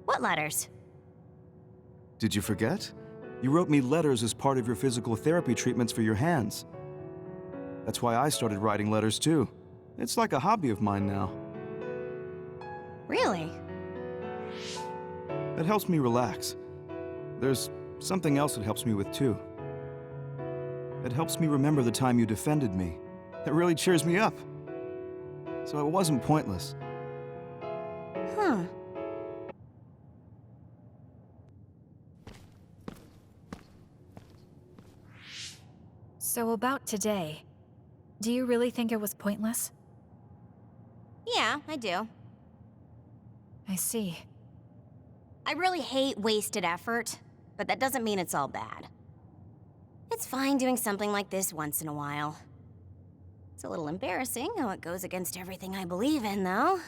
What letters? Did you forget? You wrote me letters as part of your physical therapy treatments for your hands. That's why I started writing letters too. It's like a hobby of mine now. Really? It helps me relax. There's something else it helps me with too. It helps me remember the time you defended me. It really cheers me up. So it wasn't pointless. Huh. So about today, do you really think it was pointless? Yeah, I do. I see. I really hate wasted effort, but that doesn't mean it's all bad. It's fine doing something like this once in a while. It's a little embarrassing how it goes against everything I believe in, though.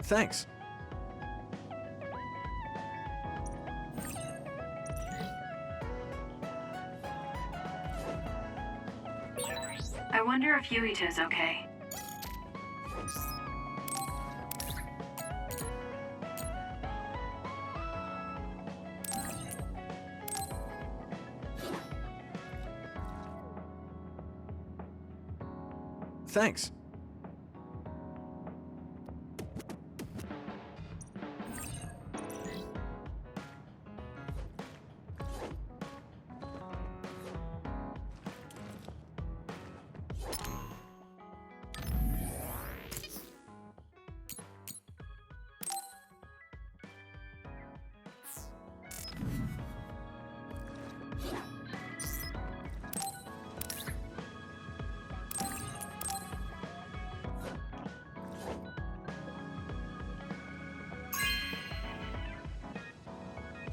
Thanks. I wonder if Yuito's okay. Thanks.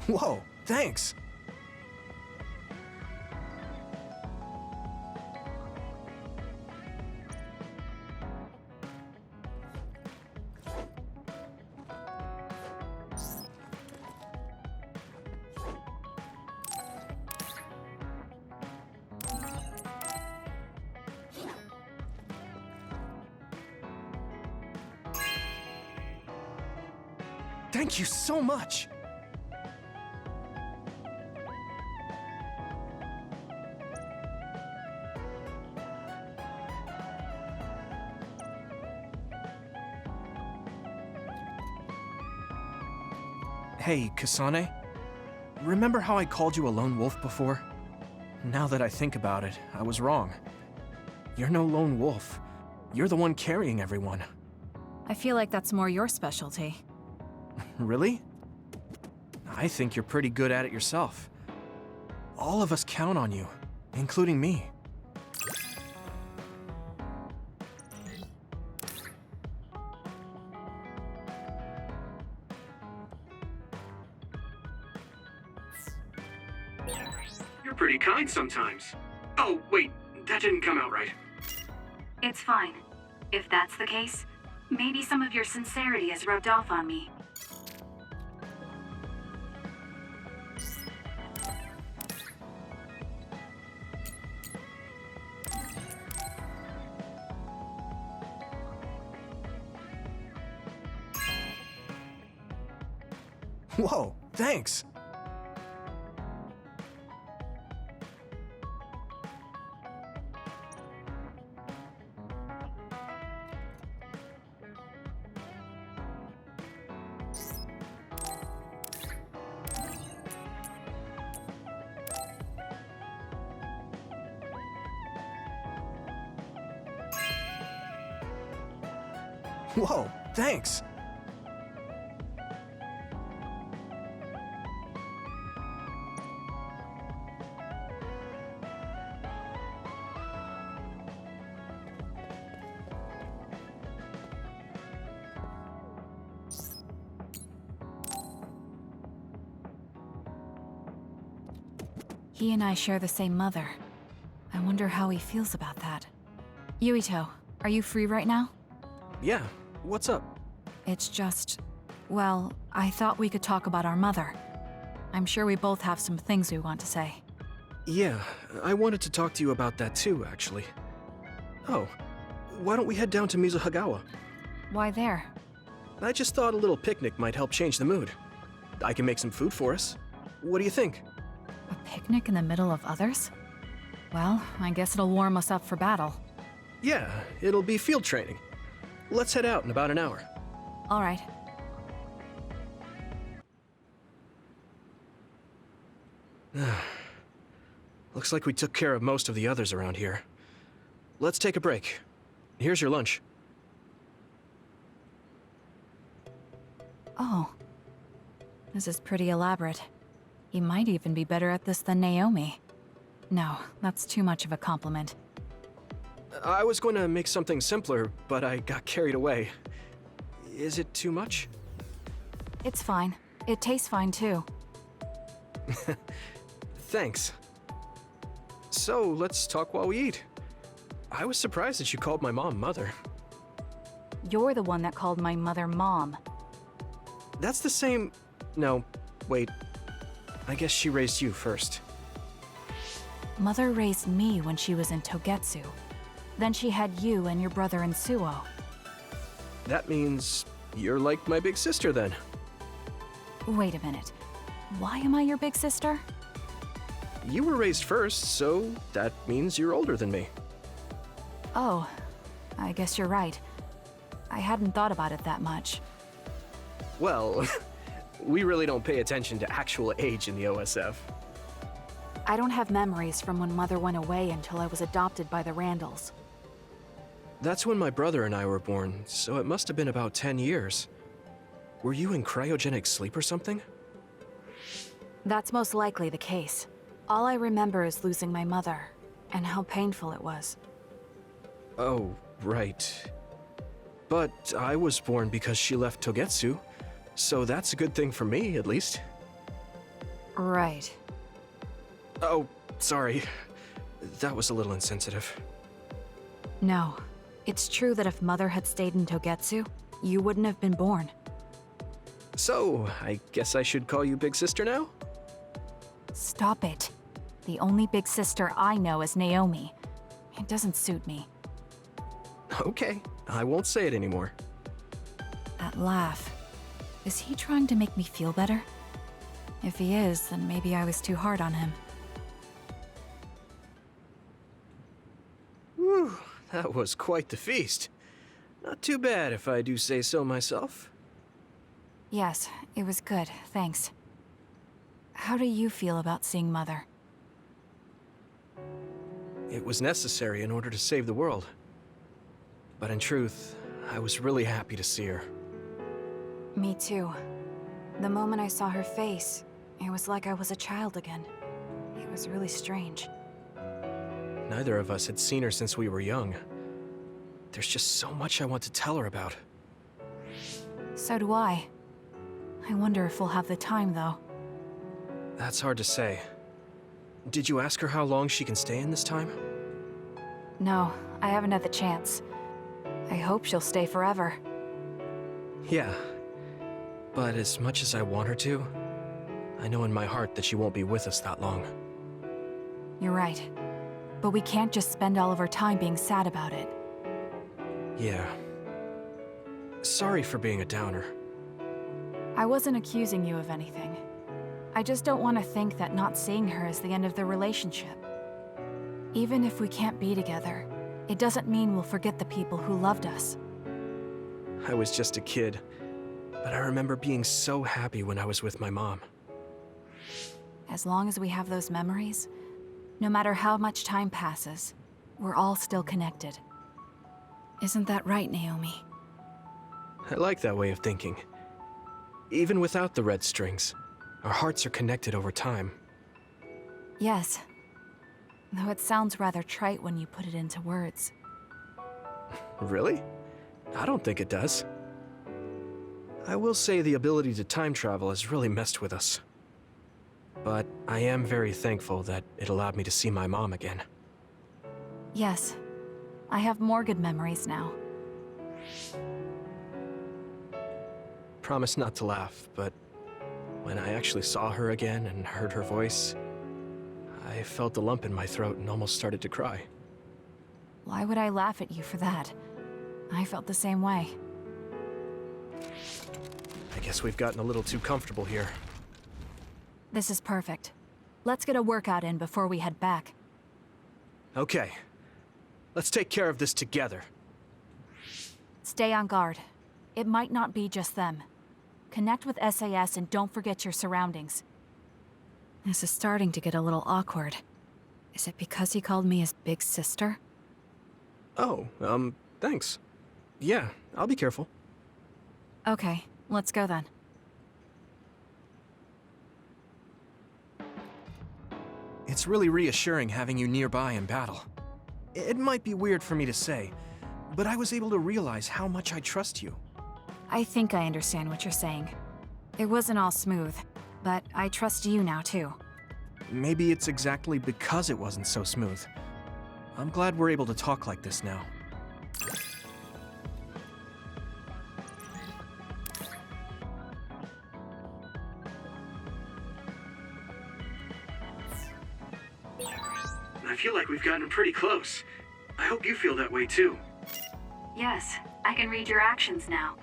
Whoa, thanks. Thank you so much. Hey, Kasane. Remember how I called you a lone wolf before? Now that I think about it, I was wrong. You're no lone wolf. You're the one carrying everyone. I feel like that's more your specialty. Really? I think you're pretty good at it yourself. All of us count on you, including me. You're pretty kind sometimes. Oh, wait, that didn't come out right. It's fine. If that's the case, maybe some of your sincerity has rubbed off on me. Whoa, thanks. Whoa, thanks. He and I share the same mother. I wonder how he feels about that. Yuito, are you free right now? Yeah, what's up? It's just... well, I thought we could talk about our mother. I'm sure we both have some things we want to say. Yeah, I wanted to talk to you about that too, actually. Oh, why don't we head down to Mizuhagawa? Why there? I just thought a little picnic might help change the mood. I can make some food for us. What do you think? A picnic in the middle of others? Well, I guess it'll warm us up for battle. Yeah, it'll be field training. Let's head out in about an hour. All right. Looks like we took care of most of the others around here. Let's take a break. Here's your lunch. Oh. This is pretty elaborate. He might even be better at this than Naomi. No, that's too much of a compliment. I was going to make something simpler, but I got carried away. Is it too much? It's fine. It tastes fine too. Thanks. So, let's talk while we eat. I was surprised that you called my mom Mother. You're the one that called my mother Mom. That's the same... No, wait. I guess she raised you first. Mother raised me when she was in Togetsu. Then she had you and your brother in Suo. That means you're like my big sister then. Wait a minute. Why am I your big sister? You were raised first, so that means you're older than me. Oh, I guess you're right. I hadn't thought about it that much. Well, we really don't pay attention to actual age in the OSF. I don't have memories from when Mother went away until I was adopted by the Randalls. That's when my brother and I were born, so it must have been about 10 years. Were you in cryogenic sleep or something? That's most likely the case. All I remember is losing my mother, and how painful it was. Oh, right. But I was born because she left Togetsu, so that's a good thing for me, at least. Right. Oh, sorry. That was a little insensitive. No. It's true that if Mother had stayed in Togetsu, you wouldn't have been born. So, I guess I should call you Big Sister now? Stop it. The only big sister I know is Naomi. It doesn't suit me. Okay, I won't say it anymore. That laugh. Is he trying to make me feel better? If he is, then maybe I was too hard on him. Whew, that was quite the feast. Not too bad if I do say so myself. Yes, it was good, thanks. How do you feel about seeing Mother? It was necessary in order to save the world. But in truth, I was really happy to see her. Me too. The moment I saw her face, it was like I was a child again. It was really strange. Neither of us had seen her since we were young. There's just so much I want to tell her about. So do I. I wonder if we'll have the time, though. That's hard to say. Did you ask her how long she can stay in this time? No, I haven't had the chance. I hope she'll stay forever. Yeah. But as much as I want her to, I know in my heart that she won't be with us that long. You're right. But we can't just spend all of our time being sad about it. Yeah. Sorry for being a downer. I wasn't accusing you of anything. I just don't want to think that not seeing her is the end of the relationship. Even if we can't be together, it doesn't mean we'll forget the people who loved us. I was just a kid, but I remember being so happy when I was with my mom. As long as we have those memories, no matter how much time passes, we're all still connected. Isn't that right, Naomi? I like that way of thinking. Even without the red strings, our hearts are connected over time. Yes. Though it sounds rather trite when you put it into words. Really? I don't think it does. I will say the ability to time travel has really messed with us. But I am very thankful that it allowed me to see my mom again. Yes. I have more good memories now. Promise not to laugh, but when I actually saw her again and heard her voice, I felt a lump in my throat and almost started to cry. Why would I laugh at you for that? I felt the same way. I guess we've gotten a little too comfortable here. This is perfect. Let's get a workout in before we head back. Okay. Let's take care of this together. Stay on guard. It might not be just them. Connect with SAS and don't forget your surroundings. This is starting to get a little awkward. Is it because he called me his big sister? Oh, thanks. Yeah, I'll be careful. Okay, let's go then. It's really reassuring having you nearby in battle. It might be weird for me to say, but I was able to realize how much I trust you. I think I understand what you're saying. It wasn't all smooth, but I trust you now too. Maybe it's exactly because it wasn't so smooth. I'm glad we're able to talk like this now. I feel like we've gotten pretty close. I hope you feel that way too. Yes, I can read your actions now.